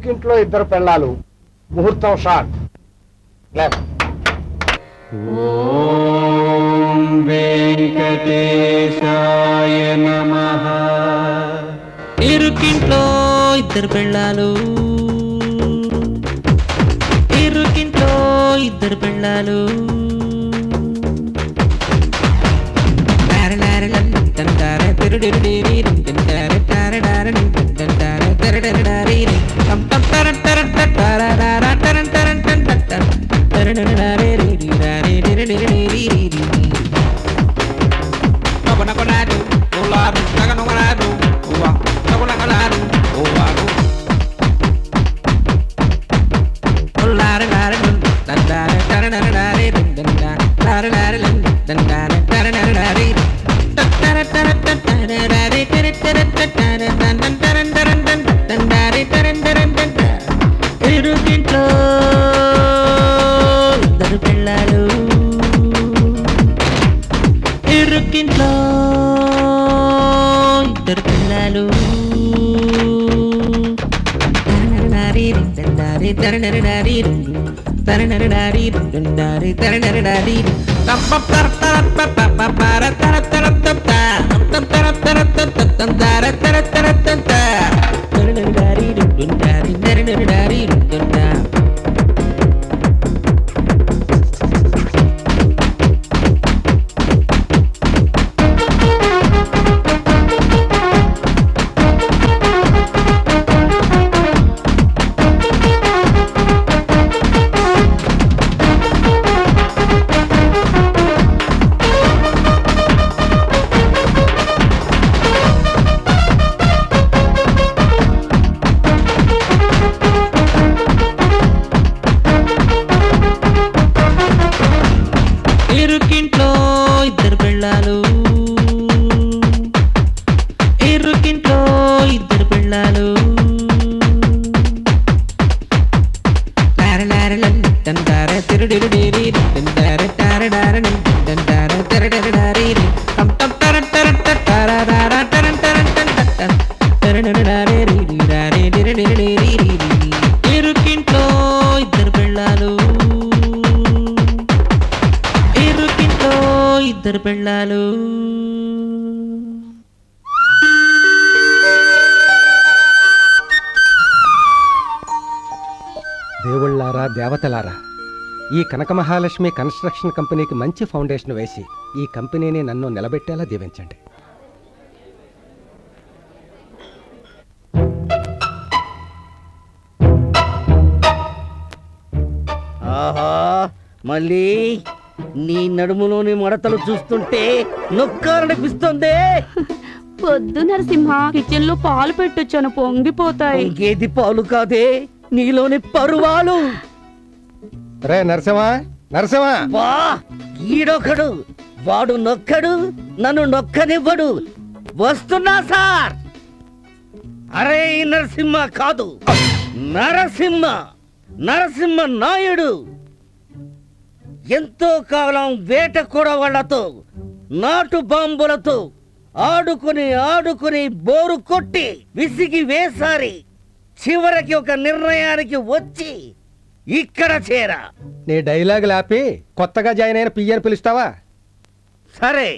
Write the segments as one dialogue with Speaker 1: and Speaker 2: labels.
Speaker 1: ఇరుకింట్లో ఇద్దరు పెళ్ళాలు ముహూర్తం షాట్.
Speaker 2: ఓం వెంకటేశాయ నమః.
Speaker 3: ఇరుకింట్లో ఇద్దరు పెళ్ళాలు, ఇరుకింట్లో ఇద్దరు పెళ్ళాలు. ఇరుకింట్లో ఇద్దరు పెళ్ళాలు, ఇరుకింట్లో ఇద్దరు పిల్లలు. ఇరుకింట్లో ఇద్దరు పెళ్ళాలు, ఇరుకింట్లో ఇద్దరు పెళ్ళాలు. ఇరుకింట్లో ఇద్దరు పెళ్ళాలు, ఇరుకింట్లో ఇద్దరు పెళ్ళాలు.
Speaker 1: దేవుళ్ళారా, దేవతలారా, ఈ కనక మహాలక్ష్మి కన్స్ట్రక్షన్ కంపెనీకి మంచి ఫౌండేషన్ వేసి ఈ కంపెనీని నన్ను నిలబెట్టేలా దీవించండి.
Speaker 4: ఆహా, మళ్ళీ నీ నడుములోని మడతలు చూస్తుంటే నొక్కాలనిపిస్తుంది.
Speaker 5: పొద్దు నరసింహ, కిచెన్ లో పాలు పెట్టొచ్చాను, పొంగిపోతాయి.
Speaker 4: ఇంకేది పాలు కాదే, నీలోని పరువాలు.
Speaker 1: రే నరసింహ, నరసింహ!
Speaker 4: వా, ఈడొకడు, వాడు నొక్కడు, నన్ను నొక్కనివ్వడు. వస్తున్నా సార్. అరే నరసింహ కాదు, నరసింహ, నరసింహ నాయుడు. ఎంతో కాలం వేట కూడా వాళ్లతో, నాటు బాంబులతో ఆడుకుని ఆడుకుని బోరు కొట్టి విసిగి వేసారి చివరికి ఒక నిర్ణయానికి వచ్చి ఇక్కడ చేరా.
Speaker 1: నీ డైలాగ్ లాపి కొత్తగా జాయిన్ అయిన పియ్యని పిలుస్తావా?
Speaker 4: సరే.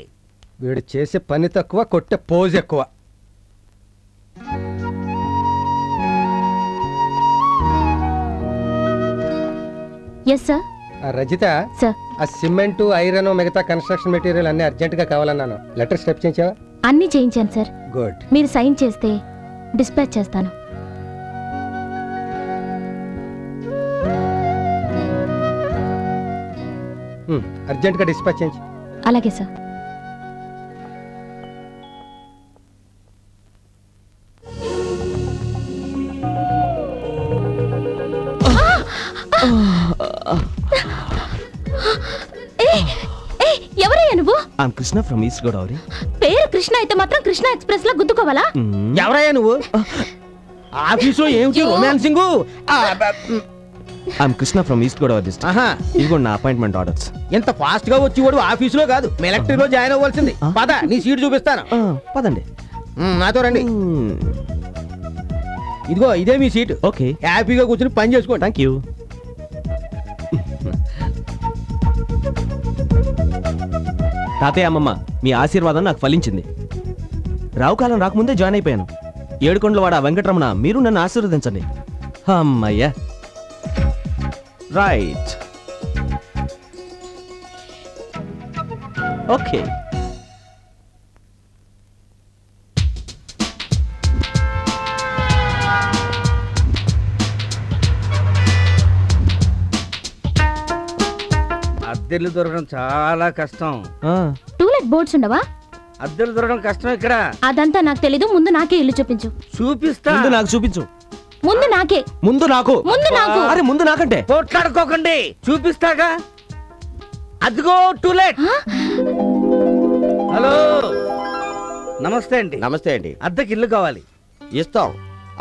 Speaker 1: వీడు చేసే పని తక్కువ, కొట్టే పోజ్ ఎక్కువ.
Speaker 5: Yes sir.
Speaker 1: రజిత, ఆ సిమెంట్, ఐరన్, మిగతా కన్స్ట్రక్షన్ మెటీరియల్ అన్ని అర్జెంట్ గా కావాలన్నాను. లెటర్ స్టెప్ చేయించావా?
Speaker 5: అన్ని చేయించాను సార్.
Speaker 1: గుడ్.
Speaker 5: మీరు సైన్ చేస్తే డిస్పాచ్ చేస్తాను.
Speaker 1: అర్జెంట్ గా డిస్పాచ్ చేయించు.
Speaker 5: అలాగే సార్. ఎవరయ్యా నువ్వు?
Speaker 2: I'm Krishna from East Godavari.
Speaker 5: పేరు కృష్ణ అయితే మాత్రం కృష్ణ ఎక్స్ప్రెస్ లో గుద్దుకోవాలా?
Speaker 4: ఎవరయ్యా నువ్వు? ఆఫీసులో ఏమిటి romancing?
Speaker 2: I'm Krishna from East Godavari district. ఇదిగోండి నా అపాయింట్మెంట్ ఆర్డర్స్.
Speaker 4: ఎంత ఫాస్ట్ గా వచ్చేవాడు ఆఫీసులో కాదు, మిలిటరీలో జాయిన్ అవ్వాల్సింది. పద, నీ సీట్ చూపిస్తాను.
Speaker 2: పదండి.
Speaker 4: నాతో రండి. ఇదిగో ఇదే మీ సీటు.
Speaker 2: ఓకే
Speaker 4: హ్యాపీగా కూర్చొని పని చేసుకోండి.
Speaker 2: Thank you. తాతయ్య అమ్మమ్మ మీ ఆశీర్వాదం నాకు ఫలించింది. రావుకాలం రాకముందే జాయిన్ అయిపోయాను. ఏడుకొండలవాడ వెంకటరమణ మీరు నన్ను ఆశీర్వదించండి. అమ్మయ్యా. రైట్. ఓకే.
Speaker 4: అద్దెలు దొరకడం చాలా కష్టం.
Speaker 6: టూలెట్ బోర్డ్స్ ఉండవా?
Speaker 4: అద్దెలు దొరకడం కష్టం ఇక్కడ.
Speaker 6: అదంతా నాకు తెలీదు. ముందు నాకే ఇల్లు చూపించు.
Speaker 4: చూపిస్తా.
Speaker 2: ముందు నాకు చూపించు.
Speaker 6: ముందు నాకే.
Speaker 2: ముందు నాకు.
Speaker 6: ముందు నాకు.
Speaker 2: అరే ముందు నాకంటే.
Speaker 4: పోట్లాడుకోకండి, చూపిస్తాగా. అదిగో టూలెట్. హలో, నమస్తే అండి.
Speaker 7: నమస్తే అండి.
Speaker 4: అద్దెకి ఇల్లు కావాలి.
Speaker 7: ఇస్తాం.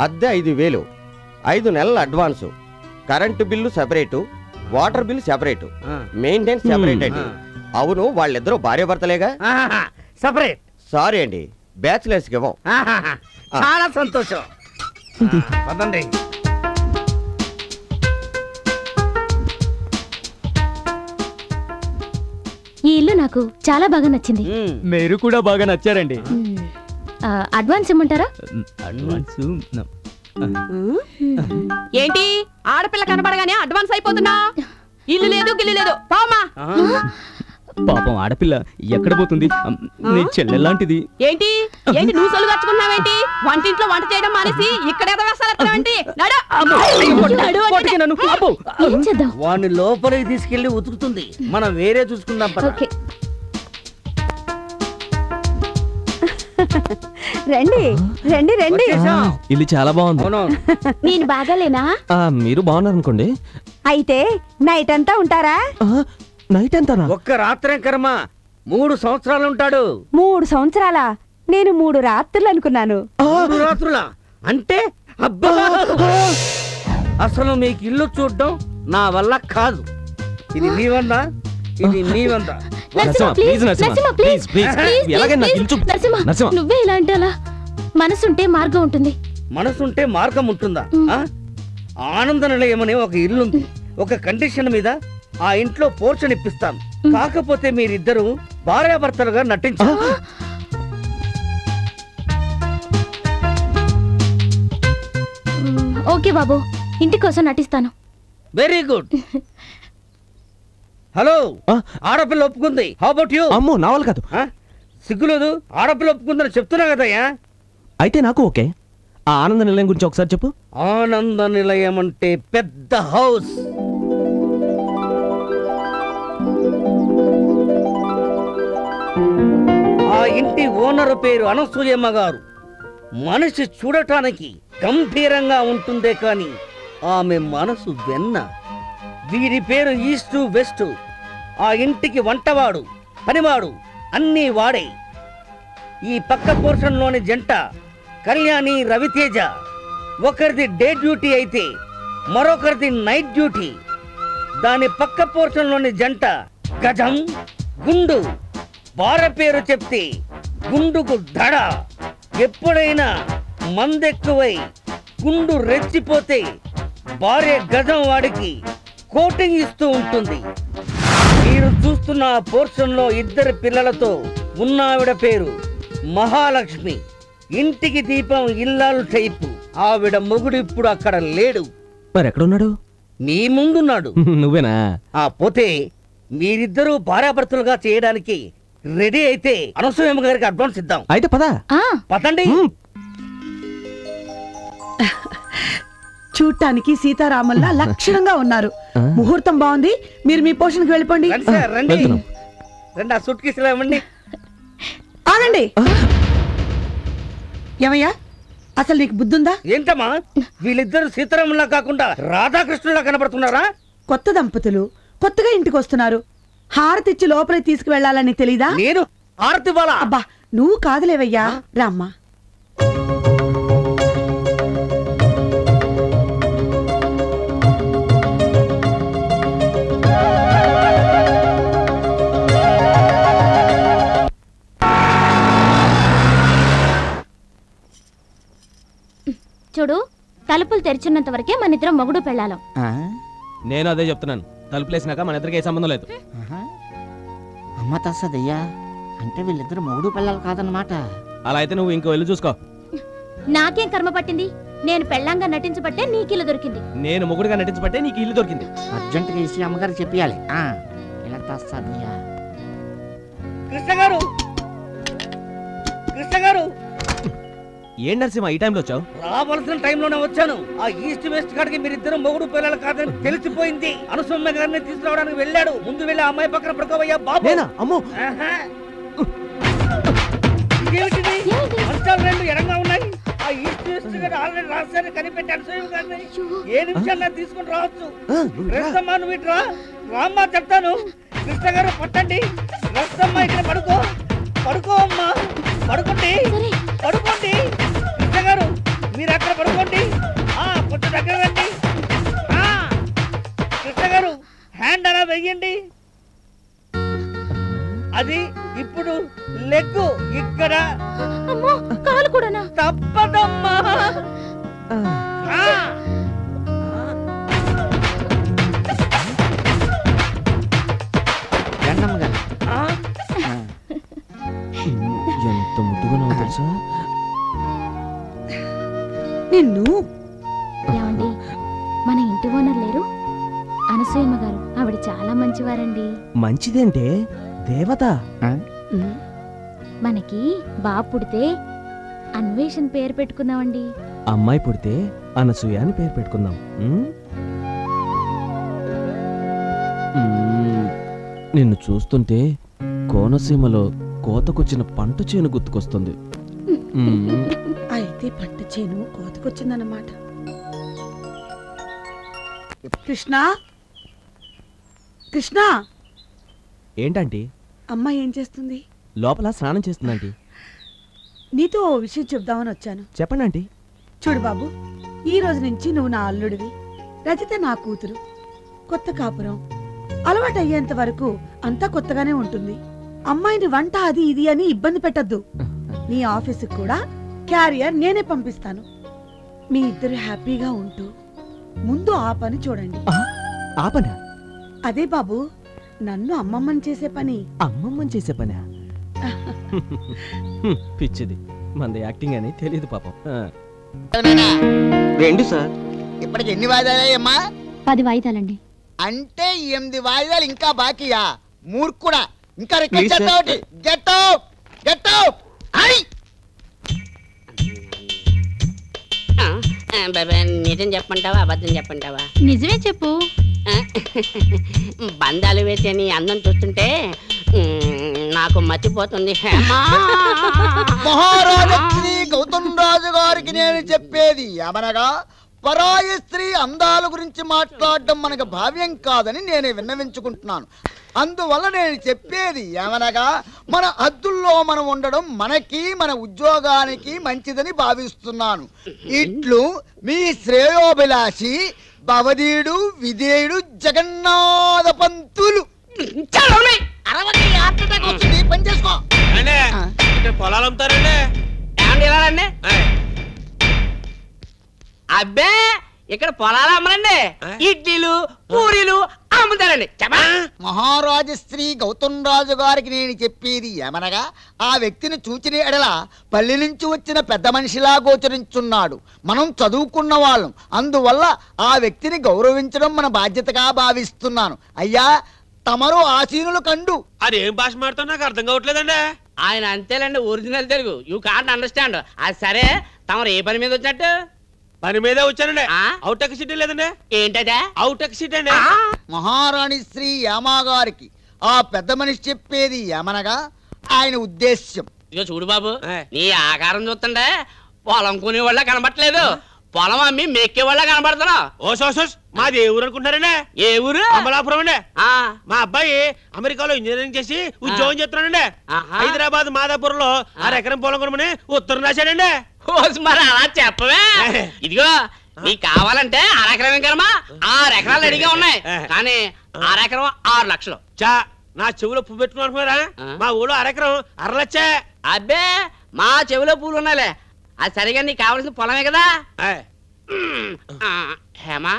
Speaker 7: అద్దె 5,000, 5 నెలల advance, current bill separate, water bill separate, maintenance separate అండి. అవును, వాళ్ళిద్దరూ భార్యాభర్తలేగా?
Speaker 4: సపరేట్.
Speaker 7: సారీ అండి, బ్యాచిలర్స్కి ఇవ్వం.
Speaker 4: చాలా సంతోషం. పదండి.
Speaker 6: ఈ ఇల్లు నాకు చాలా బాగా నచ్చింది.
Speaker 2: మీరు కూడా బాగా నచ్చారండి.
Speaker 6: అడ్వాన్స్ ఇమ్మంటారా?
Speaker 2: అడ్వాన్స్
Speaker 5: ఏంటి ఆడపిల్ల కనబడగానే అడ్వాన్స్ అయిపోతున్నా? ఇల్లు లేదు గిల్లు లేదు, పామా.
Speaker 2: పాపం ఆడపిల్ల ఎక్కడ పోతుంది? నీ చెల్లెలాంటిది.
Speaker 5: ఏంటి ఏంటి నువ్వు సొల్లు కచ్చుకున్నావేంటి? వంటింట్లో వంట చేయడం మానేసి ఇక్కడ ఏదో వేస్తానంటి.
Speaker 6: ఏం చేద్దాం?
Speaker 4: వాడిని లోపలికి తీసుకెళ్లి ఉతుకుతుంది. మనం వేరే చూసుకుందాం.
Speaker 6: ఓకే.
Speaker 8: రండి రండి రండి.
Speaker 2: ఇల్లు చాలా బాగుంది.
Speaker 6: నేను బాగాలేనా?
Speaker 2: మీరు బాగున్నారు అనుకోండి.
Speaker 8: అయితే నైట్ అంతా ఉంటారా?
Speaker 2: నైట్ ఎంతనా?
Speaker 4: ఒక్క రాత్రే కర్మ, 3 సంవత్సరాలు ఉంటాడు.
Speaker 8: 3 సంవత్సరాలా? నేను 3 రాత్రులు అనుకున్నాను.
Speaker 4: 3 రాత్రులా అంటే? అబ్బా, అసలు మీకు ఇల్లు చూడడం నా వల్ల కాదు. ఇది నీ వల్ల, ఇది నీ వల్ల.
Speaker 6: నువ్వే ఇలా అంటే అలా. మనసుంటే మార్గం ఉంటుంది.
Speaker 4: మనసుంటే మార్గం ఉంటుందా? ఆనంద నిలయమనే ఒక ఇల్లుంది. ఒక కండిషన్ మీద ఆ ఇంట్లో పోర్షన్ ఇప్పిస్తాను. కాకపోతే మీరిద్దరూ భార్యాభర్తలుగా నటించారు.
Speaker 6: ఓకే బాబు, ఇంటి కోసం నటిస్తాను.
Speaker 4: Very good. హలో, ఆడపిల్ల ఒప్పుకుంది. How about you?
Speaker 2: అమ్మో, నా వల్ల కాదు.
Speaker 4: సిగ్గులేదు, ఆడపిల్ల ఒప్పుకుందని చెప్తున్నా కదయ్యా.
Speaker 2: అయితే నాకు ఓకే. ఆ ఆనంద నిలయం గురించి ఒకసారి చెప్పు.
Speaker 4: ఆనంద నిలయం అంటే పెద్ద హౌస్. ఆ ఇంటి ఓనర్ పేరు అనసూయమ్మ గారు. మనిషి చూడటానికి గంభీరంగా ఉంటుందే కాని ఆమె మనసు వెన్న. వీరి పేరు ఈస్టు వెస్ట్. ఆ ఇంటికి వంటవాడు, పనివాడు అన్నీ వాడే. ఈ పక్క పోర్షన్లోని జంట కళ్యాణి, రవితేజ. ఒకరిది డే డ్యూటీ అయితే మరొకరిది నైట్ డ్యూటీ. దాని పక్క పోర్షన్లోని జంట గజం, గుండు. భార్య పేరు చెప్తే గుండుకు దడ. ఎప్పుడైనా మందెక్కువై గుండు రెచ్చిపోతే భార్య గజం వాడికి కోటింగ్ ఇస్తూ ఉంటుంది. మీరు చూస్తున్న పోర్షన్ లో 2 పిల్లలతో ఉన్నావిడ పేరు మహాలక్ష్మి. ఇంటికి దీపం ఇల్లాలు టైపు. ఆవిడ మొగుడు ఇప్పుడు అక్కడ లేడు.
Speaker 2: మరి ఎక్కడున్నాడు?
Speaker 4: నీ ముందున్నాడు.
Speaker 2: నువ్వేనా?
Speaker 4: పోతే మీరిద్దరూ భార్యాభర్తలుగా చేయడానికి రెడీ అయితే అనసూయమ్మ గారికి అడ్వాన్స్ ఇద్దాం.
Speaker 2: అయితే పదా.
Speaker 4: పదండి.
Speaker 8: చూడటానికి సీతారాముల్లా లక్షణంగా ఉన్నారు. ముహూర్తం బాగుంది. మీరు మీ పోషణకి వెళ్ళిపోండి.
Speaker 4: రండి. ఆ సూట్ కేసులో ఇవ్వండి.
Speaker 8: ఆగండి. ఏమయ్యా, అసలు నీకు బుద్ధుందా?
Speaker 4: ఏంటమ్మా, వీళ్ళిద్దరు సీతారాముల్లా కాకుండా రాధాకృష్ణుల్లా కనబడుతున్నారా?
Speaker 8: కొత్త దంపతులు కొత్తగా ఇంటికి వస్తున్నారు. హారతిచ్చి లోపలికి తీసుకువెళ్లాలని తెలీదా?
Speaker 4: నేను హారతి ఇవ్వాలా?
Speaker 8: అబ్బా, నువ్వు కాదులేవయ్యా, రామ్మా.
Speaker 6: చూడు, తెరిచున్నంత వరకే మన ఇద్దరం మొగుడు పెళ్ళాలం.
Speaker 2: నేను అదే చెప్తున్నాను. తలుపులేసినాక మన ఇద్దరికి ఏ సంబంధం లేదు.
Speaker 9: అమ్మ తస్సదయ్యా, అంటే వీళ్ళిద్దరు మొగుడు పిల్లలు కాదన్నమాట.
Speaker 2: అలా అయితే నువ్వు ఇంకో వెళ్ళి చూసుకో.
Speaker 6: నాకేం కర్మ పట్టింది? నేను పెళ్ళంగా నటించబట్టే నీకిల్లు దొరికింది.
Speaker 2: నేను మొగుడుగా నటించబట్టే నీకు ఇల్లు దొరికింది.
Speaker 9: అర్జెంటుగా ఇసి అమ్మగారు చెప్పాలి. ఇలా తస్సదయ్యా.
Speaker 4: కృష్ణ గారు, కృష్ణ గారు,
Speaker 2: ఏం నరసింహ ఈ టైంలో వచ్చావు?
Speaker 4: రావాల్సిన టైంలోనే వచ్చాను. ఆ ఈస్ట్ వెస్ట్ కాడికి మీరిద్దరు మొగుడు పిల్లలు కాదని తెలిసిపోయింది. అనుసమ్మ గారిని తీసుకురావడానికి వెళ్ళాడు. ముందు వెళ్ళి ఆ అమ్మాయి పక్కన పడుకోవయ్యా బాబు.
Speaker 2: అమ్మో,
Speaker 4: ఇదేమిటిది? మంచాలు రెండు ఎడంగా ఉన్నాయి. ఆ ఈస్ట్ వెస్ట్ గారు ఆల్రెడీ రాశారు, కనిపెట్టి అనుసమ్మ గారిని ఏ నిమిషాలు తీసుకుని రావచ్చు. రస్తమ్మ నువ్వు ఇటు రా. రామ్మా చెప్తాను. కృష్ణ గారు పట్టండి. రస్తమ్మ ఇక్కడ పడుకో. పడుకో అమ్మా, పడుకోండి, పడుకోండి. కృష్ణ గారు మీరు అక్కడ పడుకోండి. కొంచెం దగ్గర రండి. కృష్ణ గారు హ్యాండ్ అలా వెయ్యండి. అది ఇప్పుడు లెగ్గు ఇక్కడ.
Speaker 6: కాలు కూడానా?
Speaker 4: తప్పదమ్మా.
Speaker 2: ఎంత ముద్దుగా నవ్వు తెలుసా?
Speaker 8: నిన్ను
Speaker 6: ఏమండి, మన ఇంటి ఓనర్ లేరు అనసూయమ్మ గారు, ఆవిడ చాలా మంచివారండి.
Speaker 2: మంచిదేంటే దేవత.
Speaker 6: మనకి బాబు పుడితే అన్వేషణ్ పేరు పెట్టుకుందామండి.
Speaker 2: అమ్మాయి పుడితే అనసూయ అని పేరు పెట్టుకుందాం. నిన్ను చూస్తుంటే కోనసీమలో కోతకొచ్చిన పంట చేను గుర్తుకొస్తుంది.
Speaker 8: అయితే పంట చేను కోతకొచ్చిందన్నమాట. కృష్ణ, కృష్ణ,
Speaker 2: ఏంటంటీ?
Speaker 8: అమ్మ ఏం చేస్తుంది?
Speaker 2: లోపల స్నానం చేస్తుందంటీ.
Speaker 8: నీతో ఓ విషయం చెప్దామని వచ్చాను.
Speaker 2: చెప్పండి ఆంటీ.
Speaker 8: చూడు బాబు, ఈ రోజు నుంచి నువ్వు నా అల్లుడివి, రజిత నా కూతురు. కొత్త కాపురం అలవాటు అయ్యేంత వరకు అంతా కొత్తగానే ఉంటుంది. అమ్మాయిని వంట అది ఇది అని ఇబ్బంది పెట్టద్దు. నీ ఆఫీసుకు కూడా క్యారియర్ నేనే పంపిస్తాను. మీ ఇద్దరు హ్యాపీగా ఉంటూ ముందు ఆ పని చూడండి.
Speaker 2: ఆ పని?
Speaker 8: అదే బాబు, నన్ను అమ్మమ్మని చేసే పని.
Speaker 2: అమ్మమ్మని చేసే పని? పిచ్చిది, మంది యాక్టింగ్ అని తెలియదు పాపం.
Speaker 7: రెండు సార్.
Speaker 9: ఇప్పటికి ఎన్ని వాయిదాలయ్యమ్మా?
Speaker 6: 10 వాయిదాలండి.
Speaker 9: అంటే 8 వాయిదాలు ఇంకా బాకీయా? మూర్ఖుడా, ఇంకా రికార్డ్ చేస్తావుటి? Get out, get out.
Speaker 10: నిజం చెప్పంటావా అబద్ధం చెప్పంటావా?
Speaker 6: నిజమే చెప్పు.
Speaker 10: బంధాలు వేసే నీ అందం చూస్తుంటే నాకు మర్చిపోతుంది.
Speaker 9: మహారాజా శ్రీ గౌతమ్ రాజు గారికి నేను చెప్పేది ఏమనగా, పరాయి స్త్రీ అందాల గురించి మాట్లాడడం మనకు భావ్యం కాదని నేను విన్నవించుకుంటున్నాను. అందువల్ల నేను చెప్పేది ఏమనగా, మన హద్దుల్లో మనం ఉండడం మనకి మన ఉద్యోగానికి మంచిదని భావిస్తున్నాను. ఇట్లు మీ శ్రేయోభిలాషి భవదీయుడు విధేయుడు జగన్నాథ పంతులు. పని చేసుకో.
Speaker 11: పొలాలు అమ్ముతారండి?
Speaker 10: అబ్బే, ఇక్కడ పొలాలు అమ్మరండి, ఇడ్లీలు పూరీలు అమ్ముతారండి.
Speaker 9: మహారాజు శ్రీ గౌతమ్ రాజు గారికి నేను చెప్పేది ఏమనగా, ఆ వ్యక్తిని చూచిన ఎడల పల్లె నుంచి వచ్చిన పెద్ద మనిషిలా గోచరించున్నాడు. మనం చదువుకున్న వాళ్ళం, అందువల్ల ఆ వ్యక్తిని గౌరవించడం మన బాధ్యతగా భావిస్తున్నాను. అయ్యా, తమరు ఆసీనులు కండు.
Speaker 11: అదేం భాష మాడుతున్నా నాకు అర్థం కావట్లేదండి.
Speaker 10: ఆయన అంతేలేండి, original Telugu. You can't understand. అది సరే, తమరు ఏ పని మీద వచ్చినట్టు?
Speaker 11: పని మీదే వచ్చానండి. అవుట్ ఎక్ సిటీ లేదండి.
Speaker 10: ఏంటదే?
Speaker 11: అవుట్ ఎక్ సిటీ అండి.
Speaker 9: మహారాణి శ్రీ యామా గారికి ఆ పెద్ద మనిషి చెప్పేది ఏమనగా, ఆయన ఉద్దేశ్యం.
Speaker 10: ఇదిగో చూడు బాబు, నీ ఆకారం చూస్తుండే పొలం కొనే వాళ్ళ కనబట్టలేదు, పొలం అమ్మి మెక్కే వాళ్ళ కనబడుతున్నావు.
Speaker 11: ఓ మాది ఏ ఊరు అనుకుంటున్నారండి?
Speaker 10: ఏ ఊరు?
Speaker 11: అమలాపురం అండి. మా అబ్బాయి అమెరికాలో ఇంజనీరింగ్ చేసి ఉద్యోగం చేస్తున్నాడండి. హైదరాబాద్ మాదాపూర్లో 6 ఎకరం పొలం కొనమని ఉత్తరం రాశాడండి.
Speaker 10: మరి అలా చెప్పవే. ఇదిగో, నీకు కావాలంటే 6 ఎకరం కరమా 6 ఎకరాలు రెడీగా ఉన్నాయి, కానీ 6 ఎకరం 6 లక్షలు.
Speaker 11: చా, నా చెవులో పువ్వు పెట్టుకున్నారా? మా ఊళ్ళో 6 ఎకరం 6 లక్ష.
Speaker 10: అబ్బే, మా చెవిలో పూలు ఉన్నాయిలే. అది సరిగా నీకు కావాల్సిన పొలమే కదా. హేమా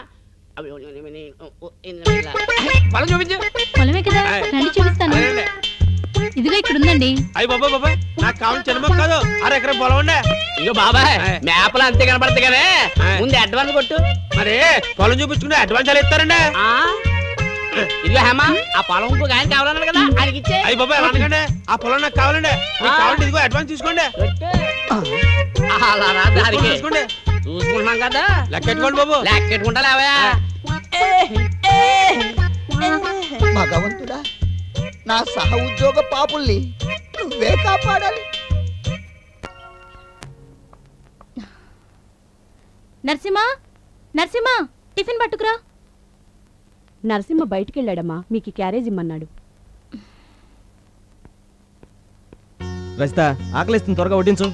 Speaker 10: పొలం చూపించు.
Speaker 6: పొలమే కదా రండి చూపిస్తాను. ఇదిగో ఇక్కడ ఉందండి.
Speaker 11: అయ్యి బాబా బాబా నాకు కావాలి చిన్న మొక్క కాదు 6 ఎకరం పొలం ఉండే.
Speaker 10: ఇగో బాబాయ్ మేపలు అంతే కనపడతాయి కానీ ముందు అడ్వాన్స్ కొట్టు.
Speaker 11: మరి పొలం చూపించుకుంటే అడ్వాన్స్ ఎలా ఇస్తారండి?
Speaker 10: ఇదిగో హేమా ఆ పొలం ఇంకొక ఆయన కావాలన్నారు కదా ఆయనకి ఇచ్చే.
Speaker 11: అయ్యి బాబా అనకండి ఆ పొలం నాకు కావాలండి. కావాలంటే ఇదిగో అడ్వాన్స్ తీసుకోండి.
Speaker 10: అలా రా దానికి
Speaker 11: చూసుకోండి.
Speaker 10: చూసుకుంటున్నాం కదా
Speaker 11: లెక్కెట్టుకోండి బాబు.
Speaker 10: లెక్కెట్టుకుంటా లేవా.
Speaker 9: భగవంతుడా నా సహ ఉద్యోగ పాపుల్ని నువ్వే కాపాడాలి.
Speaker 6: నరసింహ నరసింహ టిఫిన్ పట్టుకురా.
Speaker 5: నరసింహ బయటికి వెళ్ళాడమ్మా, మీకు క్యారేజ్ ఇమ్మన్నాడు.
Speaker 2: రజిత ఆకలిస్తుంది, త్వరగా వడ్డించు.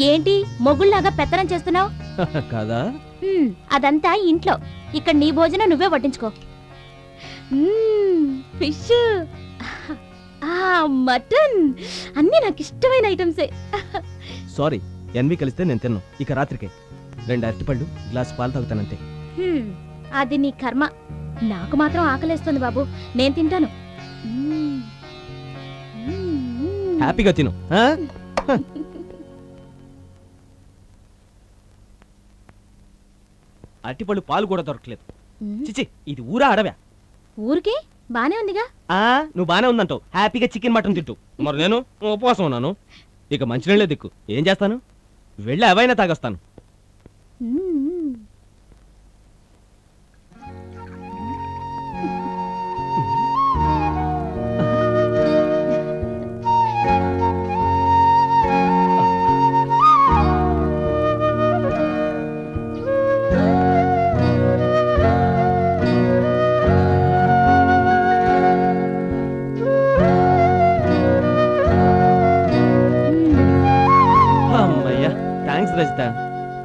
Speaker 6: ఏంటి మొగుళ్లాగా పెత్తనం చేస్తున్నావు?
Speaker 2: కాదా?
Speaker 6: అదంతా ఇంట్లో, ఇక్కడ నీ భోజనం నువ్వే వడ్డించుకో. ఫిష్, మటన్ అన్నీ నాకు ఇష్టమైన ఐటమ్సే.
Speaker 2: సారీ, ఎన్వి కలిస్తే నేను తిన్ను. ఇక రాత్రికే 2 అరటిపళ్ళు, గ్లాస్ పాలు తాగుతానంతే.
Speaker 6: అది నీ కర్మ. నాకు మాత్రం ఆకలేస్తుంది బాబు, నేను తింటాను.
Speaker 2: హ్యాపీగా తిను. అరటిపళ్ళు పాలు కూడా దొరకలేదు. చిచి, ఇది ఊరా అడవ్యా?
Speaker 6: ఊరికే బానే ఉందిగా.
Speaker 2: నువ్వు బానే ఉందంటావు, హ్యాపీగా చికెన్ మటన్ తింటూ. మరి నేను ఉపవాసం ఉన్నాను. ఇక మంచినీళ్ళే దిక్కు. ఏం చేస్తాను? వెళ్ళి అవైనా తాగొస్తాను.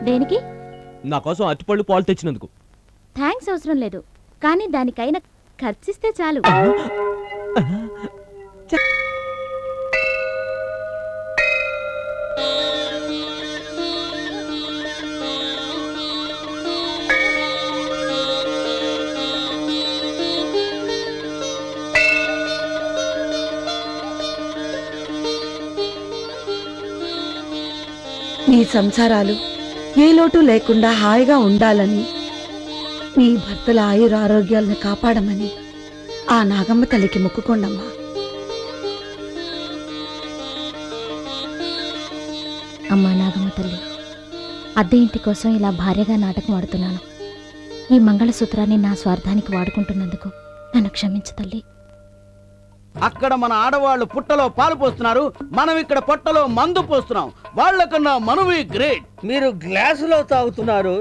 Speaker 6: దేనికి?
Speaker 2: నా కోసం అరటిపళ్ళు పాలు తెచ్చినందుకు.
Speaker 6: థ్యాంక్స్ అవసరం లేదు, కానీ దానికైనా ఖర్చిస్తే చాలు.
Speaker 8: మీ సంసారాలు ఏ లోటు లేకుండా హాయిగా ఉండాలని, మీ భర్తల ఆయుర ఆరోగ్యాలను కాపాడమని ఆ నాగమ్మ తల్లికి మొక్కుకోండమ్మా.
Speaker 6: అమ్మా నాగమ్మ తల్లి, అద్దె ఇంటి కోసం ఇలా భార్యగా నాటకం ఆడుతున్నాను. ఈ మంగళసూత్రాన్ని నా స్వార్థానికి వాడుకుంటున్నందుకు నన్ను క్షమించు తల్లి.
Speaker 12: అక్కడ మన ఆడవాళ్ళు పుట్టలో పాలు పోస్తున్నారు, మనం ఇక్కడ పొట్టలో మందు పోస్తున్నాం. వాళ్ళకన్నా మనమే గ్రేట్.
Speaker 4: మీరు గ్లాసులో తాగుతున్నారు,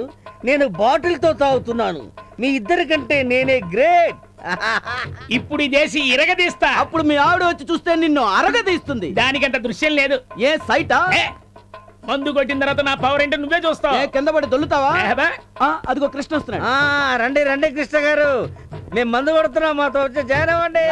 Speaker 4: నేను బాటిల్తో తాగుతున్నాను. మీ ఇద్దరి కంటే నేనే గ్రేట్.
Speaker 13: ఇప్పుడు ఈ దేశీ ఇరగదీస్తా.
Speaker 12: అప్పుడు మీ ఆవిడ వచ్చి చూస్తే నిన్ను అరగదీస్తుంది.
Speaker 13: దానికంత దృశ్యం లేదు.
Speaker 12: ఏ సైటా?
Speaker 13: మందు కొట్టిన తర్వాత నా పవర్ ఏంటో నువ్వే చూస్తావు.
Speaker 12: కింద పడి దొల్లుతావా? అదిగో కృష్ణ వస్తున్నాడు.
Speaker 4: రండి రండి కృష్ణ గారు, మేము మందు కొడుతున్నాం, మాతో వచ్చి జాయిన్ అవ్వండి.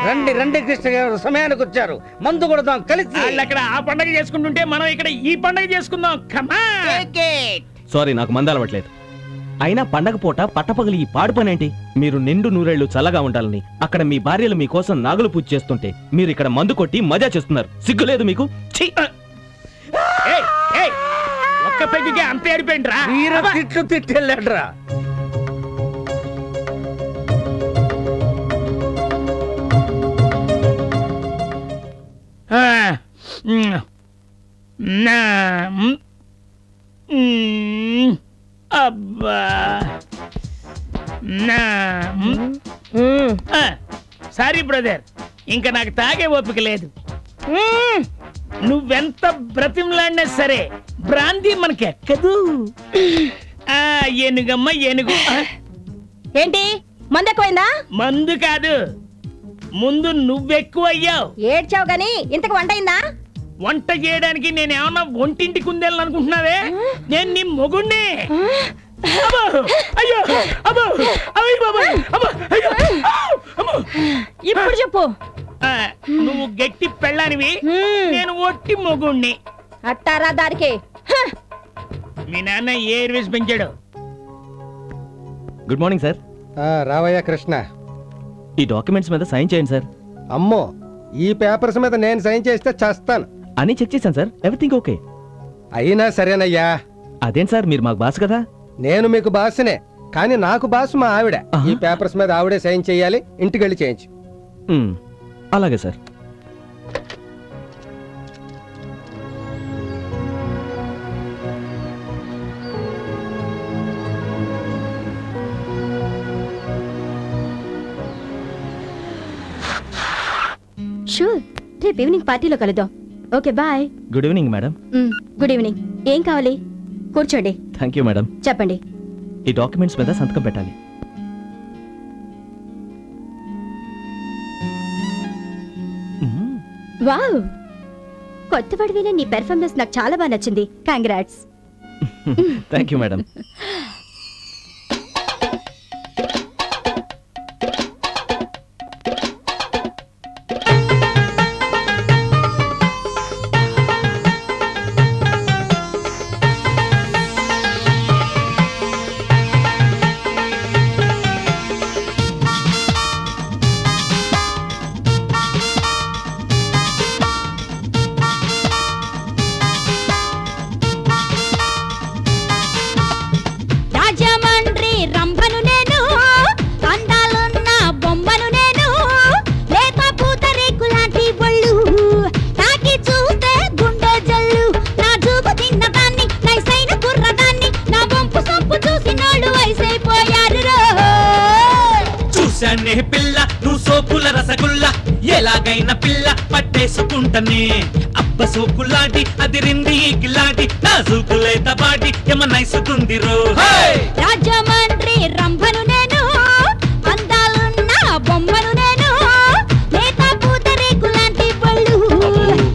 Speaker 4: రండి రండి కృష్ణ గారు, సమయానికి వచ్చారు. మందు కొడతాం కలిసి.
Speaker 13: అక్కడ ఆ పండగ చేసుకుంటుంటే మనం ఇక్కడ ఈ పండగ చేసుకుందాం.
Speaker 2: సారీ, నాకు మందు అలవట్లేదు. అయినా పండగ పూట పట్టపగలి ఈ పాడు పనేంటి? మీరు నిండు నూరేళ్లు చల్లగా ఉండాలని అక్కడ మీ భార్యలు మీకోసం నాగులు పూజ చేస్తుంటే మీరు ఇక్కడ మందు కొట్టి మజా చేస్తున్నారు. సిగ్గులేదు మీకు?
Speaker 13: ఒక్క పెగ్గుకే అంత ఏడిపోయిండ్రా?
Speaker 4: తిట్లు తిట్టెళ్ళాడ్రా.
Speaker 13: అబ్బా, సారీ బ్రదర్, ఇంకా నాకు తాగే ఓపిక లేదు. నువ్వెంత బ్రతిమలాడినా సరే బ్రాంతి మనకి ఎక్కదు. ఏనుగమ్మ ఏనుగు.
Speaker 5: ఏంటి మందు ఎక్కువైందా?
Speaker 13: మందు కాదు, ముందు నువ్వెక్కువ అయ్యావు.
Speaker 5: ఏడ్చావు గాని ఇంతకు వంట అయిందా?
Speaker 13: వంట చేయడానికి నేనేమన్నా ఒంటింటి కుందేళ్ళని అనుకుంటున్నావే? నేను నీ మొగుణ్ణి.
Speaker 5: ఇప్పుడు చెప్పు.
Speaker 13: నువ్వు గట్టి పెళ్ళానివి, నేను ఒట్టి మొగుణ్ణి.
Speaker 6: అట్టారా దారికి.
Speaker 13: మీ నాన్న ఏ ఎయిర్వేస్ పెంచాడు?
Speaker 2: Good morning sir.
Speaker 1: రావయ్య కృష్ణ,
Speaker 2: ఈ డాక్యుమెంట్స్ మీద సైన్ చేయండి సార్.
Speaker 1: అమ్మో, ఈ పేపర్స్ మీద నేను సైన్ చేస్తే చేస్తాను.
Speaker 2: అని చెక్ చేశాను సార్, ఎవ్రీథింగ్ ఓకే.
Speaker 1: అయినా సరేనయ్యా.
Speaker 2: అదేంటి సార్, మీరు మాకు బాస్ కదా.
Speaker 1: నేను మీకు బాసునే, కానీ నాకు బాసు మా ఆవిడ. ఈ పేపర్స్ మీద ఆవిడే సైన్ చేయాలి. ఇంటికి వెళ్ళి చేయించు.
Speaker 2: అలాగే సార్.
Speaker 6: షూర్, రేపు ఈవినింగ్ పార్టీలో కలుద్దాం. Okay bye.
Speaker 2: Good evening madam.
Speaker 6: Good evening. ఏం కావాలి? కూర్చోండి.
Speaker 2: Thank you madam.
Speaker 6: చెప్పండి.
Speaker 2: ఈ డాక్యుమెంట్స్ మీద సంతకం పెట్టాలి.
Speaker 6: వావ్, కొత్త పడివిలో నీ పెర్ఫార్మెన్స్ నాకు చాలా బాగా నచ్చింది. కంగ్రాట్స్.
Speaker 2: Thank you madam.
Speaker 3: పిల్ల నువ్వు సోకుల రసగుల్ల ఎలాగైనా పిల్ల పట్టేసుకుంటనే అబ్బ సోకులాంటి అదిరింది గిలాంటి నా సూకులేత పాటి ఏమన్నైసుకుంది రో.
Speaker 6: రాజమండ్రి రంభను నేను, అందాలున్న బొమ్మను నేను, లేత పూతరేకులాంటి పళ్ళు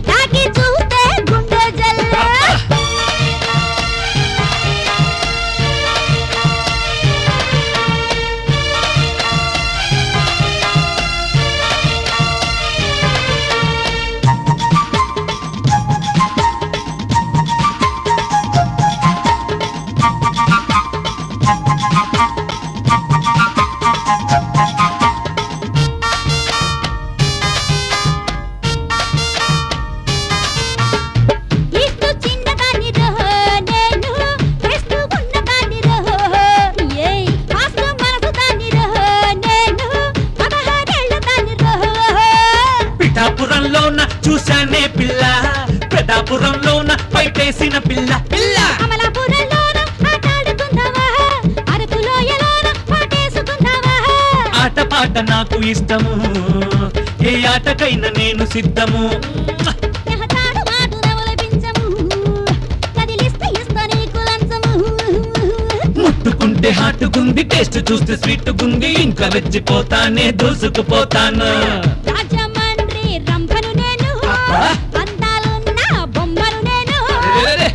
Speaker 6: తాకి చూస్తే గుండె జల్లు.
Speaker 3: చూశానే పిల్ల పెదాపురంలోన పైటేసిన పిల్ల పిల్ల
Speaker 6: అమలాపురంలోన ఆటాడుకుందావా, అరకులోయలోన పాటేసుకుందావా.
Speaker 3: ఆట పాట నాకు ఇష్టము, ఏ ఆటకైనా నేను సిద్ధము.
Speaker 6: ఎహతాడు మాటు నవలపించము, కదిలిస్తే ఇస్తా నీకు లంచము.
Speaker 3: ముట్టుకుంటే హాటుకుంది, టేస్ట్ చూస్తే స్వీట్ గుంది, ఇంకా వెచ్చిపోతానే దూసుకుపోతాను.
Speaker 6: రాజమండ్రి రంభను నేను, అందాలున్న బొమ్మను నేను,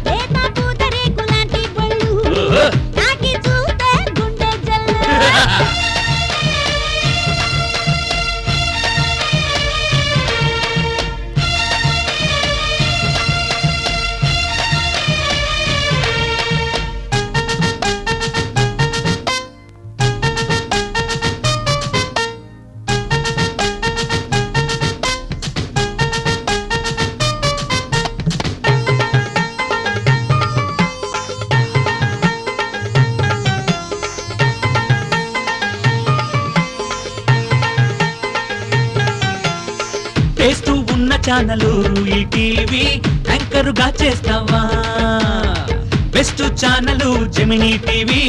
Speaker 6: లేత పూతరేకులాంటి పళ్ళు తాకి చూస్తే గుండె జల్లు.
Speaker 3: టేస్తూ ఉన్న ఛానలు ఈ టీవీ యాంకరుగా చేస్తావా? బెస్ట్ ఛానలు జెమినీ టీవీ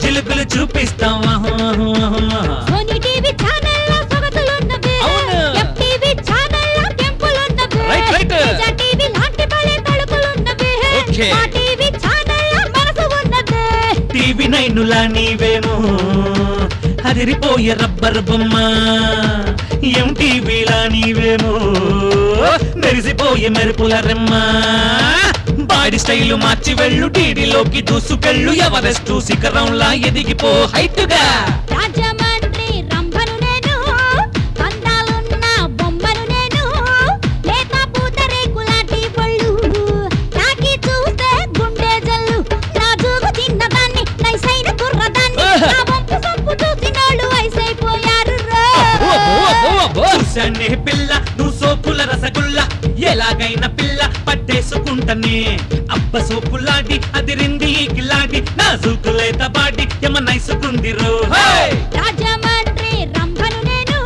Speaker 3: చిలుకులు చూపిస్తావా?
Speaker 6: సోనీ టీవీ ఛానల్లో సొగసులున్నవే, FTV ఛానల్లో కెంపులున్నవే, విజయ టీవీ లాంటి భలే తలుపులున్నవే, మా టీవీ ఛానల్లో మనసు ఉన్నదే.
Speaker 3: టీవీ నైనులా నీవేమో అదిరిపోయే రబ్బర్ బొమ్మ, MTVలా నీవేమో మెరిసిపోయే మెరుపుల రెమ్మ. బాడీ స్టైల్ మార్చి వెళ్ళు, టీడీలోకి దూసుకెళ్ళు, ఎవరెస్ట్ శిఖరంలా ఎదిగిపో హైట్గా.
Speaker 6: రాజమండ్రి రంభను నేను, అందాలున్న బొమ్మను నేను, లేత పూతరేకులాంటి పళ్ళు
Speaker 3: రాసుకుంటనే అబ్బ సోపులాటి అదిరింది గిలాటి నాజుకులేత బాటి యమ నైసుకుందిరో
Speaker 6: రాజమండ్రి రంభను నేను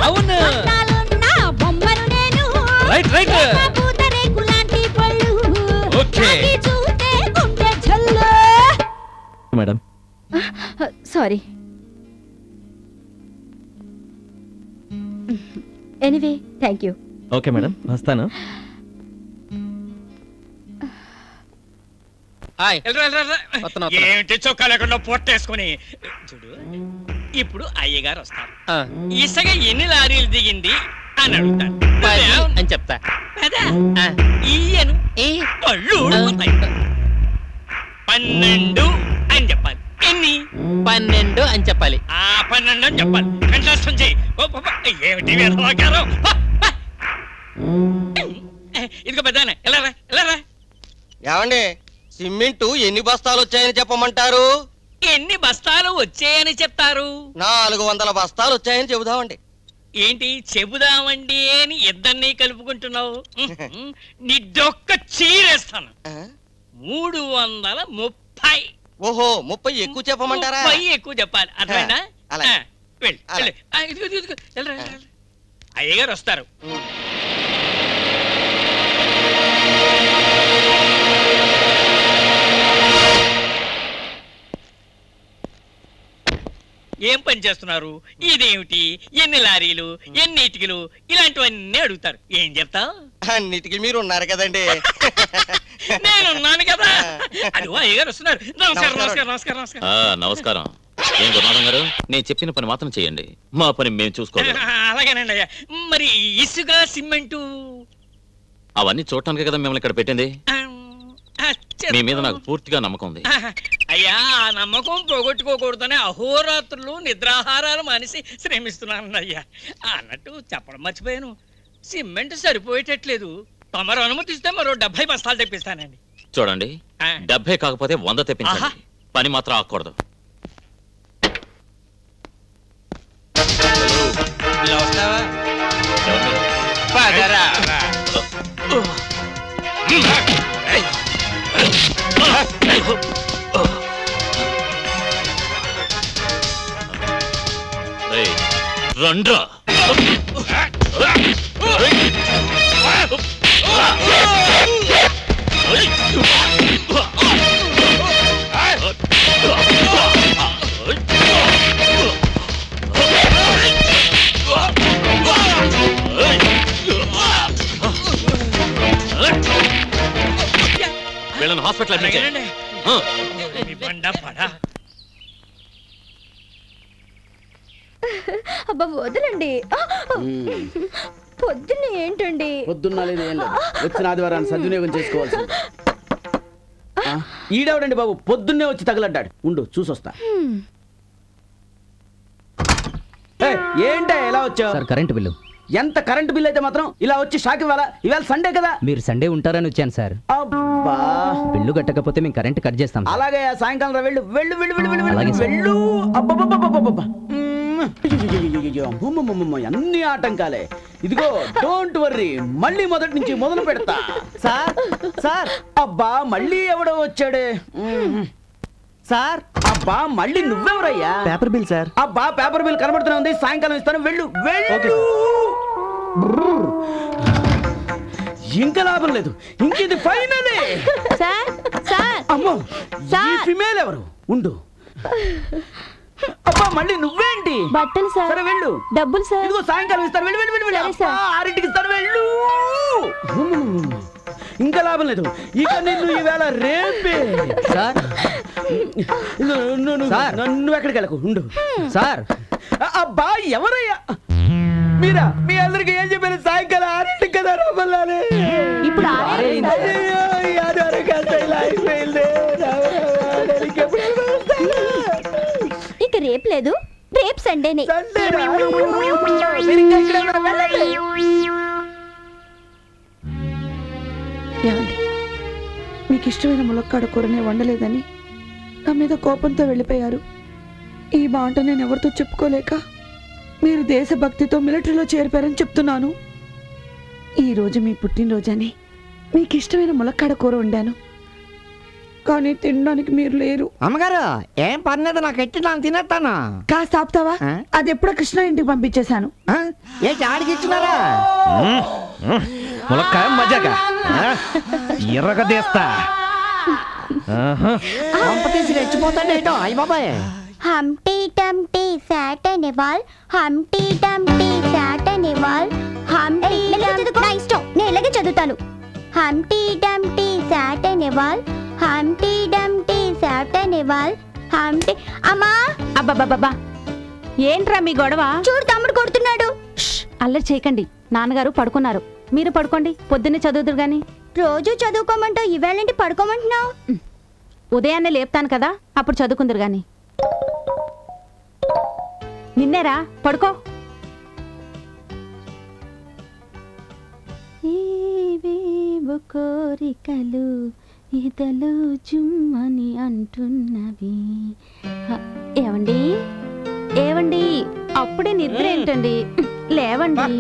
Speaker 3: అవును
Speaker 6: అందాలున్న బొమ్మను నేను
Speaker 3: రైట్ రైట్
Speaker 6: పూతరేకులాంటి పళ్ళు
Speaker 3: ఓకే
Speaker 6: చూస్తే గుండె జల్లు
Speaker 2: madam
Speaker 6: sorry anyway thank you
Speaker 2: okay madam వస్తాను.
Speaker 13: ఏమిటి చొక్కా లేకుండా పొట్టేసుకుని చూడు. ఇప్పుడు అయ్యగారు వస్తారు. ఇసగ ఎన్ని లారీలు దిగింది అని అడుగుతాను
Speaker 10: అని చెప్తా.
Speaker 13: ఈయను పళ్ళు ఊడిపోతాయి. 12 అని చెప్పాలి. ఎన్ని?
Speaker 10: 12 అని చెప్పాలి.
Speaker 13: 12 అని చెప్పాలి. కంఠస్థం చేయి. ఏమిటి వేదవాక్యాలు? ఇదిగో పెద్దాయన ఎలా రా ఎలా రా.
Speaker 7: ఏమండి సిమెంటు ఎన్ని బస్తాలు వచ్చాయని చెప్పమంటారు?
Speaker 13: ఎన్ని బస్తాలు వచ్చాయని చెప్తారు?
Speaker 7: 400 బస్తాలు వచ్చాయని చెబుదామండి.
Speaker 13: ఏంటి చెబుదామండి అని ఇద్దరిని కలుపుకుంటున్నావు? నిడ్డొక్క చీరేస్తాను. 330.
Speaker 7: ఓహో 30 ఎక్కువ చెప్పమంటారా?
Speaker 13: 30 ఎక్కువ చెప్పాలి. అర్థమైందా? వెళ్ళు వెళ్ళు. ఇదిగో ఇదిగో వెళ్ళరా. అయ్యగారు వస్తారు. ఏం పని చేస్తున్నారు? ఇదేమిటి? ఎన్ని లారీలు, ఎన్ని ఇటుకలు, ఇలాంటివన్నీ అడుగుతారు. ఏం చెప్తావు?
Speaker 7: అన్నిటికీ మీరు ఉన్నారు కదండి.
Speaker 13: నేనున్నాను కదా. అది అయ్యగారు వస్తున్నారు. నమస్కారం నమస్కారం నమస్కారం నమస్కారం.
Speaker 14: నమస్కారం. ఏం గురునాథం గారు, నేను చెప్పిన పని మాత్రం చేయండి, మా పని మేము చూసుకోవాలి.
Speaker 13: అలాగేనండి అయ్యా. మరి ఇసుక సిమెంటు
Speaker 14: అవన్నీ చూడటానికి కదా మిమ్మల్ని ఇక్కడ పెట్టింది. మీ మీద నాకు పూర్తిగా నమ్మకం ఉంది.
Speaker 13: అయ్యా ఆ నమ్మకం పోగొట్టుకోకూడదని అహోరాత్రులు నిద్రాహారాలు మానేసి శ్రమిస్తున్నాను అయ్యా. అన్నట్టు చెప్పడం మర్చిపోయాను. సిమెంట్ సరిపోయేటట్లేదు. తమరు అనుమతిస్తే మరో 70 బస్తాలు తెప్పిస్తానండి.
Speaker 14: చూడండి 70 కాకపోతే 100 తెప్పించండి. పని మాత్రం ఆకూడదు. రండ్రా. వీళ్ళని హాస్పిటల్ అడ్మిట్ చేయండి.
Speaker 6: అబ్బా వదలండి. పొద్దున్నే ఏంటండి?
Speaker 12: పొద్దున్న లేదు ఏం లేదు. వచ్చిన ఆదివారాన్ని సద్వినియోగం చేసుకోవాల్సింది. ఈడెవడండి బాబు పొద్దున్నే వచ్చి తగలడ్డాడు. ఉండు చూసొస్తా. ఏంటే ఎలా వచ్చావు?
Speaker 15: Sir current bill.
Speaker 12: ఎంత కరెంటు బిల్ అయితే మాత్రం ఇలా వచ్చి షాక్ ఇవ్వాలా? ఇవాళ సండే కదా.
Speaker 15: మీరు సండే ఉంటారని వచ్చాను సార్.
Speaker 12: అబ్బా
Speaker 15: బిల్లు కట్టకపోతే మేము కరెంట్ కట్ చేస్తాం.
Speaker 12: అలాగే సాయంకాలం వెళ్ళు వెళ్ళు వెళ్ళు వెళ్ళు
Speaker 15: అలాగే సార్.
Speaker 12: వెళ్ళు. అబ్బబ్బబ్బబ్బబ్బబ్బ. అన్ని ఆటంకాలే. ఇదిగో డోంట్ వర్రీ, మళ్ళీ మొదటి నుంచి మొదలు పెడతా. సార్ సార్ అబ్బా మళ్ళీ ఎవడో వచ్చాడే. సార్ అబ్బా మళ్ళీ నువ్వెవరయ్యా?
Speaker 15: Paper bill sir.
Speaker 12: అబ్బా పేపర్ బిల్ కనబడుతూనే ఉంది. సాయంకాలం ఇస్తాను. వెళ్ళు వెళ్ళు. ఇంకా లాభం లేదు. ఇంకేది ఫైనలే.
Speaker 6: సార్ సార్
Speaker 12: అమ్మో ఈ ఫిమేల్ ఎవరు? ఉండు. అబ్బా మళ్ళీ నువ్వేంటి?
Speaker 6: బట్టలు సార్.
Speaker 12: సరే వెళ్ళు.
Speaker 6: డబ్బులు సార్.
Speaker 12: ఇదిగో సాయంకాలం ఇస్తాను. వెళ్ళు వెళ్ళు వెళ్ళు వెళ్ళు. అబ్బా 6ంటికి ఇస్తాను. వెళ్ళు. ఇంకా లాభం లేదు. ఇక నిన్ను ఈవేళ రేపే.
Speaker 15: సార్
Speaker 12: నువ్వు ఎక్కడికి వెళ్ళకు. ఉండు.
Speaker 15: సార్
Speaker 12: అబ్బా ఎవరయ్యా మీరా? మీ అందరికి ఏం చెప్పారు? సాయంకాలం 6ంటికి కదా రమ్మన్నానే.
Speaker 6: ఇప్పుడు ఇక రేపు లేదు. రేపు సండేనే.
Speaker 8: ఏమండి మీకు ఇష్టమైన ములక్కాడ కూరనే వండలేదని నా మీద కోపంతో వెళ్ళిపోయారు. ఈ మాట నేను ఎవరితో చెప్పుకోలేక మీరు దేశభక్తితో మిలిటరీలో చేరిపారని చెప్తున్నాను. ఈరోజు మీ పుట్టినరోజని మీకు ఇష్టమైన ములక్కాడ కూర వండాను, కానీ తినడానికి మీరు లేరు.
Speaker 9: అమ్మగారు ఏం పర్లేదు, నాకు ఎట్టి నేను తినేస్తాను.
Speaker 8: కాస్త ఆపుతావా? అది ఎప్పుడో కృష్ణ ఇంటికి పంపించేశాను.
Speaker 9: ఏ ఆడికి ఇచ్చినారా?
Speaker 2: ములక్కాయ మజాగా ఎర్రగా తీస్తా.
Speaker 9: తీసి రెచ్చిపోతాడేటో. అయ్య బాబాయ్.
Speaker 16: హంటీ టంటీ సాట్ అనే వాల్, హంటీ టంటీ సాట్ అనే వాల్, హంటీ నా ఇష్టం, నేను ఇలాగే చదువుతాను. హంటీ టంటీ సాట్ అనే వాల్, హంటీ టంటీ సాట్ అనే వాల్, హంటీ. అమ్మా!
Speaker 5: అబ్బబ్బబ్బా, ఏంట్రా మీ గొడవ?
Speaker 16: చూడు తమ్ముడు కొడుతున్నాడు.
Speaker 5: అల్లరి చేయకండి, నాన్నగారు పడుకున్నారు. మీరు పడుకోండి, పొద్దున్నే చదువుదురు గాని.
Speaker 16: రోజు చదువుకోమంటావు, ఈవేళేంటి పడుకోమంటున్నావు?
Speaker 5: ఉదయాన్నే లేపుతాను కదా, అప్పుడు చదువుకుందరు గాని. నిన్నేరా, పడుకో. ఏవేవో కోరికలు ఇదలో జుమ్మని అంటున్నవి. ఏవండి ఏవండి, అప్పుడే నిద్ర ఏంటండి? లేవండి.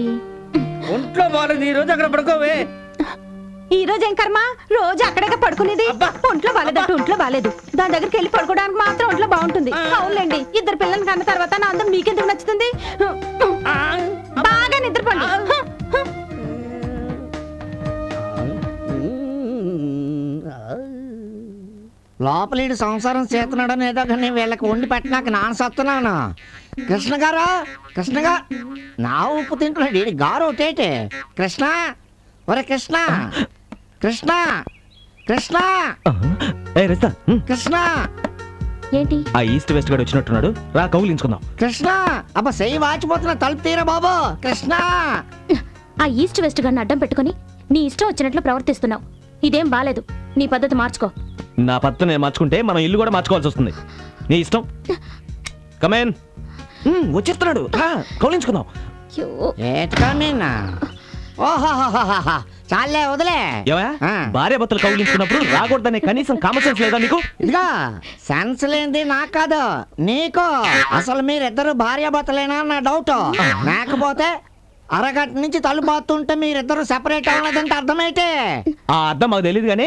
Speaker 4: ఒంట్లో బాగాలేదు, ఈ రోజు అక్కడ పడుకోవే.
Speaker 5: ఈ రోజు ఏం కర్మ, రోజు అక్కడే పడుకునేది. ఒంట్లో బాలేదట్టు, ఒంట్లో బాలేదు, దాని దగ్గరికి వెళ్ళి పడుకోవడానికి మాత్రం ఒంట్లో బాగుంటుంది. అవునులేండి, ఇద్దరు పిల్లల్ని కన్న తర్వాత నా అందం మీకెందుకు నచ్చుతుంది? బాగా నిద్రపోండి.
Speaker 9: లోపలీడు సంసారం చేస్తున్నాడని ఏదో కానీ వీళ్ళకి వండి పెట్టినాక నాన్న సత్తున్నాను. కృష్ణ గారు, కృష్ణగా నా ఉప్పు తింటున్నాడు ఈడి గారు ఒకటేటే. కృష్ణ, ఒరే కృష్ణ, కృష్ణ, కృష్ణ, కృష్ణ.
Speaker 5: ఏంటి?
Speaker 2: ఆ ఈస్ట్ వెస్ట్ గడు వచ్చినట్టున్నాడు, రా కౌగిలించుకుందాం.
Speaker 9: కృష్ణ, అబ్బా చెయ్యి వాచిపోతున్నా, తలుపు తీరా బాబు. కృష్ణ.
Speaker 6: ఆ ఈస్ట్ వెస్ట్ గారిని అడ్డం పెట్టుకుని నీ ఇష్టం వచ్చినట్లు ప్రవర్తిస్తున్నావు. ఇదేం బాలేదు, నీ పద్ధతి మార్చుకో.
Speaker 2: నా పద్ధతి నేను మార్చుకుంటే మనం ఇల్లు కూడా మార్చుకోవాల్సి వస్తుంది. నీ ఇష్టం. కమేన్. వచ్చేస్తున్నాడు, కౌలించుకుందాం.
Speaker 9: చాలే వదిలే.
Speaker 2: భార్య భర్తలు కౌలించుకున్నప్పుడు రాకూడదనే కనీసం కామన్ సెన్స్ లేదా నీకు?
Speaker 9: ఇదిగా సెన్స్ లేనిది నాకు కాదు, నీకు. అసలు మీరిద్దరు భార్య భర్తలేనా నా డౌట్. లేకపోతే అరగంట నుంచి తలుపు బాతుంటే మీరిద్దరు సెపరేట్ అవ్వలేదంటే అర్థమైతే.
Speaker 2: ఆ అర్థం మాకు తెలియదు కానీ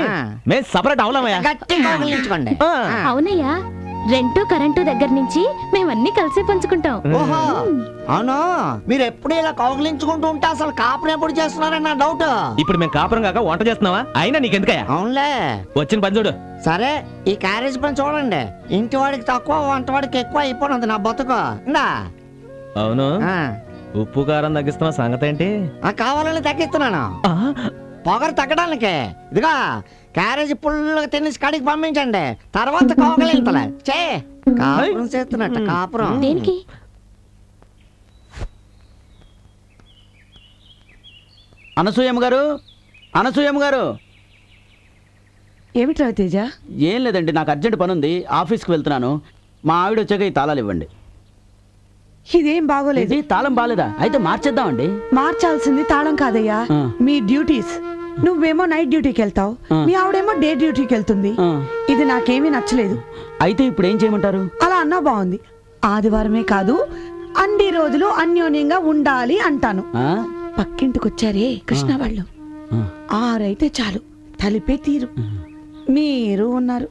Speaker 2: మేము సెపరేట్ అవలేమయ్యా.
Speaker 9: గట్టిగా కౌగిలించుకోండి.
Speaker 6: అవునయ్యా, రెంటు కరెంటు దగ్గర నుంచి మేమన్నీ కలిసి పంచుకుంటాం.
Speaker 9: ఓహో అవును, మీరు ఎప్పుడు ఇలా కౌగిలించుకుంటూ ఉంటే అసలు కాపురం ఎప్పుడు చేస్తున్నారని నా డౌట్.
Speaker 2: ఇప్పుడు మేము కాపురం కాక వంట చేస్తున్నావా? అయినా నీకెందుకయ్యా?
Speaker 9: అవునులే,
Speaker 2: వచ్చిన పని చూడు.
Speaker 9: సరే ఈ క్యారేజ్ పని చూడండి. ఇంటి వాడికి తక్కువ, వంట వాడికి ఎక్కువ అయిపోయినది నా బతుకు.
Speaker 2: అవును, ఉప్పు కారం తగ్గిస్తున్నా సంగతి ఏంటి?
Speaker 9: కావాలని తగ్గిస్తున్నాను, పొగరు తగ్గడానికి. ఇదిగా క్యారేజ్ పుల్లుగా తినేసి కాడికి పంపించండి, తర్వాత కౌగలింతలే చే. కాపురం చేస్తున్నట్టు కాపురం.
Speaker 6: దేనికి?
Speaker 12: అనసూయమ్మ గారు, అనసూయమ్మ గారు.
Speaker 8: ఏమిటి రవితేజ?
Speaker 12: ఏం లేదండి, నాకు అర్జెంట్ పని ఉంది, ఆఫీస్కి వెళ్తున్నాను. మా ఆవిడ వచ్చాక ఈ తాళాలు ఇవ్వండి.
Speaker 8: ఇదేం బాగోలేదు.
Speaker 12: తాళం బాలేదా? అయితే మార్చేద్దామండి.
Speaker 8: మార్చాల్సింది తాళం కాదయ్యా, మీ డ్యూటీస్. నువ్వేమో నైట్ డ్యూటీకి వెళ్తావు, మీ ఆవిడేమో డే డ్యూటీకి వెళ్తుంది. ఇది నాకేమీ నచ్చలేదు.
Speaker 12: అయితే ఇప్పుడు ఏం చేయమంటారు?
Speaker 8: అలా అన్నా బాగుంది. ఆదివారమే కాదు, అన్ని రోజులు అన్యోన్యంగా ఉండాలి అంటాను. పక్కింటికొచ్చారే కృష్ణ వాళ్ళు, ఆరైతే చాలు, తలిపే తీరు. మీరు ఉన్నారు.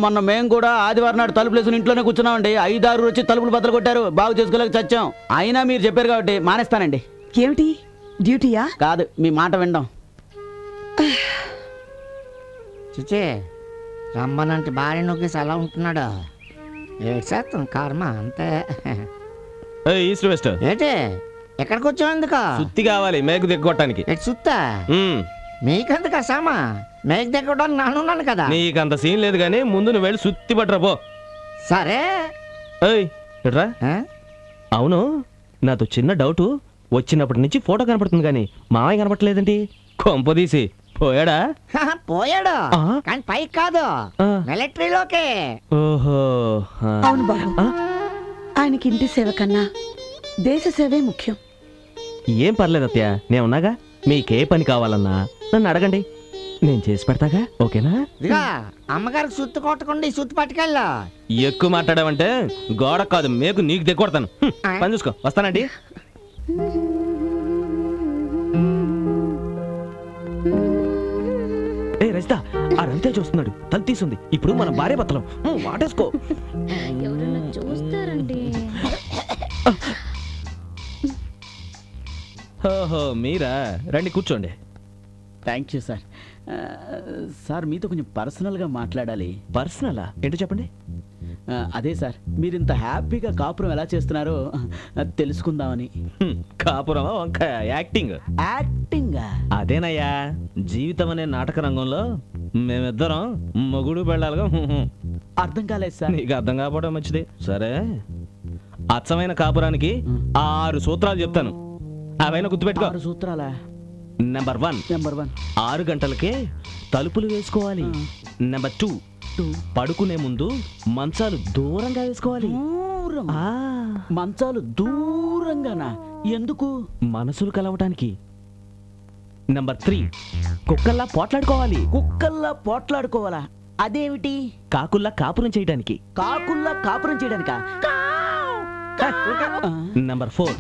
Speaker 12: మొన్న మేము కూడా ఆదివారం నాడు తలుపులేసుకుని ఇంట్లోనే కూర్చున్నామండి. 5-6 వచ్చి తలుపులు బద్దలు కొట్టారు, బాగు చేసుకోలేక చచ్చాం. అయినా మీరు చెప్పారు కాబట్టి మానేస్తానండి.
Speaker 8: ఏమిటి డ్యూటీయా?
Speaker 12: కాదు, మీ మాట వినడం.
Speaker 9: చూచే రమ్మనంటే భార్య నొక్కేసి అలా ఉంటున్నాడు. ఏడ్చేస్తాం కర్మ అంతే.
Speaker 2: ఈస్ట్ వెస్ట్
Speaker 9: ఏంటి ఎక్కడికి వచ్చావు? ఎందుకు?
Speaker 2: సుత్తి కావాలి మేకు దిగ్గొట్టడానికి.
Speaker 9: సుత్తా? మీకెందుకు సామా? మేకు దిగ్గొట్టడానికి నానున్నాను కదా.
Speaker 2: నీకంత సీన్ లేదు కానీ ముందు నువ్వు వెళ్ళి సుత్తి పట్టరా పో.
Speaker 9: సరే.
Speaker 2: ఎట్రా? అవును, నాతో చిన్న డౌట్. వచ్చినప్పటి నుంచి ఫోటో కనపడుతుంది కానీ మామయ్య కనపడలేదండి. కొంపదీసి పోయాడా?
Speaker 9: పోయాడు, కానీ పైకి కాదు, మిలిటరీలోకి.
Speaker 2: ఓహో
Speaker 8: అవును బాబు, ఆయనకి ఇంటి సేవ కన్నా దేశ సేవే ముఖ్యం.
Speaker 2: ఏం పర్లేదు అత్తయ్య, నేనున్నాగా. మీకే పని కావాలన్నా నన్ను అడగండి, నేను చేసి పెడతాగా. ఓకేనా?
Speaker 9: అమ్మగారికి సుత్తు కొట్టకుండా ఈ సుత్తు పట్టుకెళ్ళా.
Speaker 2: ఎక్కువ మాట్లాడావంటే గోడ కాదు మేకు నీకు దిగొడతాను. పని చూసుకో, వస్తానండి. అదే చూస్తున్నాడు, తల తీసుంది. ఇప్పుడు మనం భార్య భర్తలం. వాటేసుకో.
Speaker 6: ఎవరన్నా చూస్తారండి.
Speaker 2: ఓహో మీరా, రండి కూర్చోండి.
Speaker 12: Thank you sir. సార్ మీతో కొంచెం పర్సనల్గా మాట్లాడాలి.
Speaker 2: పర్సనలా? ఏంటో చెప్పండి.
Speaker 12: అదే సార్, మీరు ఇంత హ్యాపీగా కాపురం ఎలా చేస్తున్నారో తెలుసుకుందామని.
Speaker 2: కాపురమా వంకాయ? యాక్టింగ్.
Speaker 12: యాక్టింగ్?
Speaker 2: అదేనయ్యా, జీవితం అనే నాటక రంగంలో మేమిద్దరం మొగుడు పెళ్ళాలిగా.
Speaker 12: అర్థం కాలేదు సార్.
Speaker 2: నీకు అర్థం కాకపోవడం మంచిది. సరే, అచ్చమైన కాపురానికి 6 సూత్రాలు చెప్తాను, అవైనా గుర్తుపెట్టుకో.
Speaker 12: 6 సూత్రాలా?
Speaker 2: నెంబర్ 1, 6 గంటలకే తలుపులు వేసుకోవాలి. నెంబర్ 2, పడుకునే ముందు మంచాలు దూరంగా వేసుకోవాలి.
Speaker 12: మంచాలు దూరంగానా? ఎందుకు?
Speaker 2: మనసులు కలవటానికి. నెంబర్ 3, కుక్కల్లా పోట్లాడుకోవాలి.
Speaker 12: కుక్కల్లా పోట్లాడుకోవాలా? అదేమిటి?
Speaker 2: కాకుల్లా కాపురం చేయడానికి.
Speaker 12: కాకుల్లా కాపురం చేయడానికా?
Speaker 2: నెంబర్ 4,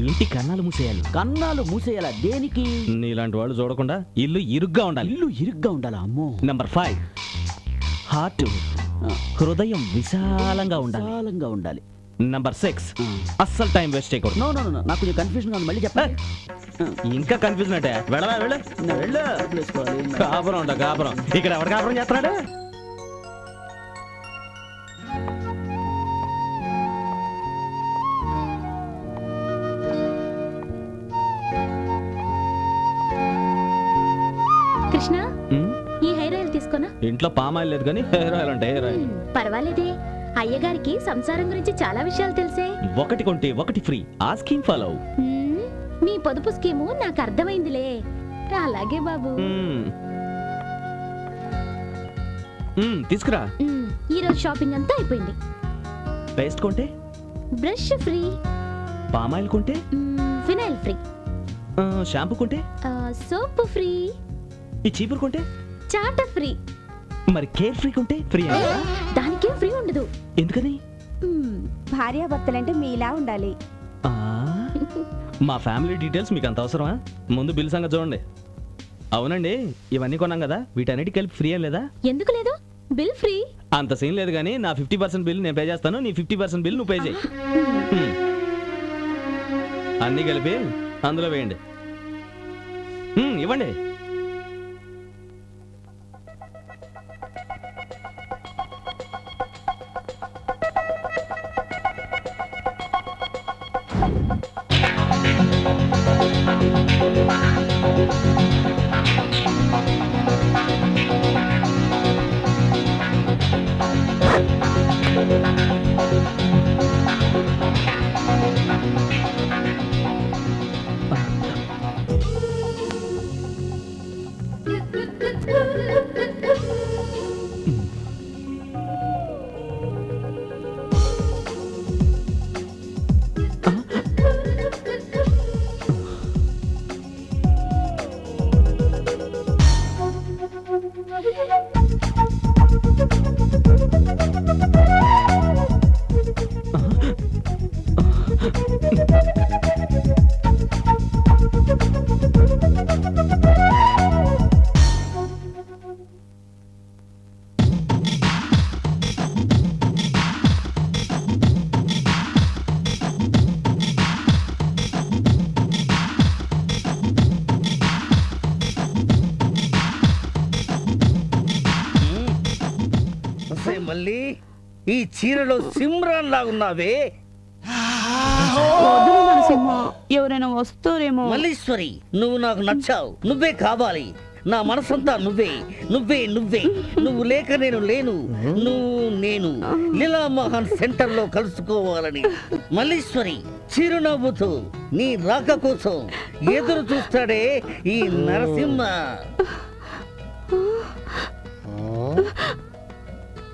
Speaker 2: ఇంటి కన్నాలు మూసేయాలి.
Speaker 12: కన్నాలు మూసేయాలా? దేనికి?
Speaker 2: నీలాంటి వాళ్ళు చూడకుండా ఇల్లు ఇరుగ్గా ఉండాలి.
Speaker 12: ఇల్లు ఇరుగ్గా ఉండాలా? అమ్మో.
Speaker 2: నెంబర్ 5, హార్ట్, హృదయం విశాలంగా
Speaker 12: ఉండాలి.
Speaker 2: నెంబర్ 6, అస్సలు టైం వేస్ట్ చేయకూడదు.
Speaker 12: నో నో నో, నాకు కొంచెం కన్ఫ్యూజన్ ఉంది, మళ్ళీ చెప్పండి.
Speaker 2: ఇంకా కన్ఫ్యూజన్ అంటే వెళ్ళవా? వెళ్ళు. కాపురం ఉండ కాపురం. ఇక్కడ ఎవరు కాపురం చేస్తున్నాడు?
Speaker 6: కృష్ణ, ఈ హెయిర్ ఆయిల్ తీసుకోనా?
Speaker 2: ఇంట్లో పామాయిల్ లేదు కానీ హెయిర్ ఆయిల్ అంటే హెయిర్ ఆయిల్.
Speaker 6: పర్వాలేదే, అయ్యగారికి సంసారం గురించి చాలా విషయాలు తెలుసే.
Speaker 2: ఒకటి కొంటే ఒకటి ఫ్రీ. ఆ స్కీమ్ ఫాలో.
Speaker 6: మీ పొదుపు స్కీము నాకు అర్థమైందిలే. అలాగే బాబు.
Speaker 2: తీసుకురా.
Speaker 6: ఈ రోజు షాపింగ్ అంతా అయిపోయింది.
Speaker 2: పేస్ట్ కొంటే
Speaker 6: బ్రష్ ఫ్రీ.
Speaker 2: పామాయిల్ కొంటే
Speaker 6: ఫినాయిల్ ఫ్రీ.
Speaker 2: షాంపూ కొంటే
Speaker 6: సోప్ ఫ్రీ.
Speaker 2: ఈ చీపురు కొంటే
Speaker 6: చాట ఫ్రీ.
Speaker 2: మరి కేర్ ఫ్రీ కొంటే ఫ్రీ.
Speaker 6: దానికేం ఫ్రీ ఉండదు.
Speaker 2: ఎందుకని?
Speaker 5: భార్యాభర్తలంటే మీలా ఉండాలి.
Speaker 2: మా ఫ్యామిలీ డీటెయిల్స్ మీకు అంత అవసరమా? ముందు బిల్ సంగతి చూడండి. అవునండి, ఇవన్నీ కొన్నాం కదా, వీటన్నిటికి కలిపి ఫ్రీ ఏం లేదా?
Speaker 6: ఎందుకు లేదు? Bill free.
Speaker 2: అంత సీన్ లేదు కానీ నా 50% బిల్ నేను పే చేస్తాను, నీ 50% బిల్ నువ్వు పే చేయి. అన్నీ కలిపి అందులో వేయండి. ఇవ్వండి.
Speaker 4: మళ్ళీ ఈ చీరలో సిమ్రాన్ లాగున్నావే.
Speaker 5: ఎవరైనా వస్తారేమో.
Speaker 4: మల్లీశ్వరి, నువ్వు నాకు నచ్చావు. నువ్వే కావాలి. నా మనసంతా నువ్వే నువ్వే నువ్వే. నువ్వు లేక నేను లేను, నువ్వు నేను లీలామోహన్ సెంటర్ లో కలుసుకోవాలని మల్లీశ్వరి చిరునవ్వుతూ నీ రాక కోసం ఎదురు చూస్తాడే ఈ నరసింహ.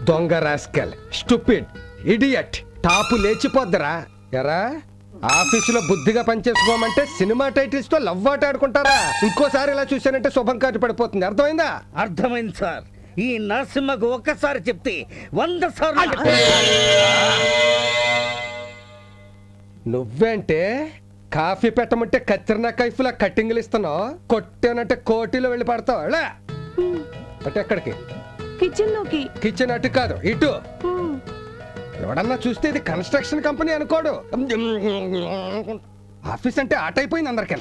Speaker 1: దొంగ రాస్కల్, స్టూపిడ్, ఇడియట్. టాపు లేచిపోద్దరా. ఎరా, ఆఫీసులో బుద్ధిగా పనిచేసుకోమంటే సినిమా టైటిల్స్ తో లవ్ ఆట ఆడుకుంటారా? ఇంకోసారి ఇలా చూశానంటే శుభం కాటి పడిపోతుంది. అర్థమైందా?
Speaker 4: అర్థమైంది సార్. ఈ నరసింహకు ఒక్కసారి చెప్తే 100 సార్లు.
Speaker 1: నువ్వేంటే కాఫీ పెట్టమంటే కత్తిరినా కైఫ్లా కట్టింగ్లు ఇస్తున్నావు. కొట్టానంటే కోటిలో వెళ్ళి పడతావు. అంటే ఎక్కడికి?
Speaker 8: కిచెన్ లోకి.
Speaker 1: కిచెన్ అటు కాదు, ఇటు. ఎవడన్నా చూస్తే ఇది కన్స్ట్రక్షన్ కంపెనీ అనుకోడు. ఆఫీస్ అంటే ఆట అయిపోయింది అందరికీ.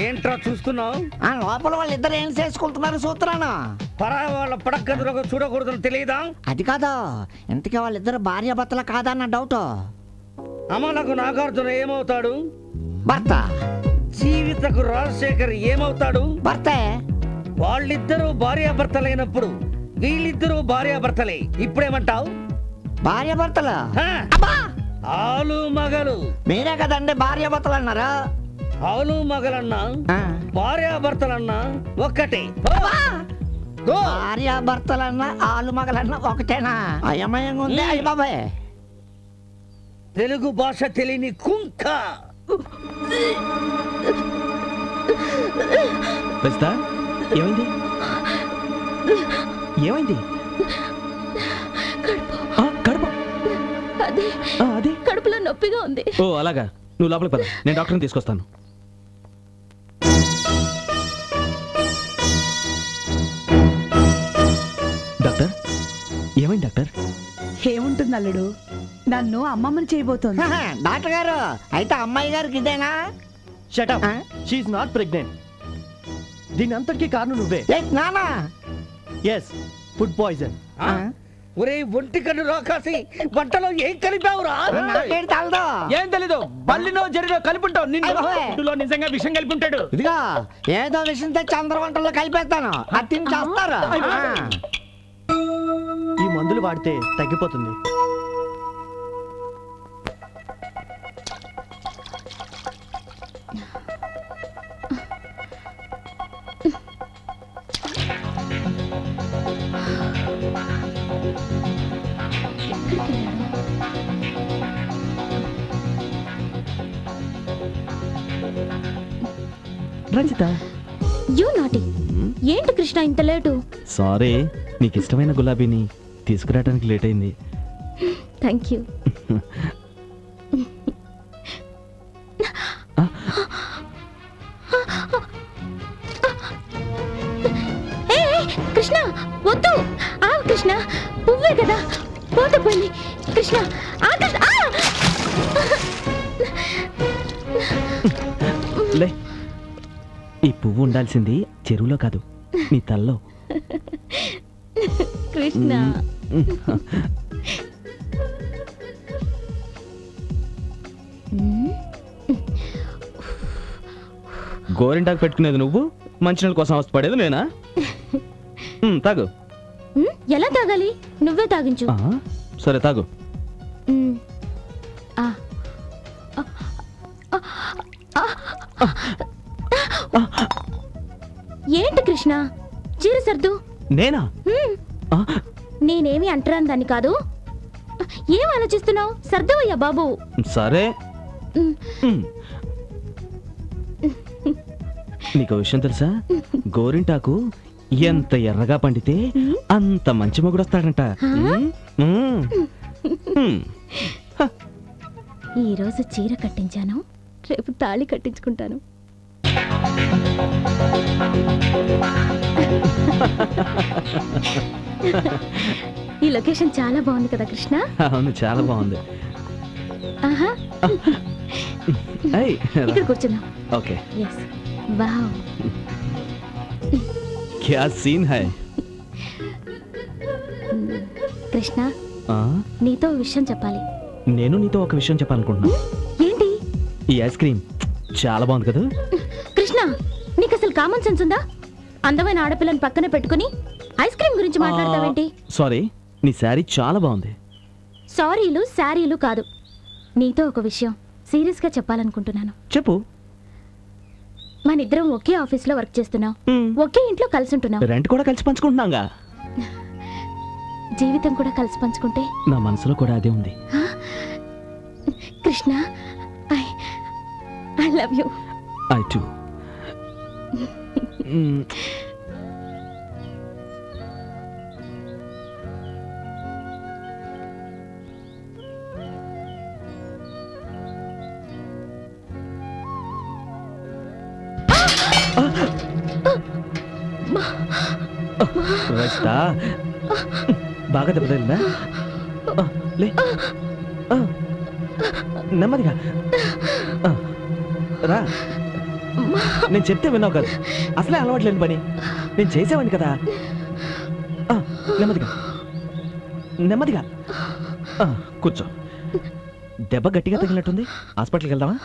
Speaker 4: ఏంట్రా చూస్తున్నావు?
Speaker 17: లోపల వాళ్ళిద్దరు ఏం చేసుకుంటున్నారు సూత్రానా?
Speaker 4: పరాయి వాళ్ళ పడగదిలో చూడకూడదని తెలియదా?
Speaker 17: అది కాదు, ఇంతకీ వాళ్ళిద్దరు భార్య భర్తల కాదన్న డౌట్.
Speaker 4: అమలకు నాగార్జున ఏమవుతాడు?
Speaker 17: భర్త.
Speaker 4: జీవితకు రాజశేఖర్ ఏమవుతాడు?
Speaker 17: భర్తే.
Speaker 4: వాళ్ళిద్దరూ భార్యాభర్తలైనప్పుడు వీళ్ళిద్దరూ భార్యాభర్తలే. ఇప్పుడేమంటావు?
Speaker 17: భార్యాభర్తలు.
Speaker 4: ఆలు మగలు.
Speaker 17: మీరే కదండి భార్యాభర్తలు అన్నారా?
Speaker 4: ఆలు మగలన్నా భార్యాభర్తలన్నా ఒక్కటే.
Speaker 17: భార్యాభర్తలన్నా ఆలు మగలన్నా ఒకటేనా? అయమయంగా ఉంది. అయ్య బాబాయ్,
Speaker 4: తెలుగు భాష తెలియని కుంక.
Speaker 2: ఏమైంది? ఏమైంది? కడుపు.
Speaker 6: అదే కడుపులో నొప్పిగా ఉంది.
Speaker 2: ఓ అలాగా, నువ్వు లోపలికి పద, నేను డాక్టర్ని తీసుకొస్తాను. డాక్టర్, ఏమైంది డాక్టర్?
Speaker 8: ఏముంటుంది అల్లుడు, నన్ను అమ్మమ్మని చేయబోతోంది.
Speaker 17: డాక్టర్ గారు, అయితే అమ్మాయి గారికి ఇదేనా?
Speaker 15: Shut up. She is not pregnant. దీని అంతటికీ కారణం నువ్వే.
Speaker 17: నానా?
Speaker 15: Yes, food poison.
Speaker 4: ఒరే ఒంటి కన్ను రాకాసి, వంటలో ఏం కలిపావురా?
Speaker 12: ఏం తెలీదు, బల్లినో జరిలో కలిపుంటావు. నిన్ను నిజంగా విషయం కలిపుంటాడు.
Speaker 17: ఇదిగా ఏదో విషయం తెచ్చి అందరి వంటల్లో కలిపేస్తాను, అది తిని చేస్తారా?
Speaker 15: ఈ మందులు వాడితే తగ్గిపోతుంది.
Speaker 2: Rajitha,
Speaker 6: you naughty. ఏంటి కృష్ణ ఇంత లేటు?
Speaker 2: సారీ, నీకు ఇష్టమైన గులాబీని తీసుకురావడానికి లేట్ అయింది.
Speaker 6: Thank you. కృష్ణ వద్దు. కృష్ణ పువ్వే కదా, పోతే పోయింది. కృష్ణ
Speaker 2: లే, ఈ పువ్వు ఉండాల్సింది చెరువులో కాదు, నీ తల్లో.
Speaker 6: కృష్ణ
Speaker 2: గోరింటాకు పెట్టుకునేది నువ్వు, మంచినీళ్ళ కోసం అవస్థపడేది నేనా? తాగు.
Speaker 6: ఎలా తాగాలి? నువ్వే తాగించు.
Speaker 2: సరే తాగు.
Speaker 6: ఏంటి కృష్ణ చీర సర్దు?
Speaker 2: నేనా?
Speaker 6: నేనేమి అంటరాను దాన్ని కాదు. ఏం ఆలోచిస్తున్నావు? సర్దవయ్యా బాబు.
Speaker 2: సరే, నీకు విషయం తెలుసా? గోరింటాకు ఎంత ఎర్రగా పండితే అంత మంచి మొగుడు వస్తాడంట.
Speaker 6: ఈరోజు చీర కట్టించాను, రేపు తాళి కట్టించుకుంటాను. ఈ లొకేషన్ చాలా బాగుంది కదా కృష్ణ?
Speaker 2: అవును, చాలా బాగుంది.
Speaker 6: ఇక్కడ కూర్చుందాం.
Speaker 2: ఓకే.
Speaker 6: yes. వావ్,
Speaker 2: क्या सीन है?
Speaker 6: కృష్ణ, నీతో విషయం చెప్పాలి.
Speaker 2: నేను నీతో ఒక విషయం చెప్పాలనుకుంటున్నా.
Speaker 6: ఏంటి?
Speaker 2: ఈ ఐస్ క్రీమ్ చాలా బాగుంది కదా?
Speaker 6: కృష్ణ, నీకు అసలు కామన్ సెన్స్ ఉందా? అందమైన ఆడపిల్లని పక్కన పెట్టుకుని ఐస్ క్రీమ్ గురించి మాట్లాడతావేంటి?
Speaker 2: సారీ, నీ శారీ చాలా బాగుంది.
Speaker 6: సారీలు శారీలు కాదు, నీతో ఒక విషయం సీరియస్ గా చెప్పాలనుకుంటున్నాను.
Speaker 2: చెప్పు.
Speaker 6: మనిద్దరం ఒకే ఆఫీస్ లో వర్క్ చేస్తున్నాం, ఒకే ఇంట్లో కలిసి ఉంటున్నాం.
Speaker 2: రెంట్ కూడా కలిసి పంచుకుంటున్నాంగా.
Speaker 6: జీవితం కూడా కలిసి పంచుకుంటే?
Speaker 2: నా మనసులో కూడా అదే ఉంది.
Speaker 6: Krishna, I love you.
Speaker 2: I to. Rajitha బాగా దెబ్బతగిలిందా? లే నెమ్మదిగా రా. నేను చెప్తే విన్నావు కదా, అసలే అలవాట్లేని పని నేను చేసేవాడిని కదా. నెమ్మదిగా నెమ్మదిగా కూర్చో. దెబ్బ గట్టిగా తగిలినట్టుంది, హాస్పిటల్కి వెళ్దామా?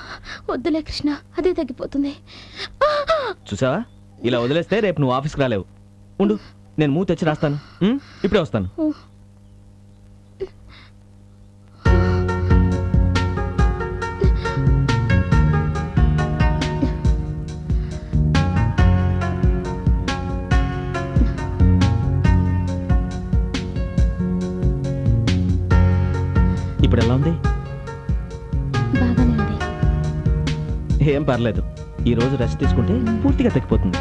Speaker 6: వద్దులే కృష్ణ, అదే తగ్గిపోతుంది.
Speaker 2: చూసావా, ఇలా వదిలేస్తే రేపు నువ్వు ఆఫీస్కి రాలేవు. ఉండు, నేను మూత తెచ్చి రాస్తాను. ఇప్పుడే వస్తాను. ఇప్పుడు ఎలా ఉంది?
Speaker 6: బాగానే ఉంది.
Speaker 2: ఏం పర్లేదు, ఈ రోజు రెస్ట్ తీసుకుంటే పూర్తిగా తగ్గిపోతుంది.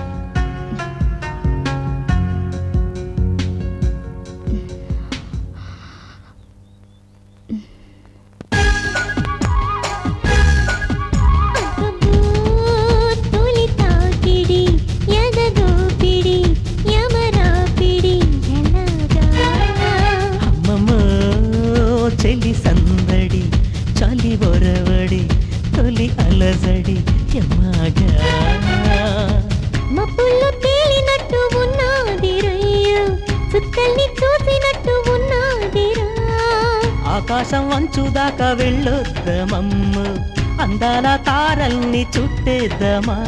Speaker 3: చెలి సందడి చలి బొరవడి తొలి అలజడి యమ్మగా
Speaker 18: మబ్బుల్లో తేలినట్టు ఉన్నది రయ్యో, చుక్కల్ని చూసినట్టు ఉన్నదిరా.
Speaker 3: ఆకాశం వంచు దాకా వెళ్ళొద్దమమ్మ, అందాల తారల్ని చుట్టేద్దామా.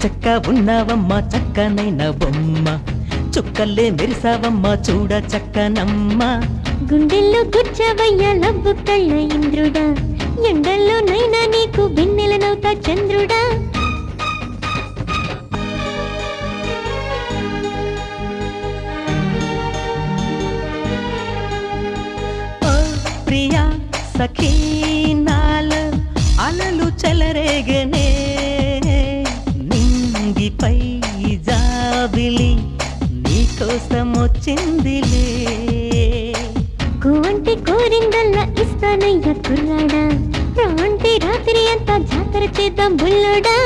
Speaker 3: చక్క ఉన్నావమ్మా చక్కనైన బొమ్మ, చుక్కల్లే మెరిసావమ్మా చూడ చక్కనమ్మ.
Speaker 18: గుండెల్లో గుచ్చవయ్య లవ్వు కళ్ళ ఇంద్రుడా, ఎండల్లో నైనా నీకు వెన్నెలనవుతా చంద్రుడా.
Speaker 3: ఓ ప్రియా సఖీ నాలో అలలు చెలరేగనే, నింగిపై జాబిలి నీకోసం వచ్చిందిలే.
Speaker 18: కోంటి కోరిందల్లా ఇస్తానయ్య కుర్రాడా, రాంటి రాత్రి అంతా జాతర చేద్దాం బుల్లోడా.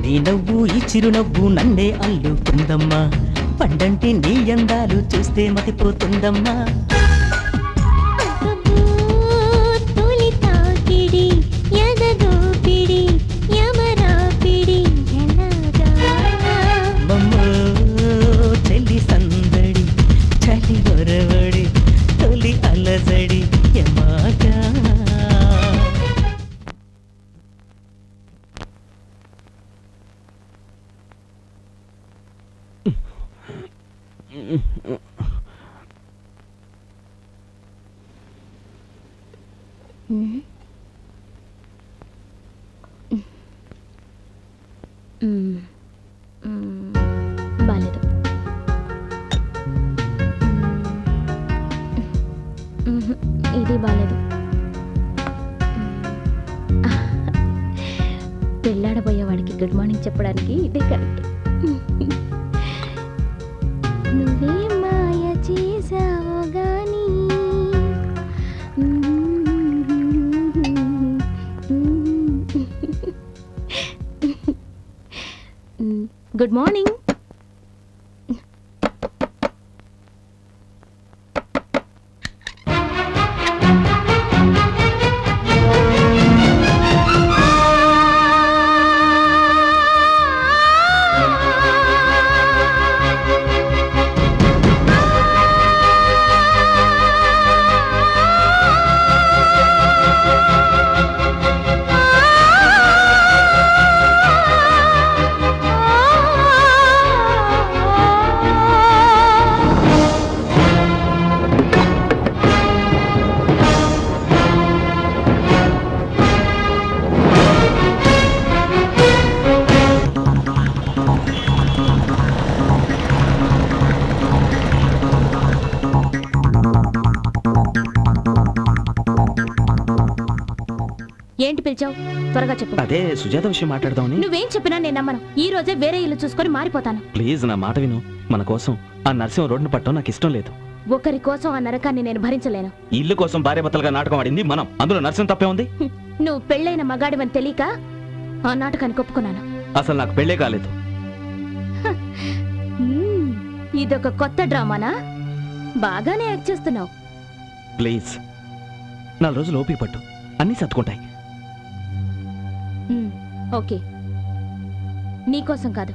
Speaker 3: నీ నవ్వు ఈ చిరునవ్వు నన్నే అల్లుకుందమ్మా, పండంటి నీ అందాలు చూస్తే మతిపోతుందమ్మా.
Speaker 18: తొలి తాకిడి ఎదగోపిడి యమరాపిడి ఎలాగా.
Speaker 3: మమ్మో చెల్లి సందడి చలి బొరవడి తొలి అలజడి యమాగా.
Speaker 6: బాలేదు. ఇది బాలేదు. పెళ్ళాడబోయేవాడికి గుడ్ మార్నింగ్ చెప్పడానికి ఇదే కరెక్ట్. నువ్వే మాయ చేసావో గాని గుడ్ మార్నింగ్.
Speaker 18: ఆ
Speaker 6: ఏంటి పిలిచావు? త్వరగా చెప్పు.
Speaker 2: అదే సుజాత విషయం మాట్లాడదామని.
Speaker 6: నువ్వేం చెప్పినా నేను నమ్మను. ఈ రోజే వేరే ఇల్లు చూసుకొని మారిపోతాను.
Speaker 2: ప్లీజ్ నా మాట విను. మన కోసం ఆ నరసింహ రోడ్డును పట్టడం నాకు ఇష్టం లేదు.
Speaker 6: ఒకరి కోసం ఆ నరకాన్ని నేను భరించలేను.
Speaker 2: ఇల్లు కోసం భార్యాభర్తలుగా నాటకం ఆడింది మనం. అందులో నరసింహ తప్పే ఉంది.
Speaker 6: నువ్వు పెళ్ళైన మగాడివని తెలియక ఆ నాటకానికి ఒప్పుకున్నాను.
Speaker 2: అసలు నాకు పెళ్ళే కాలేదు.
Speaker 6: ఇదొక కొత్త డ్రామానా? బాగానే యాక్ట్ చేస్తున్నావు.
Speaker 2: ప్లీజ్ 4 రోజులు ఓపిక పట్టు, అన్నీ సర్దుకుంటాయి.
Speaker 6: ఓకే, నీకోసం కాదు,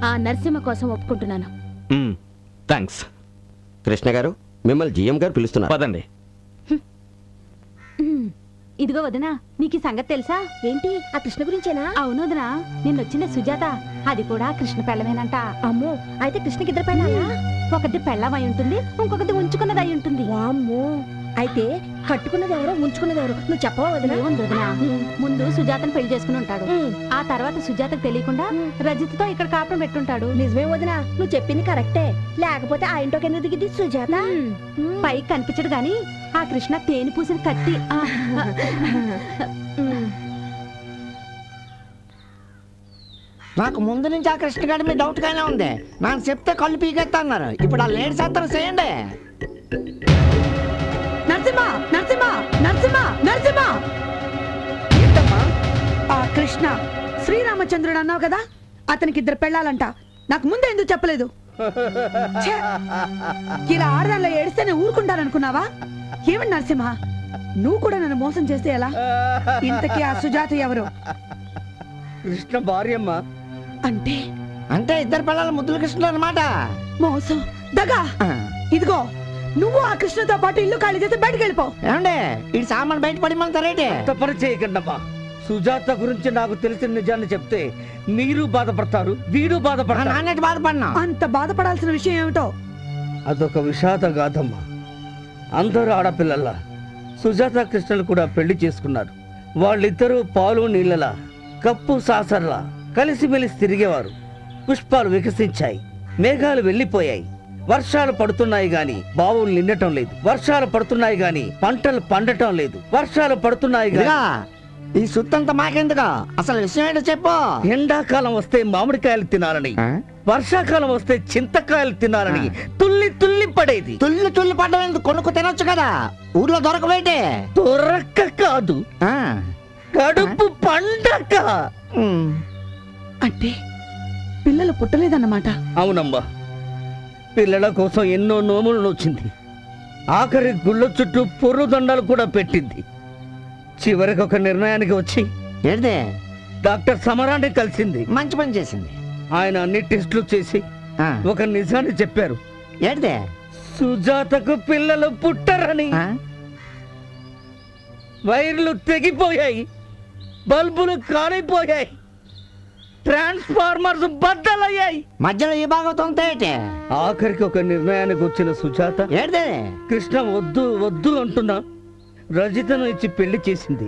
Speaker 6: ఆ నరసింహ కోసం ఒప్పుకుంటున్నాను.
Speaker 2: థ్యాంక్స్.
Speaker 7: కృష్ణ గారు, మిమ్మల్ని జిఎం గారు పిలుస్తున్నారు.
Speaker 2: పదండి.
Speaker 5: ఇదిగో వదినా, నీకు ఈ సంగతి తెలుసా? ఏంటి, ఆ కృష్ణ గురించేనా? అవును వదినా, నిన్నొచ్చిన సుజాత, అది కూడా కృష్ణ పెళ్ళమేనంట. అమ్మో, అయితే కృష్ణకి 2 పెళ్ళాలా? ఒకటి పెళ్ళమై ఉంటుంది, ఇంకొకటి ఉంచుకున్నది అయి ఉంటుంది. అమ్మో, అయితే కట్టుకున్నది ఎవరో ఉంచుకున్నది ఎవరో నువ్వు చెప్పవా వదినా? వదినా, ముందు సుజాతను పెళ్లి చేసుకుని ఉంటాడు. ఆ తర్వాత సుజాతకు తెలియకుండా రజిత్తో ఇక్కడ కాపురం పెట్టుంటాడు. నిజమే వదినా, నువ్వు చెప్పింది కరెక్టే. లేకపోతే ఆ ఇంట్లోకి ఎందుకు దిగింది సుజాత? పైకి కనిపించడు గాని ఆ కృష్ణ తేనె పూసిన కత్తి.
Speaker 17: నాకు ముందు నుంచి ఆ కృష్ణ గారి మీద డౌట్ గానే ఉంది. నాకు చెప్తే కళ్ళు పీకెత్తా అన్నారు. ఇప్పుడు ఆ లేడీ సత్రం చేయండి.
Speaker 8: నరసింహ, నరసింహ, నరసింహ, నరసింహ! ఏంటమ్మా? ఆ కృష్ణ శ్రీరామచంద్రుడు అన్నావు కదా, అతనికి 2 పెళ్ళాలంట. నాకు ముందే ఎందుకు చెప్పలేదు? ఛే! ఇలా ఆడదానిలో ఏడిస్తే నేను ఊరుకుంటాననుకున్నావా? ఏమండి నరసింహ, నువ్వు కూడా నన్ను మోసం చేస్తే ఎలా? ఇంతకీ ఆ సుజాత ఎవరు?
Speaker 17: కృష్ణ భార్యమ్మ.
Speaker 8: అంటే
Speaker 17: అంటే 2 పిల్లల ముద్దుల కృష్ణుడు అన్నమాట.
Speaker 8: మోసం, దగా. ఇదిగో, నువ్వు ఆ కృష్ణతో పాటు ఇల్లు ఖాళీ చేసి బయటకు వెళ్ళిపో.
Speaker 17: ఏమండే, ఈ సామాన్ బయటపడి మన తరేటే
Speaker 4: తప్పని చేయకండమ్మా. సుజాత గురించి నాకు తెలిసిన నిజాన్ని చెప్తే మీరు బాధపడతారు, వీడు బాధపడతారు.
Speaker 17: బాధపడినా
Speaker 8: అంత బాధపడాల్సిన విషయం ఏమిటో?
Speaker 4: అదొక విషాద గాథమ్మా. అందరూ ఆడపిల్లల్లా సుజాత కృష్ణలు కూడా పెళ్లి చేసుకున్నారు. వాళ్ళిద్దరూ పాలు నీళ్ళలా, కప్పు సాసర్లా కలిసిమెలిసి తిరిగేవారు. పుష్పాలు వికసించాయి, మేఘాలు వెళ్ళిపోయాయి. వర్షాలు పడుతున్నాయి గాని బావులు నిండటం లేదు. వర్షాలు పడుతున్నాయి గాని పంటలు పండటం లేదు. వర్షాలు పడుతున్నాయి గాని
Speaker 17: ఈ సుత్తంతా మాకెందుగా? అసలు విషయం ఏంటో చెప్పు.
Speaker 4: ఎండాకాలం వస్తే మామిడికాయలు తినాలని, వర్షాకాలం వస్తే చింతకాయలు తినాలని తుల్లి తుల్లి పడేది.
Speaker 17: తుల్లి తుల్లి పడ్డ కొనుక్కు తినొచ్చు కదా, ఊర్లో దొరకబెట్టే.
Speaker 4: దొరక్క కాదు, కడుపు పండక.
Speaker 8: అంటే పిల్లలు పుట్టలేదన్నమాట?
Speaker 4: అవునమ్మా, పిల్లల కోసం ఎన్నో నోములు నొచ్చింది. ఆఖరి గుళ్ళ చుట్టూ పొర్రు దండాలు కూడా పెట్టింది. చివరికి ఒక నిర్ణయానికి వచ్చి
Speaker 17: ఏంటే
Speaker 4: డాక్టర్ సమరాన్ని కలిసింది.
Speaker 17: మంచి పని చేసింది.
Speaker 4: ఆయన అన్ని టెస్టులు చేసి ఒక నిజాన్ని చెప్పారు.
Speaker 17: ఏంటే?
Speaker 4: సుజాతకు పిల్లలు పుట్టరని. వైర్లు తెగిపోయాయి, బల్బులు కాలిపోయాయి, ట్రాన్స్ఫార్మర్స్ బద్దలయ్యాయి.
Speaker 17: మధ్యలో ఈ భాగం
Speaker 4: ఆఖరికి ఒక నిర్ణయానికి వచ్చిన సుజాత కృష్ణ వద్దు వద్దు అంటున్నా రజితను ఇచ్చి పెళ్లి చేసింది.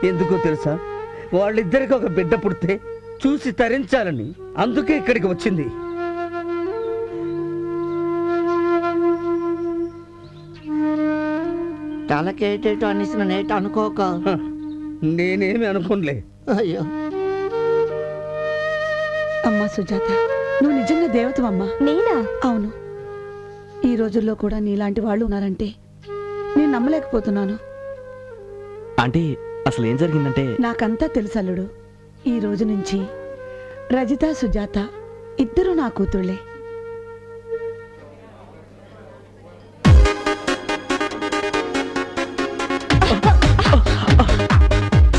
Speaker 4: ఎందుకో తెలుసా? వాళ్ళిద్దరికి ఒక బిడ్డ పుడితే చూసి తరించాలని. అందుకే ఇక్కడికి వచ్చింది.
Speaker 17: తలకేటేటో అనేసిన నేట అనుకోక.
Speaker 4: నేనేమి అనుకోలే.
Speaker 17: అయ్యో
Speaker 8: అమ్మా సుజాత, నువ్వు నిజంగా దేవతవమ్మా.
Speaker 5: నేనా?
Speaker 8: అవును. ఈ రోజుల్లో కూడా నీలాంటి వాళ్ళు ఉన్నారంటే నేను నమ్మలేకపోతున్నాను.
Speaker 2: అంటే అసలు ఏం జరిగిందంటే,
Speaker 8: నాకంతా తెలుసు అల్లుడు. ఈ రోజు నుంచి రజిత, సుజాత ఇద్దరు నా కూతుళ్ళే.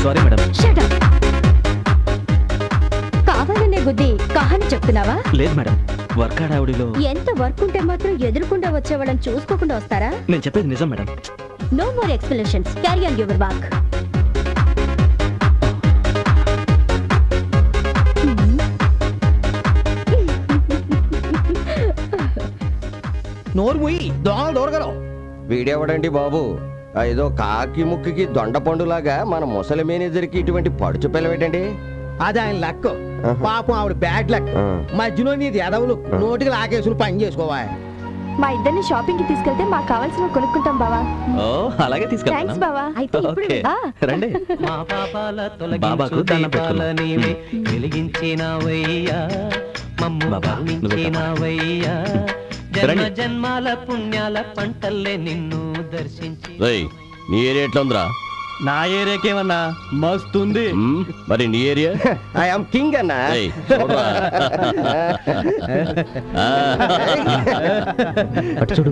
Speaker 2: Sorry madam.
Speaker 6: కావాలనే గుద్ది కహాని చెప్తున్నావా?
Speaker 2: లేదు మేడం, వర్క్ ఆడావిడిలో
Speaker 6: ఎంత వర్క్ ఉంటే మాత్రం ఎదురుకుండా వచ్చేవాళ్ళని చూసుకోకుండా వస్తారా?
Speaker 2: నేను చెప్పేది నిజం madam.
Speaker 6: No more explanations, carry on your work.
Speaker 17: నోరు ముయ్యి, దోమలు దూరగలవు.
Speaker 7: వీడెవడండి బాబు? ఏదో కాకి ముక్కుకి దొండ పండులాగా మన ముసలి మేనేజర్కి ఇటువంటి పడుచు పిల్లవేటండి?
Speaker 17: అది ఆయన లెక్క. పాపం ఆవిడ బ్యాడ్ లెక్క. మధ్యలో నీది ఎదవులు నోటికి లాకేసులు పని చేసుకోవా.
Speaker 5: మా ఇద్దరిని షాపింగ్ కి తీసుకెళ్తే మాకు కావాల్సిన కొనుక్కుంటాం బావా.
Speaker 2: ఓ అలాగే
Speaker 5: థ్యాంక్స్ బావా. అయితే ఇప్పుడు
Speaker 2: ఓకే, రండి.
Speaker 19: మా పాపాల
Speaker 2: బాబాకు దండం పెట్టుకుందాం.
Speaker 19: నీవే వెలిగించినవయ్యా మమ్ము కరుణించినవయ్యా జన్మ జన్మాల పుణ్యాల పంటల్లే నిన్ను దర్శించి.
Speaker 20: నీ ఏరియా ఎట్లా ఉందిరా?
Speaker 15: నా ఏరియాకేమన్నా మస్తుంది.
Speaker 20: మరి నీ ఏరియా?
Speaker 1: ఐఎమ్ కింగ్ అన్న.
Speaker 21: చూడు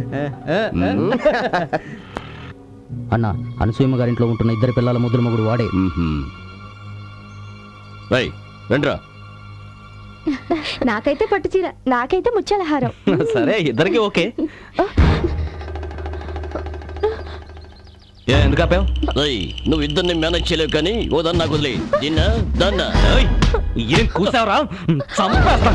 Speaker 21: అన్న, అనసూయమ్మ గారింట్లో ఉంటున్న ఇద్దరు పిల్లల ముద్దుల మొగుడు వాడే.
Speaker 20: రండిరా.
Speaker 5: నాకైతే పట్టు చీర, నాకైతే ముత్యాల హారం.
Speaker 2: సరే ఇద్దరికి ఓకే. ఎందుకు ఆపావు?
Speaker 20: నువ్వు ఇద్దరిని మేనేజ్ చేయలేవు కానీ ఓదన్నా కుదిలే దీన్న దాన్న
Speaker 2: ఏం కూసావరా? చంపేస్తా.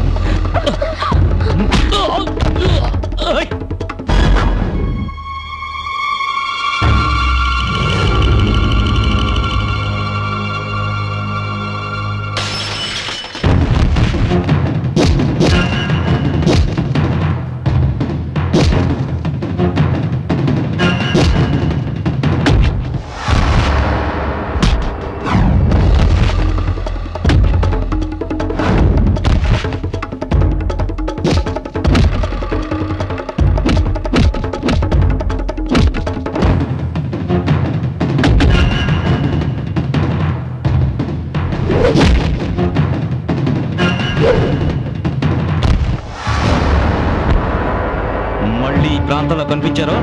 Speaker 2: మళ్ళీ ఈ ప్రాంతంలో కనిపించారో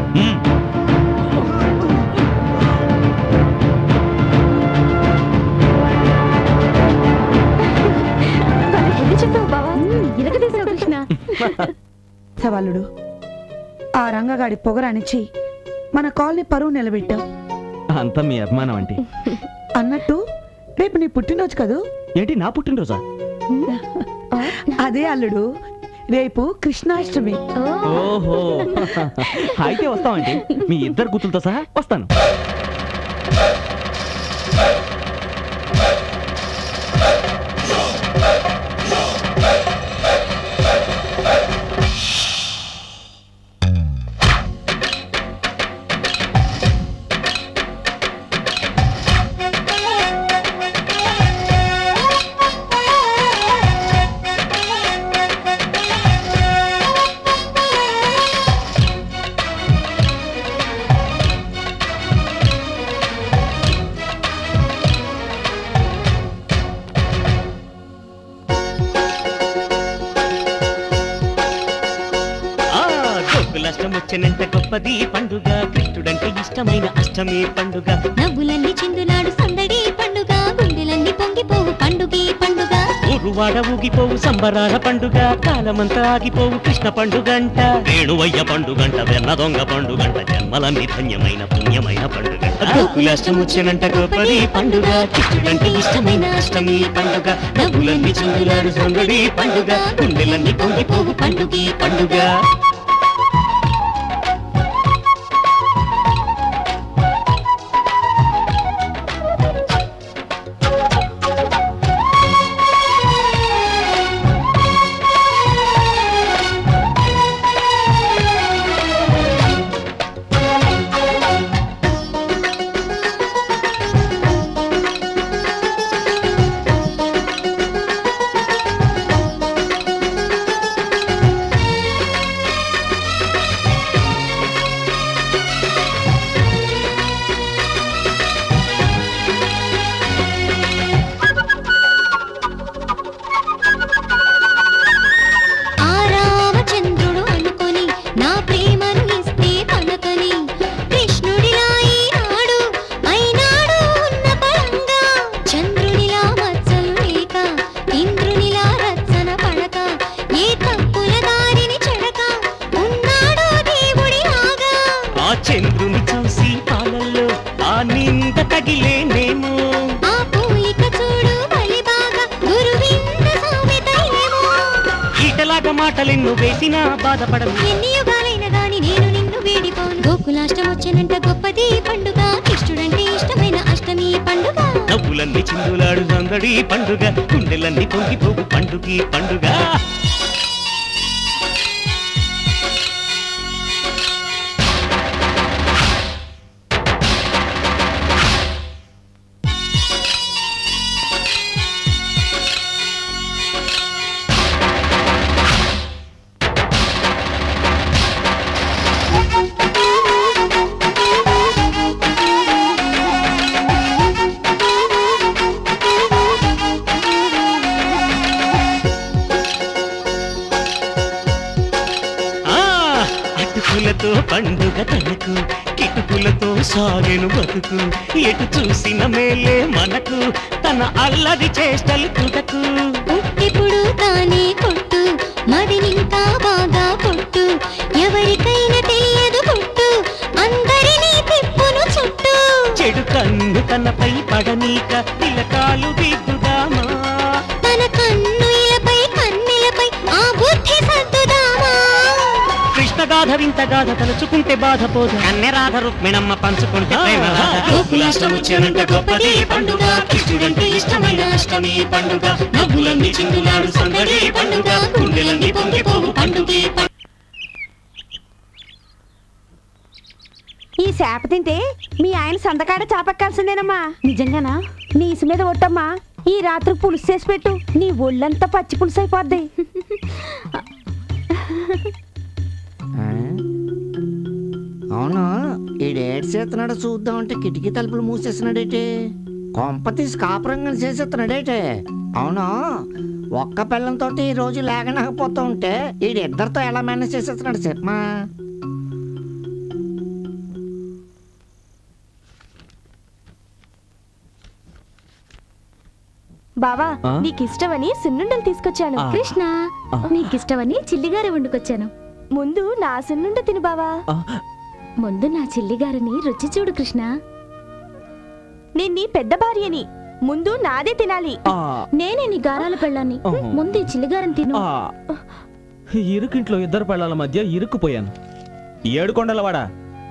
Speaker 8: సవాలుడు ఆ రంగగాడి పొగరానిచ్చి మన కాలనీ పరువు నిలబెట్టావు.
Speaker 2: అంతా మీ అభిమానం అంటే.
Speaker 8: అన్నట్టు రేపు నీ పుట్టినరోజు కదూ?
Speaker 2: ఏంటి నా పుట్టినరోజా?
Speaker 8: అదే అల్లుడు, రేపు కృష్ణాష్టమి.
Speaker 2: ఓహో, అయితే వస్తామండి. మీ ఇద్దరు కూతులతో సహా వస్తాను.
Speaker 3: వచ్చనంత గొప్పది పండుగ, కృష్ణుడంటే ఇష్టమైన అష్టమి పండుగ.
Speaker 18: నవ్వులన్నీ చిందులాడు సందడి పండుగ, గుండెలన్నీ పొంగిపోవు పండుగే పండుగ.
Speaker 3: ఊరువాడ ఊగిపోవు సంబరాల పండుగ, కాలమంతా ఆగిపోవు కృష్ణ పండుగంట. వేణువయ్య పండుగంట, వెన్న దొంగ పండుగంట, జన్మలన్నీ ధన్యమైన పుణ్యమైన పండుగంట. గోకులాష్టం వచ్చనంట గొప్పది పండుగ, కృష్ణుడంటే ఇష్టమైన అష్టమి పండుగ. నవ్వులన్నీ చిందులాడు సందడి పండుగ, గుండెలన్నీ పొంగిపోవు పండుగే పండుగ. చంద్రుని చూసి పాలల్లో ఆ నింద తగిలేనేమో.
Speaker 18: ఆ పూలిక చూడు బలి బాగా గురువింద సామెత ఏమో.
Speaker 3: ఈటలాగా మాటలెన్ను వేసినా బాధపడను.
Speaker 18: ఎన్ని యుగాలైన గాని నేను నిన్ను వీడిపోను. గోకులాష్టం వచ్చనంట గొప్పది పండుగ, కృష్ణుడంటే ఇష్టమైన అష్టమి పండుగ.
Speaker 3: నవ్వులన్నీ చిందులాడు సందడి పండుగ, గుండెలన్నీ పొంగిపోవు పండుగ పండుగ. సాగెను బతుకు ఎటు చూసిన మేలే మనకు తన అల్లరి చేష్టలు తుటకు
Speaker 18: ఇప్పుడు తానే కొట్టు మదినింకా బాగా కొట్టు ఎవరికైనా తెలియదు కొట్టు అందరినీ తిప్పును చుట్టూ
Speaker 3: చెడు కన్ను తనపై పడనీక తిలకాలు దిద్దుదామా
Speaker 18: తన కన్నులపై కన్నెలపై ఆ బుద్ధి సర్దుదామా
Speaker 3: కృష్ణగాథ వింతగాథ తలుచుకుంటే బాధపోదు కన్నెరాధ రుక్మిణమ్మ పంచుకుంటే
Speaker 18: గోకులాష్టమొచ్చానంట గొప్పది పండుగ కృష్ణుడంటే ఇష్టమైన అష్టమి పండుగ నవ్వులన్నీ చిందులాడు సందడి పండుగ గుండెలన్నీ పొంగిపోవు పండుగే
Speaker 5: ఈ చేప తింటే మీ ఆయన సంతకాడ చాపక్కాల్సిందేనమ్మా. నిజంగానా? నీ ఇసు మీద ఒట్టమ్మా. ఈ రాత్రి పులుసు చేసి పెట్టు, నీ ఒళ్ళంతా పచ్చి పులుసు అయిపోద్ది.
Speaker 17: అవును ఈడేడు చేస్తున్నాడు చూద్దామంటే కిటికీ తలుపులు మూసేస్తున్నాడేటే, కొంప తీసి కాపురంగా చేసేస్తున్నాడేటే. అవును ఒక్క పిల్లంతో ఈ రోజు లేకనకపోతూ ఉంటే ఈడిద్దరితో ఎలా మేనేజ్ చేసేస్తున్నాడు చెప్పమా.
Speaker 5: బావా నీకిష్టమని సున్నుండలు తీసుకొచ్చాను.
Speaker 6: కృష్ణ నీకిష్టమని చిల్లిగారె వండుకొచ్చాను.
Speaker 5: ముందు నా సున్నుండ తిను బావా.
Speaker 6: ముందు నా చిల్లిగారిని రుచి చూడు కృష్ణ.
Speaker 5: నేను నీ పెద్ద భార్యని, ముందు నాదే తినాలి.
Speaker 6: నేనే నీ గారాల పెళ్ళాన్ని, ముందు ఈ చిల్లిగారని తిను.
Speaker 2: ఇరుకింట్లో ఇద్దరు పెళ్ళాల మధ్య ఇరుక్కుపోయాను. ఏడుకొండలవాడా,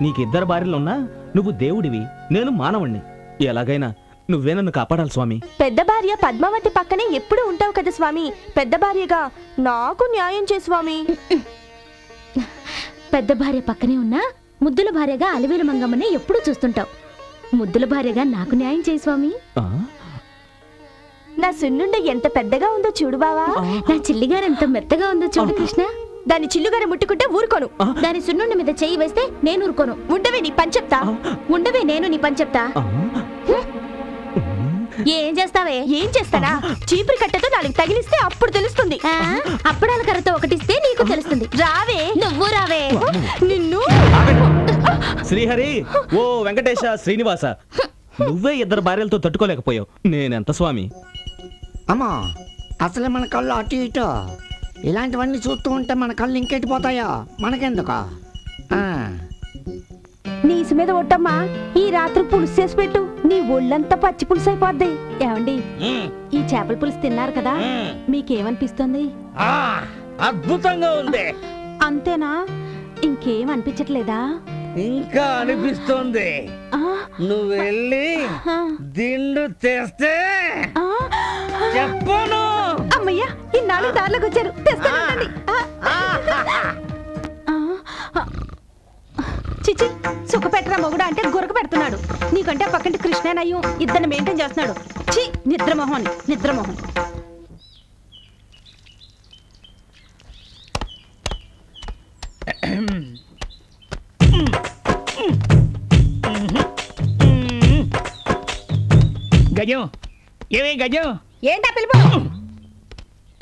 Speaker 2: నీకిద్దరు భార్యలున్నా నువ్వు దేవుడివి, నేను మానవుణ్ణి. ఎలాగైనా నువ్వే నన్ను కాపాడాలి స్వామి.
Speaker 5: పెద్ద భార్య పద్మావతి పక్కనే ఎప్పుడు ఉంటావు కదా స్వామి. పెద్ద భార్యగా నాకు న్యాయం చే స్వామి.
Speaker 6: పెద్ద భార్య పక్కనే ఉన్నా ముద్దుల భార్యగా అలివేలు మంగమ్మనే ఎప్పుడు చూస్తుంటావు. ముద్దుల భార్యగా నాకు న్యాయం చేయి స్వామి.
Speaker 5: నా సున్నుండ ఎంత పెద్దగా ఉందో చూడు బావా.
Speaker 6: నా చిల్లిగారు ఎంత మెత్తగా ఉందో చూడు కృష్ణ.
Speaker 5: దాని చిల్లుగార ముట్టుకుంటే ఊరుకోను.
Speaker 6: దాని సున్నుండ మీద చెయ్యి వేస్తే నేను ఊరుకోను.
Speaker 5: ఉండవే నీ పని చెప్తా.
Speaker 6: ఉండవే నేను నీ పని చెప్తా. ఏం చేస్తావే?
Speaker 5: ఏం చేస్తానా? చీపురు కట్టతో నాలుగు తగిలిస్తే అప్పుడు తెలుస్తుంది.
Speaker 6: అప్పడాల కర్రతో ఒకటిస్తే నీకు తెలుస్తుంది.
Speaker 5: రావే,
Speaker 6: నువ్వు రావే.
Speaker 5: నిన్ను
Speaker 2: శ్రీహరి, ఓ వెంకటేశ, శ్రీనివాస, నువ్వే ఇద్దరు భార్యలతో తట్టుకోలేకపోయావు, నేనెంత స్వామి.
Speaker 17: అమ్మా అసలే మన కళ్ళు అటు ఇటు, ఇలాంటివన్నీ చూస్తూ ఉంటే మన కళ్ళు ఇంకెట్టిపోతాయో, మనకెందుకు.
Speaker 5: నీ ఇసు మీద ఒట్టమ్మా. ఈ రాత్రి పులుసు చేసి పెట్టు, నీ ఒళ్ళంతా పచ్చి పులుసు అయిపోద్ది. ఏమండి, ఈ చేపల పులుసు తిన్నారు కదా, మీకేమనిపిస్తుంది?
Speaker 4: అద్భుతంగా ఉంది.
Speaker 5: అంతేనా? ఇంకేం అనిపించట్లేదా?
Speaker 4: ఇంకా అనిపిస్తుంది. నువ్వు వెళ్ళి దిండు తెస్తే చెప్పను.
Speaker 5: అమ్మయ్యా, ఈ నాలుగు దారిలోకి వచ్చారు, తెస్తానండి. చిచి, సుఖ పెట్టరా మొగుడు అంటే గురక పెడుతున్నాడు. నీకంటే పక్కంటి కృష్ణనయ్యం ఇద్దరిని మెయింటైన్ చేస్తున్నాడు. చి, నిద్రమోహన్, నిద్రమోహన్.
Speaker 11: గజం, ఏమే గజం,
Speaker 5: ఏంటా పిలుపు?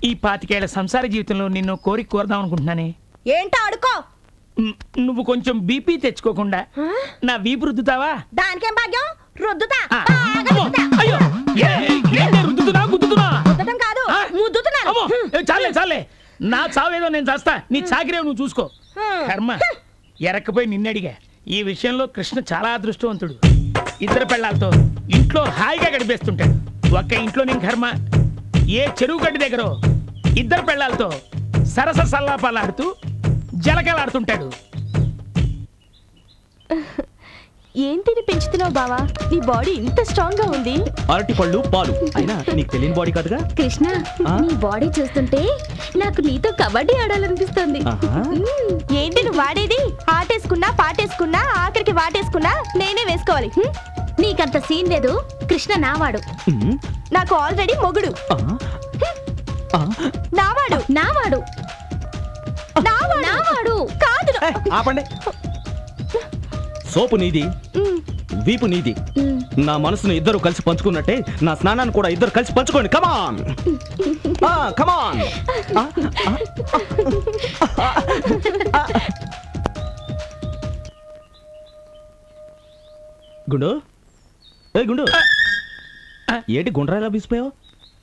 Speaker 11: ఈ 25 ఏళ్ల సంసార జీవితంలో నిన్ను కోరిక కోరదాం అనుకుంటున్నానే.
Speaker 5: ఏంటా అడుకో.
Speaker 11: నువ్వు కొంచెం బీపీ తెచ్చుకోకుండా నా వీపు రుద్దుతావా?
Speaker 5: దానికేం భాగ్యం, రుద్దుతా.
Speaker 11: అయ్యో, రుద్దుతున్నా గుద్దుతున్నా?
Speaker 5: రుద్దడం కాదు, ముద్దుతున్నాను.
Speaker 11: చాలే చాలే, నా చావేదో నేను చేస్తా, నీ చాకిరేవు నువ్వు చూసుకో. కర్మ ఎరక్కపోయి నిన్నడిగా. ఈ విషయంలో కృష్ణ చాలా అదృష్టవంతుడు. ఇద్దరు పెళ్ళాలతో ఇంట్లో హాయిగా గడిపేస్తుంటాడు. ఒక్క ఇంట్లో నేను కర్మ ఏ చెరువు గడ్డి దగ్గర ఇద్దరు పెళ్ళాలతో సరస సల్లాపాలాడుతూ జలకలాడుతుంటాడు.
Speaker 5: ఏం తిని పెంచుతున్నావు బావా? నీ బాడీ ఇంత స్ట్రాంగ్ గా ఉంది.
Speaker 2: అరటి పళ్ళు, పాలు, అయినా నీకు తెలియని బాడీ కాదుగా.
Speaker 6: కృష్ణ, నీ బాడీ చూస్తుంటే నాకు నీతో కబడ్డీ ఆడాలనిపిస్తుంది.
Speaker 5: ఏంటి నువ్వు వాడేది? ఆటేసుకున్నా, పాటేసుకున్నా, ఆఖరికి వాటేసుకున్నా నేనే వేసుకోవాలి.
Speaker 6: నీకంత సీన్ లేదు. కృష్ణ నావాడు.
Speaker 5: నాకు ఆల్రెడీ మొగుడు. నావాడు,
Speaker 6: నావాడు,
Speaker 5: నావాడు కాదు.
Speaker 2: ఆపండి. సోపు నీది, వీపు నీది. నా మనసును ఇద్దరు కలిసి పంచుకున్నట్టే నా స్నానాన్ని కూడా ఇద్దరు కలిసి పంచుకోండి. కమాన్ కమాన్. గుండు గుండు ఏంటి గుండ్రాయిలా బీసిపోయావు?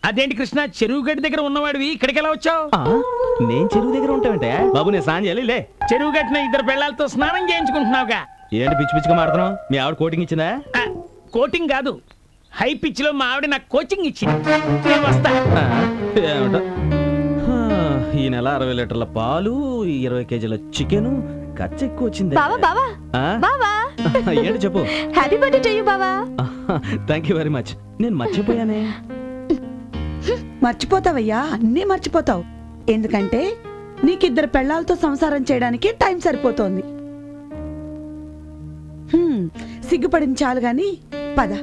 Speaker 11: అదేంటి కృష్ణ, చెరువు గడ్డి దగ్గర ఉన్నవాడివి ఇక్కడికి ఎలా వచ్చావు?
Speaker 2: నేను చెరువు దగ్గర ఉంటావంటే బాబు, నేను స్నానం చేయాలి లే.
Speaker 11: చెరువు గట్టిన 2 పెళ్ళాలతో స్నానం చేయించుకుంటున్నావుగా.
Speaker 2: ఏంటి పిచ్చి పిచ్చిగా మాడుతున్నావు? మీ ఆవిడ కోటింగ్ ఇచ్చిందా?
Speaker 11: కోటింగ్ కాదు, హై పిచ్ లో మా ఆవిడ నాకు కోచింగ్ ఇచ్చింది. నేను వస్తా.
Speaker 2: ఈ నెల 60 లీటర్ల పాలు, 20 కేజీల చికెన్, ఖర్చు ఎక్కువ వచ్చింది.
Speaker 5: బావా బావా బావా
Speaker 2: ఏంటి చెప్పు.
Speaker 5: హ్యాపీ బర్త్డే టు యు బావా.
Speaker 2: Thank you very much. నేను మర్చిపోయానే.
Speaker 8: మర్చిపోతావయ్యా, అన్నీ మర్చిపోతావు. ఎందుకంటే నీకిద్దరు పెళ్ళాలతో సంసారం చేయడానికి టైం సరిపోతోంది. సిగ్గుపడింది చాలు గాని పద,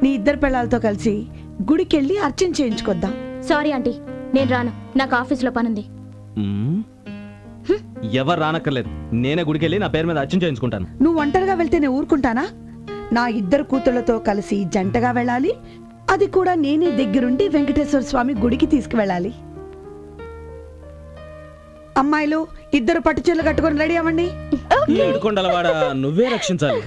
Speaker 8: నీ 2 పెళ్ళాలతో కలిసి గుడికెళ్ళి అర్చన చేయించుకొద్దాం.
Speaker 6: సారీ ఆంటీ, నేను రాను. నాకు ఆఫీస్లో పనుంది.
Speaker 2: ఎవరు రానక్కర్లేదు, నేనే గుడికెళ్ళి నా పేరు మీద అర్చన చేయించుకుంటాను.
Speaker 8: నువ్వు ఒంటరిగా వెళ్తే నేను ఊరుకుంటానా? నా 2 కూతుళ్లతో కలిసి జంటగా వెళ్ళాలి. అది కూడా నేనే దగ్గరుండి వెంకటేశ్వర స్వామి గుడికి తీసుకువెళ్ళాలి. అమ్మాయిలు 2 పట్టు చీరలు కట్టుకొని రెడీ అవ్వండి.
Speaker 2: ఏడుకొండలవాడ, నువ్వే రక్షించాలి.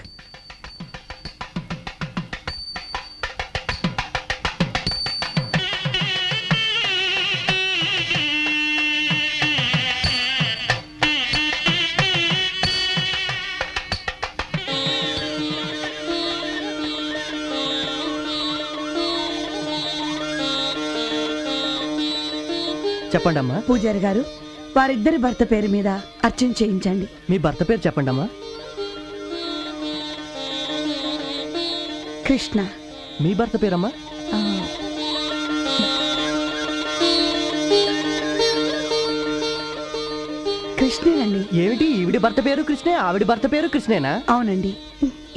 Speaker 15: చెప్పండి అమ్మా.
Speaker 8: పూజారి గారు, వారిద్దరి భర్త పేరు మీద అర్చన చేయించండి.
Speaker 15: మీ భర్త పేరు చెప్పండి అమ్మా.
Speaker 8: కృష్ణ.
Speaker 15: మీ భర్త పేరమ్మా?
Speaker 8: కృష్ణేనండి.
Speaker 15: ఏమిటి, ఈవిడి భర్త పేరు కృష్ణే, ఆవిడి భర్త పేరు కృష్ణేనా?
Speaker 8: అవునండి,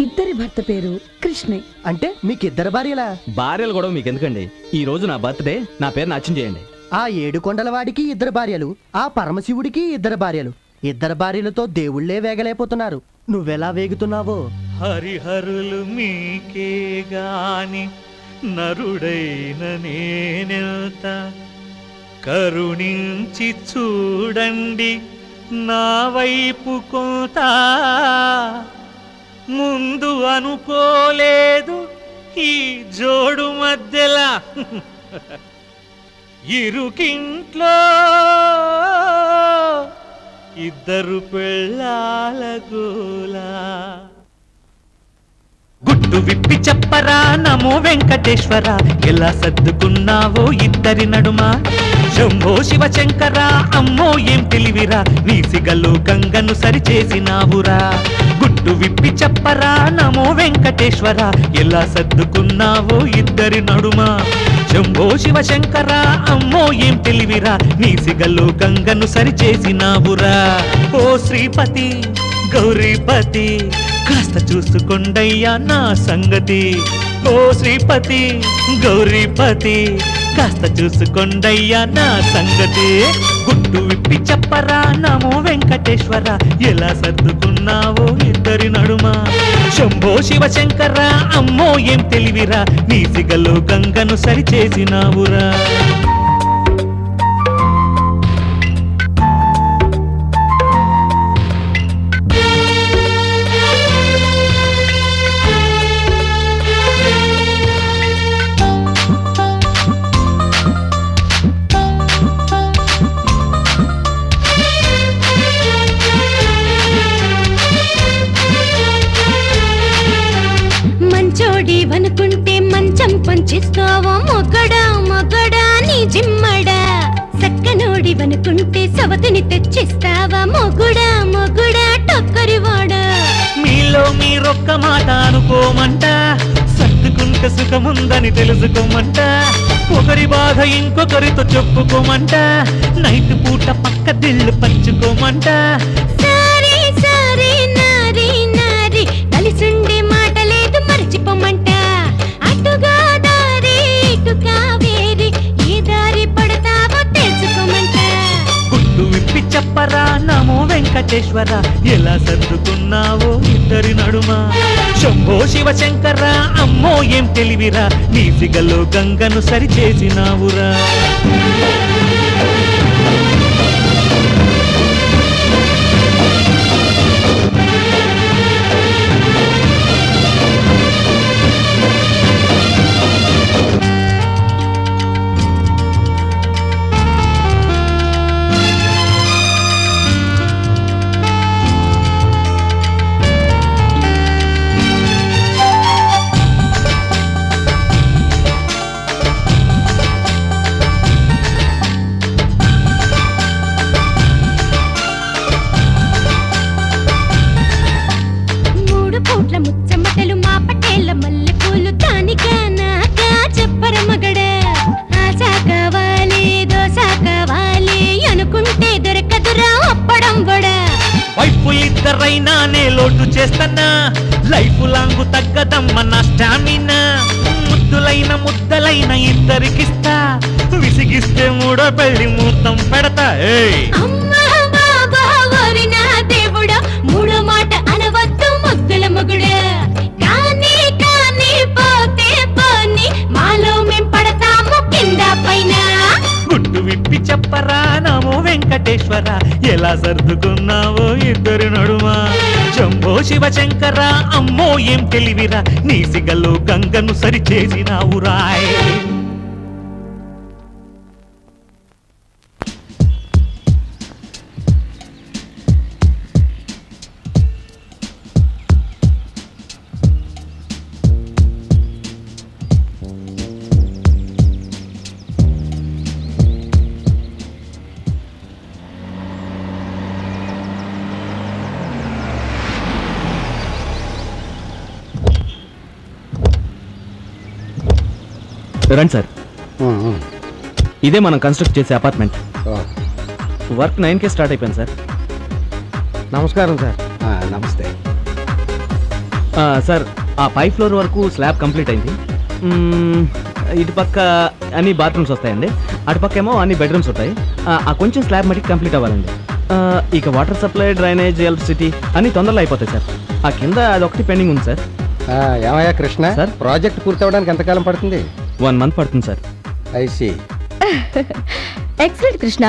Speaker 8: ఇద్దరి భర్త పేరు కృష్ణే.
Speaker 15: అంటే మీకు 2 భార్యలా?
Speaker 2: భార్యలు కూడా మీకు ఎందుకండి? ఈ రోజు నా బర్త్డే, నా పేరు అర్చన చేయండి.
Speaker 15: ఆ 7 కొండల వాడికి 2 భార్యలు, ఆ పరమశివుడికి 2 భార్యలు. 2 భార్యలతో దేవుళ్లే వేగలేకపోతున్నారు. నువ్వెలా వేగుతున్నావో.
Speaker 10: హరిహరులు మీకే గాని నరుడైన నేనెల్త, కరుణించి చూడండి నా వైపు కొంత. ముందు అనుకోలేదు ఈ జోడు మధ్యలా, ఇరుకింట్లో 2 పెళ్ళాల గోలా. గుట్టు విప్పి చెప్పరా నమో వెంకటేశ్వర, ఎలా సర్దుకున్నావో ఇద్దరి నడుమ. శంభో శివ శంకర, అమ్మో ఏం తెలివిరా, నీ సిగలో గంగను సరిచేసినావురా. గుట్టు విప్పి చెప్పరా నమో వెంకటేశ్వర, ఎలా సర్దుకున్నావో ఇద్దరి నడుమ. శంభో శివ శంకర, అమ్మో ఏం తెలివిరా, నీ సిగలో గంగను సరిచేసినావురా. ఓ శ్రీపతి గౌరీపతి, కాస్త చూసుకోండయ్యా నా సంగతి. ఓ శ్రీపతి గౌరీపతి, కాస్త చూసుకోండయ్యా నా సంగతి. గుట్టు విప్పి చెప్పరా నమో వెంకటేశ్వర, ఎలా సర్దుకున్నావో ఇద్దరి నడుమ. శంభో శివ శంకర, అమ్మో ఏం తెలివిరా, నీ సిగలో గంగను సరిచేసినావురా.
Speaker 18: వనుకుంటే మంచం పంచిస్తావా మొగడా మొగడా నీ జిమ్మడా. సక్కనోడి వనుకుంటే సవతిని తెచ్చిస్తావా మొగుడా మొగుడా టొక్కరివాడా.
Speaker 10: మీలో మీరొక్క మాట అనుకోమంట, సర్దుకుంటే సుఖముందని తెలుసుకోమంట. ఒకరి బాధ ఇంకొకరితో చెప్పుకోమంట, నైట్ పూట పక్క దిళ్ళు పంచుకోమంట.
Speaker 18: సరే సరే నారి నారి, కలిసుండే మాట లేదు మర్చిపోమంట. అటుగా దారి ఇటుగా వేరి, ఏ దారి పడతావో తెలుసుకోమంట.
Speaker 10: గుట్టు విప్పి చెప్పరా నమో వెంకటేశ్వర, ఎలా సర్దుకున్నావో ఇద్దరి నడుమ. శంభో శివ శంకర, అమ్మో ఏం తెలివిరా, నీ సిగలో గంగను సరిచేసినావురా. లోటు చేస్తన్నా లైఫ్ లాంగ్ తగ్గదమ్మ నా స్టామినా ముద్దలైన ఇద్దరికిస్తా విసిగిస్తే మూడో పెళ్లి ముహూర్తం పెడతా
Speaker 18: దేవుడా మూడో మాట అనవద్దు ముద్దుల మగుడా కానీ కానీ పోతే పోని మాలో మేం పడతాము కింద పైన
Speaker 10: గుట్టు విప్పి చెప్పరా నమో వెంకటేశ్వర ఎలా సర్దుకున్నావో ఇద్దరి నడుమా శంభో శివ శంకర అమ్మో ఏం తెలివిరా నీ సిగలో గంగను సరిచేసినావు రాయ్
Speaker 2: రండి సార్. ఇదే మనం కన్స్ట్రక్ట్ చేసే అపార్ట్మెంట్. వర్క్ 9కే స్టార్ట్ అయిపోయింది సార్.
Speaker 1: నమస్కారం సార్. నమస్తే
Speaker 2: సార్. ఆ 5th ఫ్లోర్ వరకు స్లాబ్ కంప్లీట్ అయింది. ఇటు పక్క అన్ని బాత్రూమ్స్ వస్తాయండి, అటుపక్క ఏమో అన్ని బెడ్రూమ్స్ ఉంటాయి. ఆ కొంచెం స్లాబ్ మటుకు కంప్లీట్ అవ్వాలండి. ఇక వాటర్ సప్లై, డ్రైనేజ్, ఎలక్ట్రిసిటీ అన్ని తొందరలో అయిపోతాయి సార్. ఆ కింద అదొకటి పెండింగ్ ఉంది సార్.
Speaker 1: ఏమయ్యా కృష్ణ, సార్ ప్రాజెక్ట్ పూర్తవడానికి ఎంతకాలం పడుతుంది?
Speaker 2: 1 మంత్ పడుతుంది సార్.
Speaker 1: ఐసి.
Speaker 13: ఎక్సలెంట్ కృష్ణ,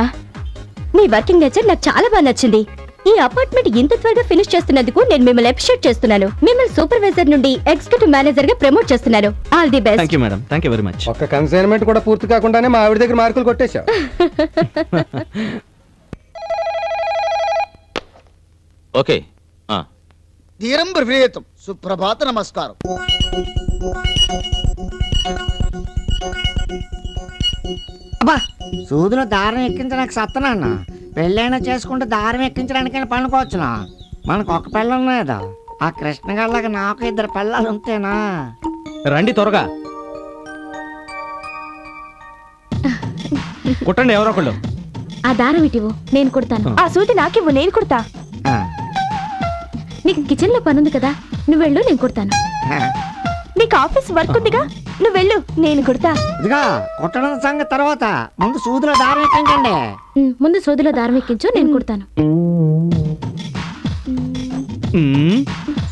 Speaker 13: మీ వర్కింగ్ నేచర్ నాకు చాలా బాగా నచ్చింది. ఈ అపార్ట్మెంట్ ఇంత త్వరగా ఫినిష్ చేస్తున్నందుకు నేను మిమ్మల్ని అప్రిషియేట్ చేస్తున్నాను. మిమ్మల్ని సూపర్వైజర్ నుండి ఎగ్జిక్యూటివ్ మేనేజర్ గా ప్రమోట్ చేస్తున్నాను. All the best.
Speaker 2: Thank you madam. Thank you very much.
Speaker 1: ఒక కన్సైన్మెంట్ కూడా పూర్తి కాకుండానే మా ఆవిడ దగ్గర మార్కులు కొట్టేశావు.
Speaker 14: ఓకే.
Speaker 9: ధీరం బ్రవీతం. సుప్రభాత నమస్కారం.
Speaker 17: అబ్బా, సూదిలో దారం ఎక్కించడానికి సత్తనన్నా. పెళ్ళైనా చేసుకుంటే దారం ఎక్కించడానికైనా పనుకోవచ్చునా? మనకు ఒక పిల్ల ఉన్నదా? ఆ కృష్ణ గారిలాగా నాకు 2 పిల్లలు ఉంటేనా?
Speaker 2: రండి త్వరగా కుట్టండి ఎవరో ఒకళ్ళు.
Speaker 6: ఆ దారం ఇటివు, నేను కుడతాను.
Speaker 13: ఆ సూది నాకివ్వు, నేను కుడతా.
Speaker 6: నీకు కిచెన్ లో పనుంది కదా, నువ్వు వెళ్ళు, నేను కుడతాను.
Speaker 13: నీకు ఆఫీస్ వర్క్ ఉందిగా, నువ్వు వెళ్ళు, నేను కుడతా.
Speaker 17: ఇదిగా కుట్టడం సంగతి తర్వాత, ముందు సూదిలో దారం ఎక్కించండి.
Speaker 6: ముందు సూదిలో దారం ఎక్కించు, నేను కుడతాను.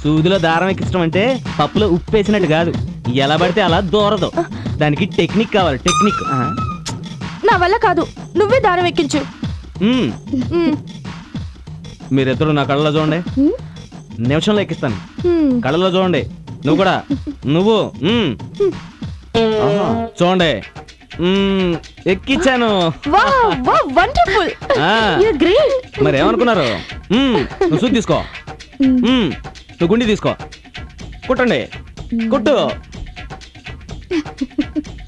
Speaker 2: సూదిలో దారం ఎక్కించడం అంటే పప్పులో ఉప్పు వేసినట్టు కాదు, ఎలా పడితే అలా దూరదు. దానికి టెక్నిక్ కావాలి, టెక్నిక్.
Speaker 13: నా వల్ల కాదు, నువ్వే దారం ఎక్కించు.
Speaker 2: మీరిద్దరు నా కళ్ళలో చూడండి, నిమిషంలో ఎక్కిస్తాను. కళ్ళలో చూడండి. నువ్వు కూడా, నువ్వు చూడండి. ఎక్కించాను. మరి ఏమనుకున్నారు? నువ్వు సూది తీసుకో, నువ్వు గుండి తీసుకో, కుట్టండి. కుట్టు.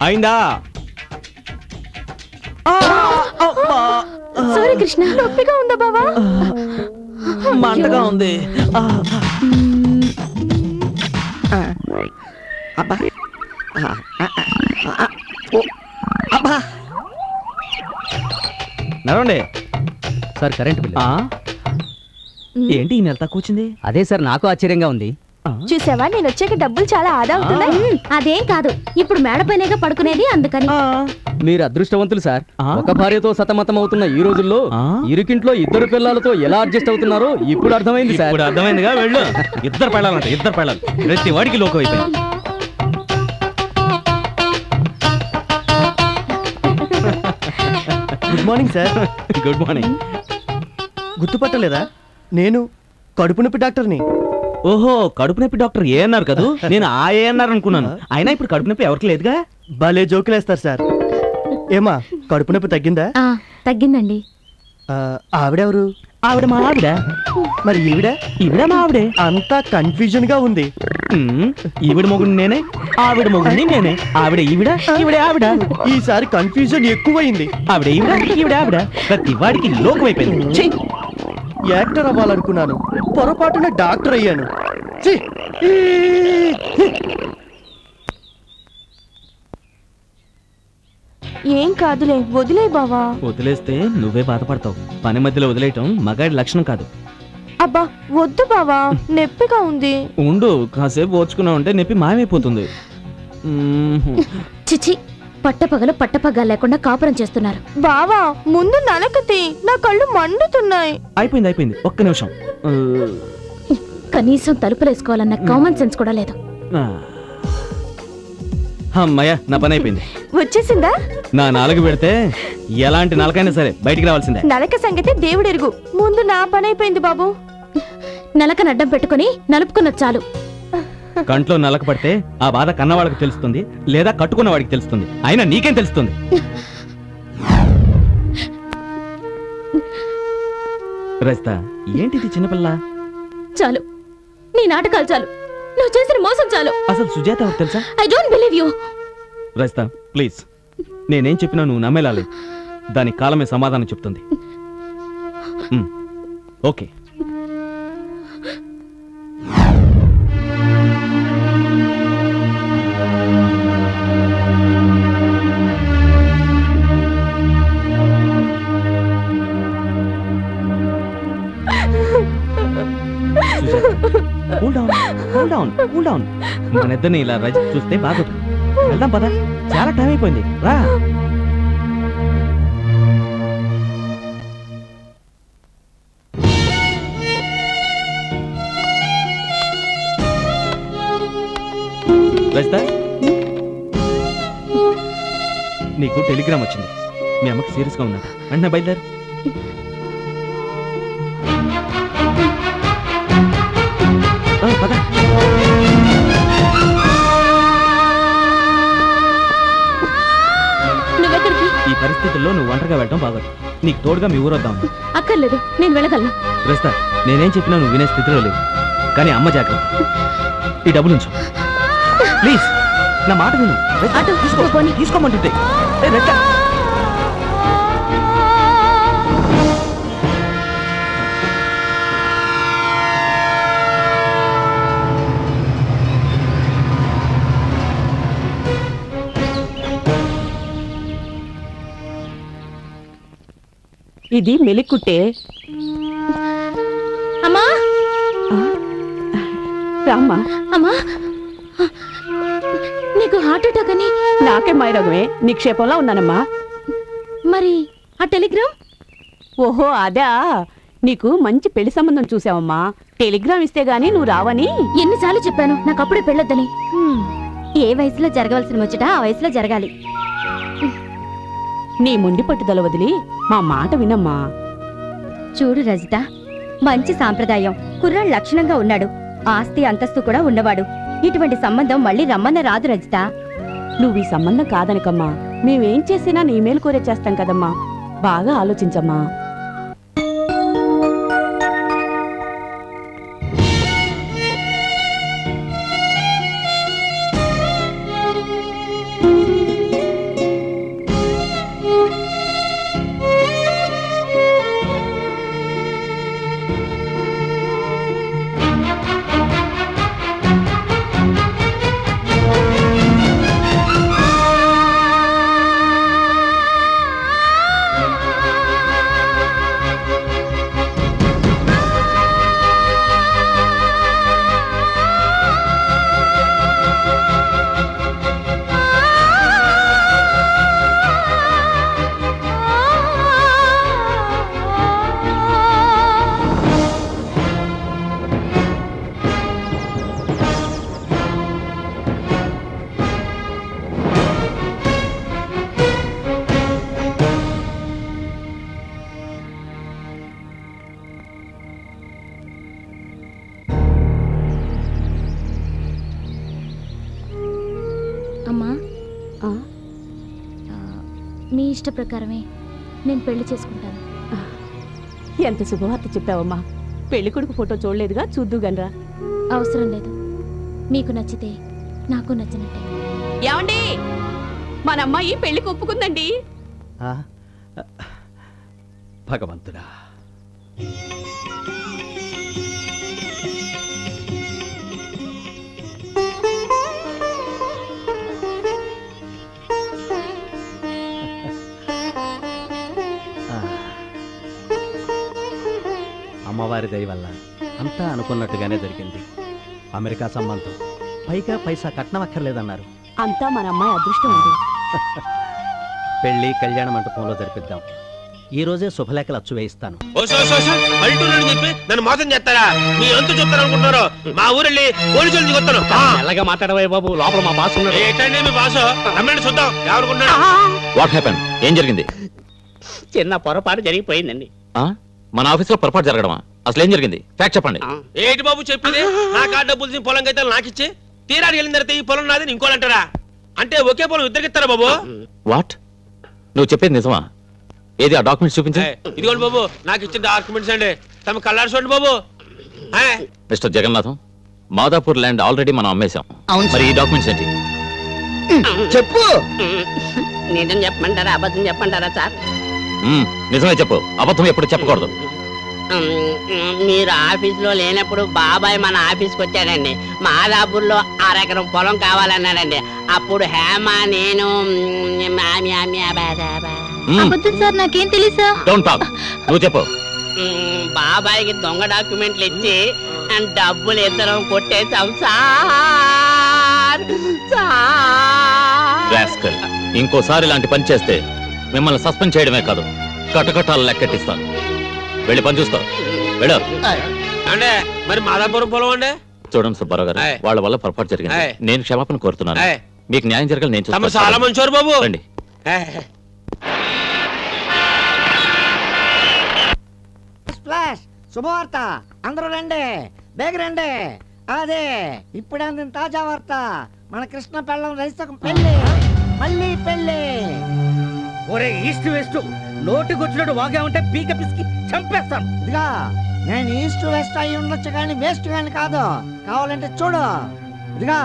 Speaker 2: అయిందా?
Speaker 13: సారీ కృష్ణ, నొప్పిగా ఉందా బావా?
Speaker 2: మంటగా ఉంది.
Speaker 17: అబ్బా అబ్బా,
Speaker 2: నడవండి
Speaker 21: సార్. కరెంట్ బిల్
Speaker 2: ఏంటి ఈ నెల తక్కువ వచ్చింది?
Speaker 21: అదే సార్, నాకు ఆశ్చర్యంగా ఉంది.
Speaker 13: చూసావా, నేను వచ్చాక డబ్బులు చాలా ఆదా అవుతుందా?
Speaker 6: అదేం కాదు, ఇప్పుడు మేడపైనగా పడుకునేది, అందుకని.
Speaker 21: మీరు అదృష్టవంతులు సార్. ఒక భార్యతో సతమతం అవుతున్న ఈ రోజుల్లో ఇరుకింట్లో 2 పిల్లలతో ఎలా అడ్జస్ట్ అవుతున్నారో ఇప్పుడు అర్థమైంది సార్.
Speaker 2: ఇప్పుడు అర్థమైందిగా. వెళ్ళు. 2 పెళ్ళాలంట, 2 పెళ్ళాలి. ప్రతి వాడికి లోకం అయిపోయింది.
Speaker 15: Good morning sir.
Speaker 2: Good morning.
Speaker 15: గుర్తుపట్టలేదా? నేను కడుపు నొప్పి డాక్టర్ని.
Speaker 2: ఓహో, కడుపు నొప్పి డాక్టర్ ఏఎన్ఆర్ కదా? నేను ఆ ఏఎన్ఆర్ అనుకున్నాను. అయినా ఇప్పుడు కడుపు నొప్పి ఎవరికి లేదుగా.
Speaker 15: భలే జోకులేస్తారు సార్. ఏమా, కడుపు నొప్పి తగ్గిందా?
Speaker 6: తగ్గిందండి.
Speaker 15: ఆవిడెవరు?
Speaker 2: ఆవిడ మా ఆవిడ.
Speaker 15: మరి ఈవిడ?
Speaker 2: ఈవిడ మా ఆవిడే.
Speaker 15: అంతా కన్ఫ్యూజన్ గా ఉంది.
Speaker 2: ఈవిడ మొగుడిని నేనే, ఆవిడ మొగుడిని నేనే. ఆవిడ ఈవిడ, ఈవిడ ఆవిడ.
Speaker 15: ఈసారి కన్ఫ్యూజన్ ఎక్కువైంది.
Speaker 2: ఆవిడ ఈవిడ, ఈవిడ ఆవిడ. ప్రతి వాడికి లోకం అయిపోయింది.
Speaker 15: యాక్టర్ అవ్వాలనుకున్నాను, పొరపాటున డాక్టర్ అయ్యాను.
Speaker 13: ఏం కాదులే, వదిలే బావా.
Speaker 2: వదిలేస్తే నువ్వే బాధపడతావు. పని మధ్యలో వదిలేయటం మగాడి లక్షణం కాదు.
Speaker 16: అబ్బా వద్దు బావా, నొప్పిగా ఉంది.
Speaker 2: ఉండు, కాసేపు ఓర్చుకున్నావు అంటే నొప్పి మాయమైపోతుంది.
Speaker 6: చిచి, పట్టపగలు లేకుండా కాపురం చేస్తున్నారు.
Speaker 16: బావా ముందు నలకతి, నా కళ్ళు మండుతున్నాయి.
Speaker 2: అయిపోయింది, ఒక్క నిమిషం.
Speaker 6: కనీసం తలుపులేసుకోవాలన్న కామన్ సెన్స్ కూడా లేదు.
Speaker 2: అమ్మయ్య, నా పని అయిపోయింది.
Speaker 16: వచ్చేసిందా?
Speaker 2: నా నాలుగు పెడితే ఎలాంటి నలకైనా సరే బయటికి రావాల్సిందే.
Speaker 16: నలక సంగతి దేవుడెరుగు, ముందు నా పని అయిపోయింది బాబు.
Speaker 6: నలకను అడ్డం పెట్టుకుని నలుపుకున్న చాలు.
Speaker 2: కంట్లో నలక పడితే ఆ బాధ కన్నవాడికి తెలుస్తుంది, లేదా కట్టుకున్న వాడికి తెలుస్తుంది. అయినా నీకేం తెలుస్తుంది? రజిత, ఏంటిది చిన్నపిల్ల?
Speaker 6: చాలు, నీ నాటకాలు చాలు, నువ్వు చేసిన మోసం చాలు.
Speaker 2: అసలు సుజాత ఎవరు తెలుసా?
Speaker 6: I don't believe you.
Speaker 2: Rajitha please, నేనేం చెప్పినా నువ్వు నమ్మేలాలి. దానికి కాలమే సమాధానం చెప్తుంది. ఓకే. Cool down. మన ఇద్దరిని ఇలా రజిత చూస్తే బాగోదు. వెళ్దాం పద, చాలా టైం అయిపోయింది, రా. రజిత, నీకు టెలిగ్రామ్ వచ్చింది. మీ అమ్మకి సీరియస్ గా ఉన్నట. వెంటనే బయలుదేరు. పద. ఈ పరిస్థితుల్లో నువ్వు ఒంటరిగా వెళ్ళడం బాగోదు. నీకు తోడుగా మీ ఊరొద్దాం.
Speaker 6: అక్కర్లేదు, నేను వెళ్ళగలను.
Speaker 2: రజిత, నేనేం చెప్పినా నువ్వు వినే స్థితిలో లేవు. కానీ అమ్మ జాగ్రత్త. ఈ డబ్బులు ఉంచు ప్లీజ్. నా మాట విను. తీసుకోమంటుంటే.
Speaker 22: ఇది మెలికుట్టే.
Speaker 6: అమ్మా,
Speaker 22: రామ్మా.
Speaker 6: అమ్మా, నీకు హార్ట్ అటాక్ అని.
Speaker 22: నాకే మైరోగమే, నిక్షేపంలో ఉన్నానమ్మా.
Speaker 6: మరి ఆ టెలిగ్రామ్?
Speaker 22: ఓహో అదా, నీకు మంచి పెళ్లి సంబంధం చూసావమ్మా. టెలిగ్రామ్ ఇస్తే గానీ నువ్వు రావని
Speaker 6: ఎన్నిసార్లు చెప్పాను నాకు అప్పుడే పెళ్ళొద్దని.
Speaker 13: ఏ వయసులో జరగవలసిన ముచ్చట ఆ వయసులో జరగాలి.
Speaker 22: నీ మొండి పట్టుదల వదిలి మా మాట వినమ్మా.
Speaker 13: చూడు రజిత, మంచి సాంప్రదాయం, కుర్రాడు లక్షణంగా ఉన్నాడు, ఆస్తి అంతస్తు కూడా ఉన్నవాడు. ఇటువంటి సంబంధం మళ్ళీ రమ్మన్న రాదు రజిత.
Speaker 22: నువ్వు ఈ సంబంధం కాదనకమ్మా. మేమేం చేసినా నీ మేలు కోరే చేస్తాం కదమ్మా. బాగా ఆలోచించమ్మా.
Speaker 6: మీ ఇష్ట ప్రకారమే నేను పెళ్లి చేసుకుంటాను.
Speaker 22: ఎంత శుభవార్త చెప్పావమ్మా. పెళ్లి కొడుకు ఫోటో చూడలేదుగా, చూద్దు గనరా.
Speaker 6: అవసరం లేదు, మీకు నచ్చితే నాకు నచ్చినట్టే.
Speaker 22: ఏమండి, మన అమ్మాయి పెళ్లికి ఒప్పుకుందండి.
Speaker 23: భగవంతుడా,
Speaker 21: అమ్మ
Speaker 23: అమ్మవారి దయ వల్ల అంతా అనుకున్నట్టుగానే జరిగింది. అమెరికా సంబంధం, పైగా పైసా కట్నం అక్కర్లేదన్నారు.
Speaker 22: అంతా మన అమ్మాయి అదృష్టం ఉంది.
Speaker 23: పెళ్లి కళ్యాణ మంటపంలో జరిపిద్దాం. ఈ రోజే శుభలేఖలు అచ్చు వేయిస్తాను.
Speaker 7: చెప్పి నన్ను మోసం చేస్తారా? మీ అంతు చెప్తారు అనుకుంటున్నారు. మా ఊరెళ్ళి పోలీసులు దిగొస్తాను.
Speaker 21: మెల్లగా మాట్లాడవే బాబు, లోపల మా బాస్ ఉన్నాడు.
Speaker 7: ఏంటండి మీ బాసు? రమ్మని చూద్దాం ఎవరుకున్నాడు.
Speaker 14: What happen? ఏం జరిగింది?
Speaker 3: చిన్న పొరపాటు జరిగిపోయిందండి.
Speaker 14: మన ఆఫీస్లో పొరపాటు జరగడమా? అసలు ఏం జరిగింది? ఫ్యాక్ట్ చెప్పండి.
Speaker 7: ఏంటి బాబు చెప్పింది? నా కాడ డబ్బులు తీసి పొలం అయితే నాకు ఇచ్చి తీరాడు వెళ్ళిన తర్వాత ఈ పొలం నాది ఇంకోలంటారా? అంటే ఒకే పొలం ఇద్దరికి ఇస్తారా బాబు?
Speaker 14: వాట్? నువ్వు చెప్పేది నిజమా? ఏది ఆ డాక్యుమెంట్స్ చూపించు.
Speaker 7: ఇదిగోండి బాబు, నాకు ఇచ్చిన డాక్యుమెంట్స్ అండి. తమ కళ్ళారు చూడండి బాబు.
Speaker 14: Mister Jagannatham, Madapur land already మనం అమ్మేశాం. మరి ఈ డాక్యుమెంట్స్ ఏంటి?
Speaker 9: చెప్పు.
Speaker 3: నిజం చెప్పమంటారా అబద్ధం చెప్పమంటారా సార్?
Speaker 14: నిజమే చెప్పు, అబద్ధం ఎప్పుడు చెప్పకూడదు.
Speaker 3: మీరు ఆఫీసులో లేనప్పుడు బాబాయ్ మన ఆఫీస్కి వచ్చాడండి. మాదాపూర్లో 1 ఎకరం పొలం కావాలన్నాడండి. అప్పుడు హేమ నేను
Speaker 6: అబద్ధం సార్, నాకేం తెలుసా?
Speaker 14: డోంట్ టాక్, నువ్వు చెప్పు.
Speaker 3: బాబాయ్కి దొంగ డాక్యుమెంట్లు ఇచ్చి డబ్బులు ఇద్దరం కొట్టేశాం సార్.
Speaker 14: రాస్కల్, ఇంకోసారి ఇలాంటి పని చేస్తే మిమ్మల్ని సస్పెండ్ చేయడమే కాదు, కటకటాలు లెక్కెట్టిస్తాను. వెళ్ళి పని చూస్తావు. వెళ్ళారు
Speaker 7: అంటే మరి మాదాపురం పొలం అండి.
Speaker 14: చూడండి సుబ్బారావు గారు, వాళ్ళ వల్ల పొరపాటు జరిగింది. నేను క్షమాపణ కోరుతున్నాను. మీకు న్యాయం జరగాలి. నేను
Speaker 7: చాలా మంచివారు బాబు.
Speaker 14: రండి.
Speaker 17: శుభవార్త, అందరూ రండి, బేగ రండి. అదే ఇప్పుడే అందిన తాజా వార్త. మన కృష్ణ పెళ్ళం రైతుకు పెళ్ళి, మళ్ళీ పెళ్ళి.
Speaker 4: ఒరే ఈస్ట్ వెస్ట్ నోటికొచ్చినట్టు వాగా ఉంటే పీక పిసికి చంపేస్తాను.
Speaker 17: ఇదిగా నేను ఈస్ట్ వెస్ట్ అయి ఉండొచ్చు కానీ వేస్ట్ కానీ కాదు. కావాలంటే చూడు. ఇదిగా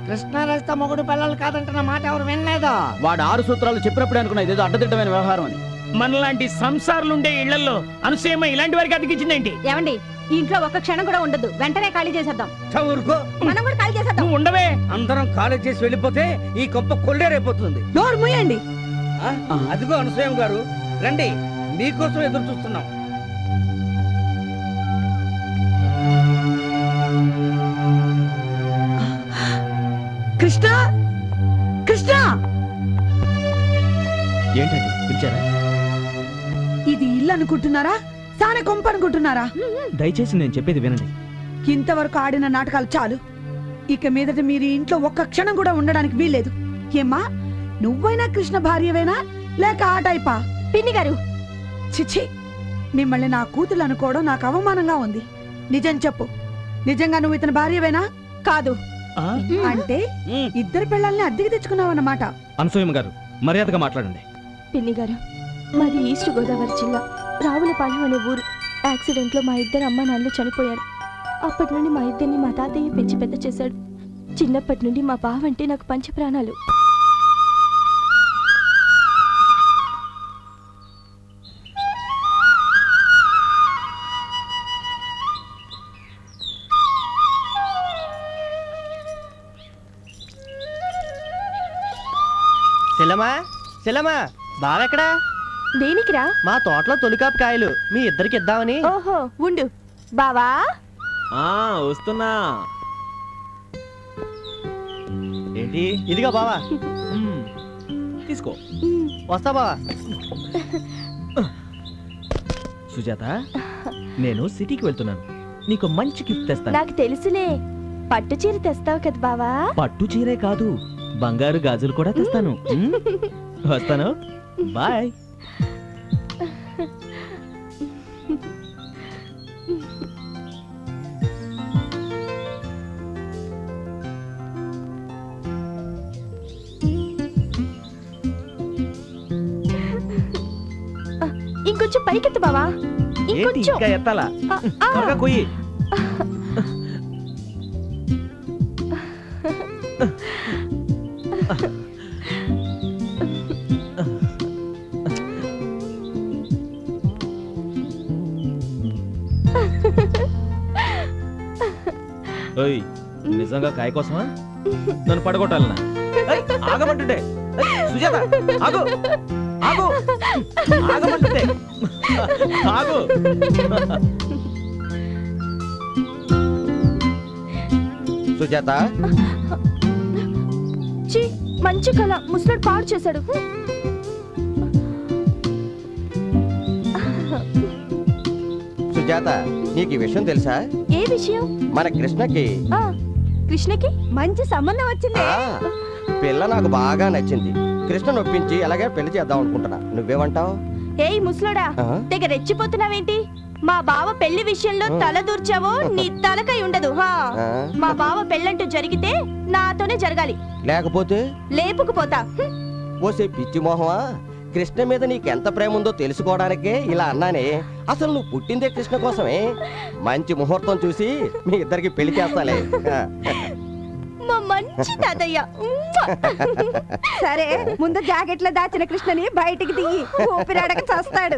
Speaker 17: కృష్ణ రైత మొగుడు పిల్లలు కాదంటున్న మాట ఎవరు వినలేదు.
Speaker 21: వాడు 6 సూత్రాలు చెప్పినప్పుడే అనుకున్నా ఇదేదో అడ్డదిడ్డమైన వ్యవహారం అని.
Speaker 11: మనలాంటి సంసారాలుండే ఇళ్లలో అనుసేమ ఇలాంటి వారికి అతికించిందేంటి?
Speaker 5: ఏమండి, ఈ ఇంట్లో ఒక్క క్షణం కూడా ఉండదు. వెంటనే ఖాళీ చేసేద్దాం.
Speaker 4: ఊరుకో,
Speaker 5: మనం కూడా ఖాళీ చేసేద్దాం.
Speaker 11: నువ్వు ఉండవే.
Speaker 4: అందరం కాలేజ్ చేసి వెళ్ళిపోతే ఈ గొప్ప కొల్లేరైపోతుంది.
Speaker 8: నోరు మూయండి.
Speaker 4: అదిగో అనసూయం గారు, రండి, మీకోసం ఎదురు చూస్తున్నాం.
Speaker 8: కృష్ణ, కృష్ణ,
Speaker 2: ఏంటండి పిలిచారా?
Speaker 8: ఇది ఇల్లు అనుకుంటున్నారా, సాన కొంప అనుకుంటున్నారా?
Speaker 2: దయచేసి నేను చెప్పేది వినండి.
Speaker 8: ఇంతవరకు ఆడిన నాటకాలు చాలు. ఇక మీదట మీరు ఇంట్లో ఒక్క క్షణం కూడా ఉండడానికి వీల్లేదు. ఏమ్మా, నువ్వైనా కృష్ణ భార్యవేనా లేక ఆ టైపా?
Speaker 5: పిన్ని గారు,
Speaker 8: చిచ్చి, మిమ్మల్ని నా కూతురు అనుకోవడం నాకు అవమానంగా ఉంది. నిజం చెప్పు, నిజంగా నువ్వు ఇతని భార్యవేనా?
Speaker 5: కాదు.
Speaker 8: అంటే ఇద్దరు పిల్లల్ని అద్దెకి తెచ్చుకున్నావన్నమాట.
Speaker 2: అనసూయమ్మ గారు, మర్యాదగా మాట్లాడండి.
Speaker 16: పిన్ని గారు, మాది ఈస్ట్ గోదావరి జిల్లా రావులపాలెం అనే ఊరు. యాక్సిడెంట్ లో మా ఇద్దరు అమ్మ నాన్నలు చనిపోయారు. అప్పటి నుండి మా ఇద్దరిని మా తాతయ్య పెంచి పెద్ద చేశాడు. చిన్నప్పటి నుండి మా బావ అంటే నాకు పంచ ప్రాణాలు.
Speaker 15: సెలమా బావెక్కడా?
Speaker 16: దేనికిరా?
Speaker 15: మా తోటలో తొలికాపు కాయలు మీ ఇద్దరికి ఇద్దామని.
Speaker 16: ఓహో, ఉండు బావా.
Speaker 2: వస్తున్నా. ఏంటి?
Speaker 15: ఇదిగా బావా,
Speaker 2: తీసుకో.
Speaker 15: వస్తా బావా.
Speaker 2: సుజాత, నేను సిటీకి వెళ్తున్నాను. నీకు మంచి గిఫ్ట్ తెస్తాను.
Speaker 16: నాకు తెలుసులే, పట్టు చీర తెస్తావు కదా బావా.
Speaker 2: పట్టు చీరే కాదు, బంగారు గాజులు కూడా తెస్తాను. వస్తాను, బాయ్.
Speaker 16: ఇంకొంచెం పైకెత్తు బావా.
Speaker 2: ఇంకా ఎత్తాలా? త్వరగా కొయ్యి. నిజంగా కాయ కోసమా నన్ను పడగొట్టాలనా? ఆగమంటుంటే సుజాత, ఆగు ఆగు, ఆగమంటుంటే ఆగు.
Speaker 12: సుజాత
Speaker 16: ఛీ, మంచి కళ ముసలాడు పాడు చేశాడు.
Speaker 12: సుజాత నీకు ఈ విషయం తెలుసా?
Speaker 16: ఏ విషయం?
Speaker 12: మన కృష్ణకి
Speaker 16: కృష్ణకి మంచి సంబంధం వచ్చింది.
Speaker 12: పిల్ల నాకు బాగా నచ్చింది. కృష్ణ నొప్పించి అలాగే పెళ్లి చేద్దాం అనుకుంటున్నా. నువ్వేమంటావు?
Speaker 16: ఏయ్ ముసలాడా, తెగ రెచ్చిపోతున్నావేంటి? మా బావ పెళ్లి విషయంలో తల దూర్చావో నీ తలకై ఉండదు. మా బావ పెళ్ళంటూ జరిగితే నాతోనే జరగాలి,
Speaker 12: లేకపోతే
Speaker 16: లేపుకుపోతా.
Speaker 12: ఓసే పిచ్చి మోహమా, కృష్ణ మీద నీకెంత ప్రేమ ఉందో తెలుసుకోవడానికే ఇలా అన్నానే. అసలు నువ్వు పుట్టిందే కృష్ణ కోసమే. మంచి ముహూర్తం చూసి మీ ఇద్దరికి పెళ్లి చేస్తాలే.
Speaker 16: మా మంచి తాతయ్య.
Speaker 5: సరే, ముందు జాకెట్ లో దాచిన కృష్ణని బయటికి దిగి ఊపిరాడక చేస్తాడు.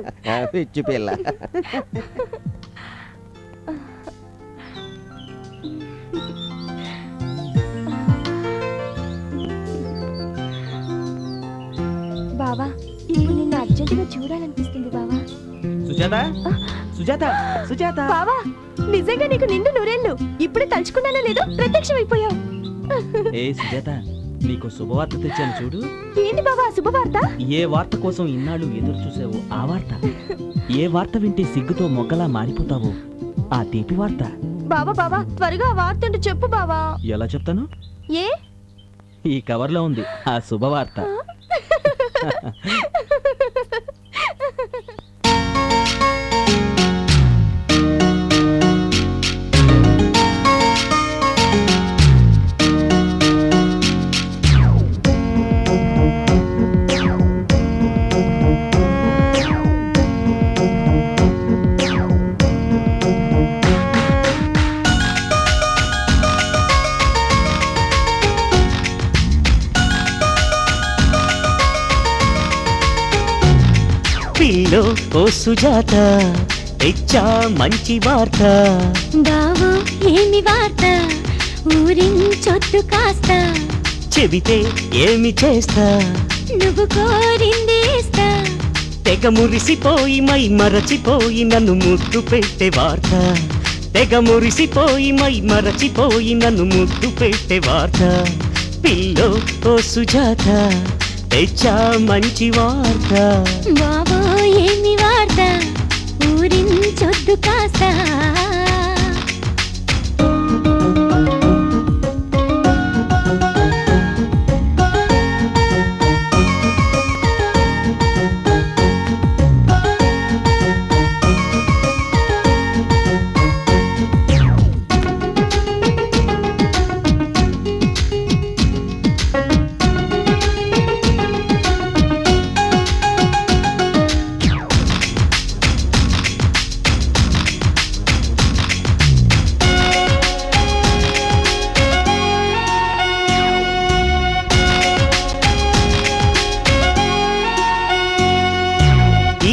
Speaker 12: పిచ్చి పిల్ల.
Speaker 16: బావా, ఇప్పుడు నిన్ను అర్జెంటుగా చూడాలనిపిస్తుంది బావా.
Speaker 2: సుజాత, సుజాత, సుజాత.
Speaker 16: బావా, నిజంగా నీకు నిండు నూరేళ్ళు. ఇప్పుడే తలుచుకున్నానో లేదో ప్రత్యక్షమైపోయావు.
Speaker 2: ఏ సుజాత, నీకు శుభవార్త తెచ్చాను చూడు.
Speaker 16: ఏంటి బావా శుభవార్త?
Speaker 2: ఏ వార్త కోసం ఇన్నాళ్ళు ఎదురు చూసావో ఆ వార్త. ఏ వార్త వింటే సిగ్గుతో మొగ్గలా మారిపోతావో ఆ తీపి వార్త.
Speaker 16: బావా బావా, త్వరగా ఆ వార్త అంటే చెప్పు బావా.
Speaker 2: ఎలా చెప్తాను?
Speaker 16: ఏ
Speaker 2: ఈ కవర్లో ఉంది ఆ శుభవార్త.
Speaker 3: పిల్లో ఓ సుజాత, తెచ్చా మంచి వార్త.
Speaker 18: బావో ఏమి వార్త, ఊరించొద్దు కాస్త.
Speaker 3: చెబితే ఏమి చేస్తా,
Speaker 18: నువ్వు కోరింది ఇస్తా.
Speaker 3: తెగ మురిసిపోయి మై మరచిపోయి నన్ను ముద్దు పెట్టే వార్త. తెగ మురిసిపోయి మై మరచిపోయి నన్ను ముద్దు పెట్టే వార్త. పిల్లో ఓ సుజాత, తెచ్చా మంచి వార్త.
Speaker 18: బావో ఏమి వార్త, ఊరించొద్దు కాస్త.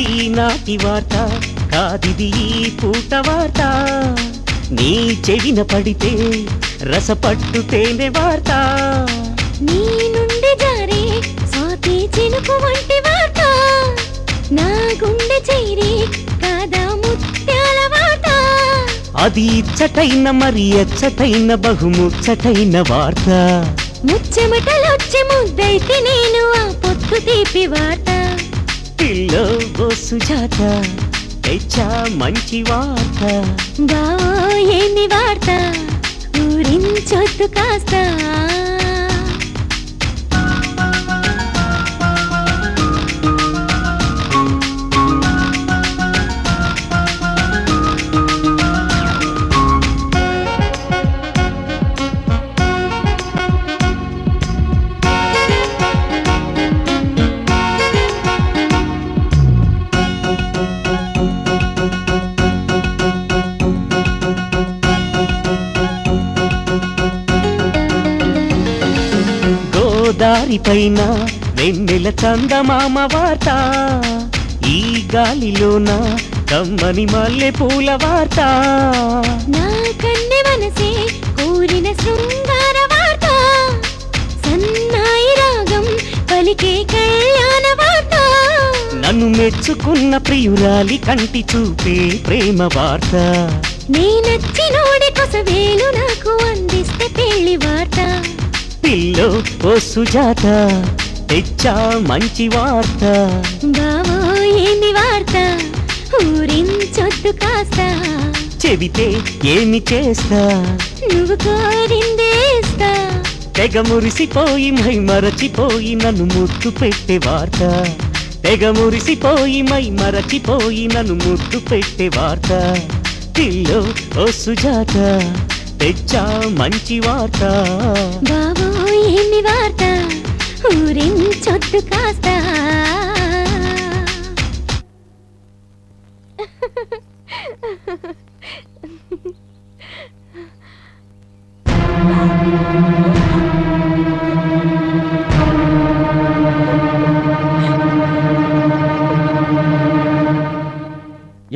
Speaker 3: ఈనాటి వార్త కాదిది ఈ పూట వార్త. నీ చెవిన పడితే రసపట్టు తేనె వార్త.
Speaker 18: నీ నుండి జారే స్వాతి చినుకు వంటి వార్త. నా గుండె చేరి కాదా ముత్యాల వార్త.
Speaker 3: అది ఇచ్చటైన మరి ఎచ్చటైన బహుముచ్చటైన వార్త.
Speaker 18: ముచ్చెమటలొచ్చి ముద్దైతే నేను ఆ పొత్తు తీపి వార్త.
Speaker 3: పిల్లో ఓ సుజాత, తెచ్చా మంచి వార్త.
Speaker 18: బావో ఏమి వార్త, ఊరించొద్దు కాస్త.
Speaker 3: దారి పైన వెన్నెల చందమామ వార్త. ఈ గాలిలోన కమ్మని మల్లె పూల వార్త.
Speaker 18: నా కన్నె మనసే కోరిన శృంగార వార్త. సన్నాయి రాగం పలికే కళ్యాణ వార్త.
Speaker 3: నన్ను మెచ్చుకున్న ప్రియురాలి కంటి చూపే ప్రేమ వార్త.
Speaker 18: నేనచ్చినోడి కొసవేలు నాకు అందిస్తే పెళ్లి వార్త
Speaker 3: పిల్లో ఓ సుజాత తెచ్చా మంచి వార్త
Speaker 18: బావో ఏంది వార్త ఊరించొద్దు కాస్త
Speaker 3: చెబితే ఏమి చేస్తా
Speaker 18: నువ్వు కోరిందేస్తా
Speaker 3: తెగ మురిసిపోయి మై మరచిపోయి నన్ను ముద్దు పెట్టే వార్త తెగ మురిసిపోయి మై మరచిపోయి నన్ను ముద్దు పెట్టే వార్త పిల్లో ఓ సుజాత తెచ్చా మంచి వార్త
Speaker 18: బావో ఏంది వార్త ఊరించొద్దు కాస్త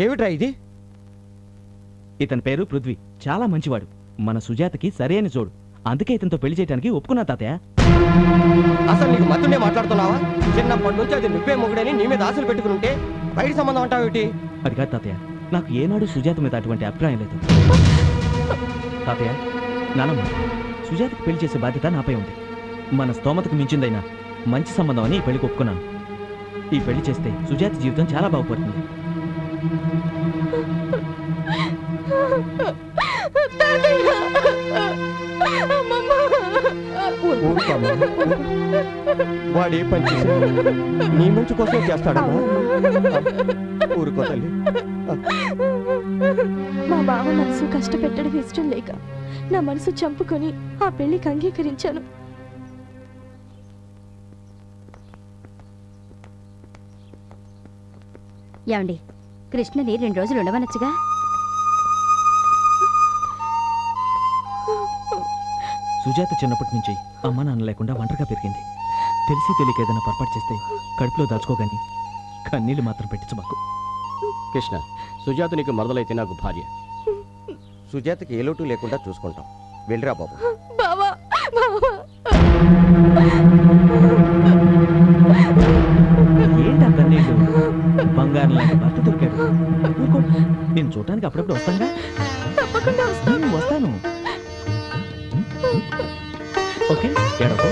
Speaker 2: ఏమిట్రా ఇది? ఇతని పేరు పృథ్వీ, చాలా మంచివాడు. మన సుజాతకి సరైన జోడు. అందుకే ఇతనితో పెళ్లి చేయడానికి ఒప్పుకున్నా తాతయ్య.
Speaker 12: అసలు నీకు మత్తుండే మాట్లాడుతున్నావా? చిన్నప్పటి నుంచి అది నువ్వే మొగుడని నీ మీద ఆశలు పెట్టుకుంటే బయట సంబంధం అంటావేటి?
Speaker 2: అది కాదు తాతయ్య, నాకు ఏనాడు సుజాత మీద అటువంటి అభిప్రాయం లేదు. తాతయ్య, నానమ్మ, సుజాతకి పెళ్లి చేసే బాధ్యత నాపై ఉంది. మన స్తోమతకు మించిందైనా మంచి సంబంధం అని ఈ పెళ్లికి ఒప్పుకున్నాను. ఈ పెళ్లి చేస్తే సుజాత జీవితం చాలా బాగుపడుతుంది.
Speaker 12: వాడే పని చేశాడు నీ మంచి కోసం చేస్తాడమ్మా. ఊరుకో తల్లి.
Speaker 16: మా బావ మనసు కష్టపెట్టడం ఇష్టం లేక నా మనసు చంపుకొని ఆ పెళ్లికి అంగీకరించాను.
Speaker 13: ఏమండి, కృష్ణని 2 రోజులు ఉండవనొచ్చుగా?
Speaker 2: సుజాత చిన్నప్పటి నుంచి అమ్మ నాన్న లేకుండా ఒంటరిగా పెరిగింది. తెలిసి తెలియక ఏదైనా పొరపాటు చేస్తే కడుపులో దాచుకోగాని కన్నీళ్ళు మాత్రం పెట్టించమాకు.
Speaker 12: కృష్ణ, సుజాత నీకు మరదలైతే నాకు భార్య. సుజాతకి ఏ లోటు లేకుండా చూసుకుంటాం. వెళ్ళిరా బాబు.
Speaker 16: బావా,
Speaker 2: ఏంటా కన్నీళ్ళు? బంగారం లాంటి భర్త దొరికాడు. ఊరుకో, నేను చూడటానికి అప్పుడప్పుడు వస్తాగా.
Speaker 16: తప్పకుండా
Speaker 2: వస్తాను. ఓకే, ఏడవకు.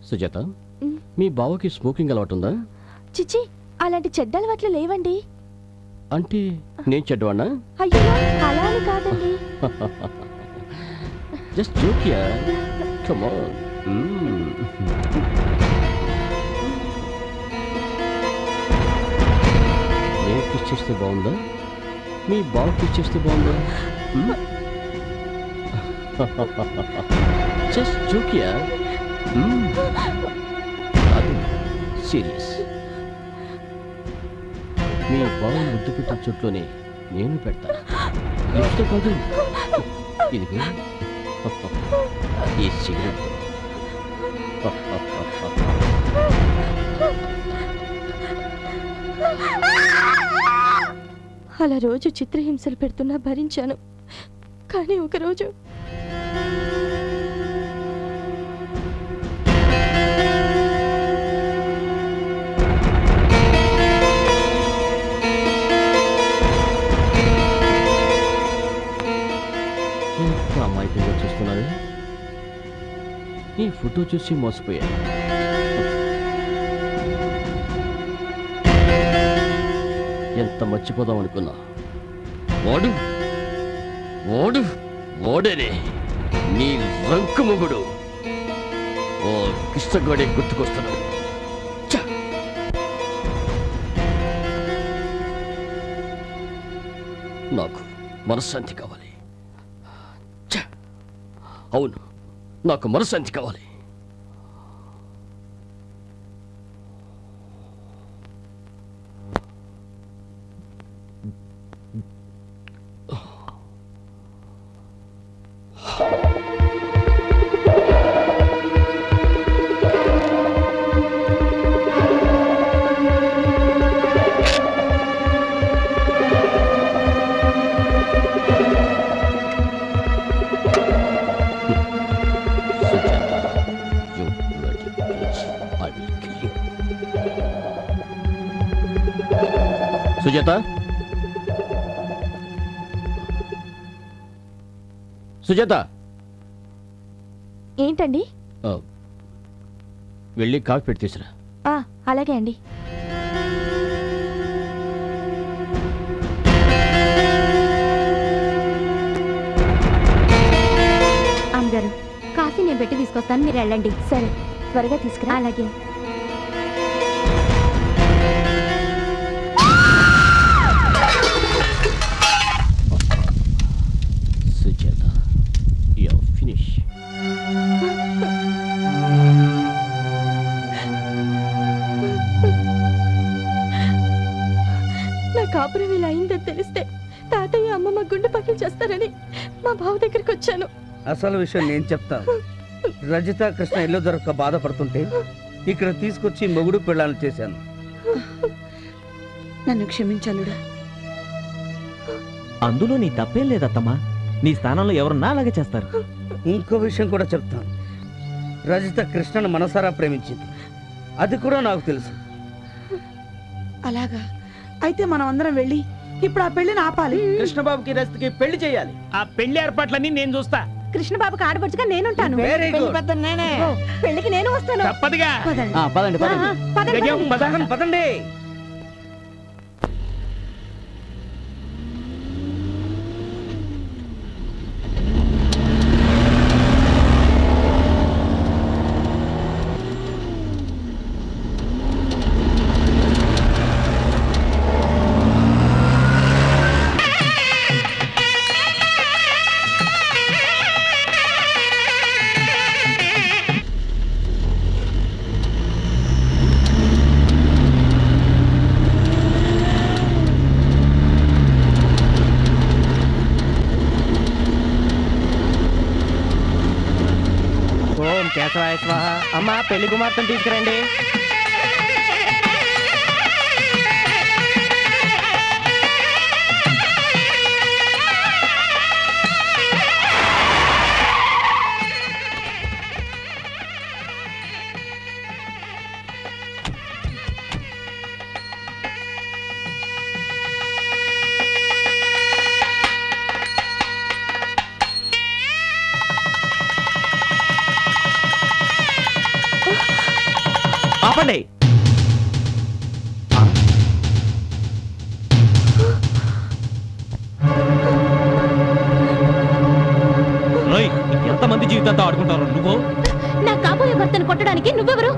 Speaker 10: సుజాత, మీ బావకి స్మోకింగ్ అలవాటు ఉందా?
Speaker 16: చిచి, అలాంటి చెడ్డ అలవాట్లు లేవండి.
Speaker 10: అంటే నేను చెడ్డవాణ్ణా?
Speaker 16: అయ్యో, అలా అని కాదండి.
Speaker 10: Just joke yeah. Come on. నేను కిస్ చేస్తే బాగుందా? మీ బావ కిస్ చేస్తే బాగుందా? Just joke yeah. అది సీరియస్. మీ బావ ముద్దు పెట్టిన చుట్లోనే నేను పెడతాను. లిప్స్తో కాదు, ఇదిగో ఈ సిగరెట్.
Speaker 16: అలా రోజు చిత్రహింసలు పెడుతున్నా భరించాను. కానీ ఒకరోజు
Speaker 10: అమాయకంగా చూస్తున్నాను. ఈ ఫోటో చూసి మోసపోయాను. ఎంత మర్చిపోదాం అనుకున్నా. వాడు వాడు వాడేనే నీ రంకు మొగుడు. ఓ కిష్టగాడే గుర్తుకొస్తున్నాడు. నాకు మనశ్శాంతి కావాలి. అవును, నాకు మనశ్శాంతి కావాలి. సుజాత సుజాత
Speaker 16: ఏంటండి?
Speaker 10: వెళ్ళి కాఫీ పెట్టి తీసురా.
Speaker 16: అలాగే అండి.
Speaker 13: అమ్మగారు కాఫీ నేను పెట్టి తీసుకొస్తాను, మీరు వెళ్ళండి.
Speaker 16: సరే, త్వరగా తీసుకురా.
Speaker 13: అలాగే.
Speaker 10: Sujatha you finish.
Speaker 16: నా కాపురం ఇలా అయిందని తెలిస్తే తాతయ్య అమ్మమ్మ గుండె పక్కన చేస్తారని మా బావ దగ్గరికి వచ్చాను.
Speaker 4: అసలు విషయం నేను చెప్తాను. రజిత కృష్ణ ఇల్లు దొరక్క బాధపడుతుంటే ఇక్కడ తీసుకొచ్చి మొగుడు పెళ్ళాలను చేశాను.
Speaker 8: నన్ను క్షమించాలుడా.
Speaker 2: అందులో నీ తప్పేం లేదత్తమ్మా. నీ స్థానంలో ఎవరున్నా అలాగే చేస్తారు.
Speaker 4: ఇంకో విషయం కూడా చెప్తాను. రజిత కృష్ణను మనసారా ప్రేమించింది, అది కూడా నాకు తెలుసు.
Speaker 8: అలాగా అయితే మనం అందరం వెళ్ళి ఇప్పుడు ఆ పెళ్లిని ఆపాలి.
Speaker 4: కృష్ణబాబుకి రజితకి పెళ్లి చేయాలి.
Speaker 11: ఆ పెళ్లి ఏర్పాట్లన్నీ నేను చూస్తా.
Speaker 5: కృష్ణబాబుకి ఆడపడుచుగా నేనుంటాను.
Speaker 4: Very good.
Speaker 5: పెళ్లికి నేను వస్తాను.
Speaker 11: తప్పదుగా.
Speaker 21: పదండి
Speaker 4: పదండి.
Speaker 15: కేశవాయ స్వాహ. అమ్మా పెళ్లి కుమార్తెను తీసుకురండి.
Speaker 2: ఆపండి. ఎంతమంది జీవితంతో ఆడుకుంటారు నువ్వు?
Speaker 13: నా కాబోయే భర్తను కొట్టడానికి నువ్వెవరు?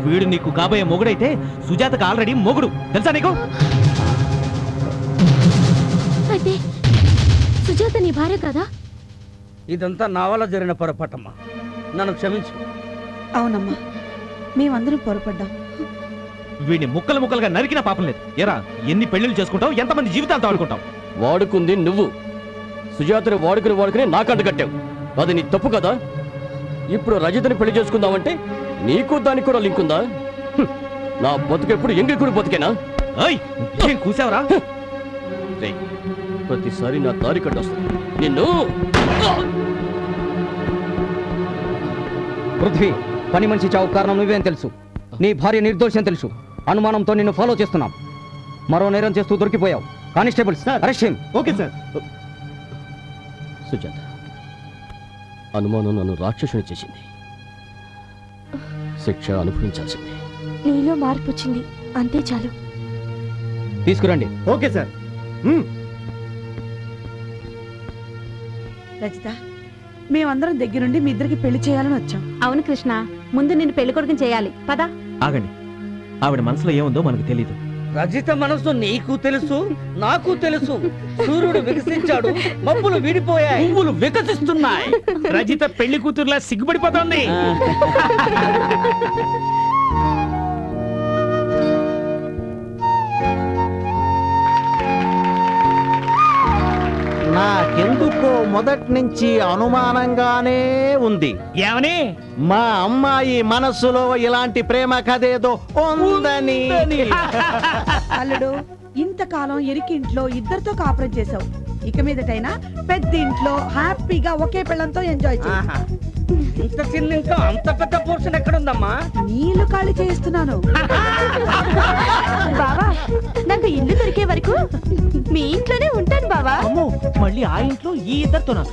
Speaker 2: వీడు నీకు కాబోయే మొగుడైతే సుజాతకు ఆల్రెడీ మొగుడు తెలుసా నీకు?
Speaker 13: అయితే సుజాత నీ భార్య కదా?
Speaker 4: ఇదంతా నా వల్ల జరిగిన పొరపాటమ్మా, నన్ను క్షమించు.
Speaker 8: అవునమ్మా, మేమందరం పొరపడ్డాం.
Speaker 2: వీడిని ముక్కలు ముక్కలుగా నరికిన పాపం లేదు. ఎరా ఎన్ని పెళ్లిళ్ళు చేసుకుంటావు, ఎంతమంది జీవితాలతో ఆడుకుంటావు?
Speaker 10: వాడుకుంది నువ్వు, సుజాతని వాడుకుని నాకంట కట్టావు. అది నీ తప్పు కదా. ఇప్పుడు రజితని పెళ్లి చేసుకుందామంటే నీకు దానికి కూడా లింక్ ఉందా? నా బతుకెప్పుడు ఎంగికుడు బతికేనా?
Speaker 2: ఏం కూసావరా?
Speaker 10: ప్రతిసారి నా దారి కట్టొస్తుంది నిన్ను.
Speaker 21: పృథ్వీ, పని మనిషి చావు కారణం నువ్వేం తెలుసు. నీ భార్య నిర్దోషం తెలుసు. అనుమానంతో నిన్ను ఫాలో చేస్తున్నాం. మరో నేరం చేస్తూ దొరికిపోయావు. Constables arrest him.
Speaker 15: Okay sir.
Speaker 10: Sujatha, అనుమానం నన్ను రాక్షసుని చేసింది. శిక్ష అనుభవించాల్సింది.
Speaker 16: నీలో మార్పు వచ్చింది, అంతే చాలు.
Speaker 21: తీసుకురండి.
Speaker 15: Okay sir.
Speaker 8: రజిత, మేమందరం దగ్గరుండి మీ ఇద్దరికి పెళ్లి చేయాలని వచ్చాం.
Speaker 5: అవును కృష్ణ, ముందు నిన్ను పెళ్లి కొడుకుని చేయాలి. పదా.
Speaker 2: ఆగండి, ఆవిడ మనసులో ఏముందో మనకు తెలీదు.
Speaker 4: రజిత మనసు నీకు తెలుసు, నాకు తెలుసు. సూర్యుడు వికసించాడు, మబ్బులు విడిపోయాయి,
Speaker 11: పువ్వులు వికసిస్తున్నాయి. రజిత పెళ్లి కూతురులా సిగ్గుపడిపోతుంది.
Speaker 23: నాకెందుకో మొదటి నుంచి అనుమానంగానే ఉంది.
Speaker 11: ఏమని?
Speaker 23: మా అమ్మాయి మనసులో ఇలాంటి ప్రేమ కథేదో ఉందని.
Speaker 8: అల్లుడు, ఇంతకాలం ఎరికింట్లో ఇద్దరితో కాపురం చేసావు. ఇక మీదటైనా పెద్ద ఇంట్లో హ్యాపీగా ఒకే పిల్లంతో ఎంజాయ్ చేయి.
Speaker 4: ఇంత చిన్న ఇంకా అంత పెద్ద పోర్షన్ ఎక్కడుందమ్మా?
Speaker 8: నీళ్లు ఖాళీ చేస్తున్నాను.
Speaker 16: బావా నాకు ఇల్లు దొరికే వరకు మీ ఇంట్లోనే ఉంటాను బావా.
Speaker 2: మళ్ళీ ఆ ఇంట్లో ఈ ఇద్దరితోనా?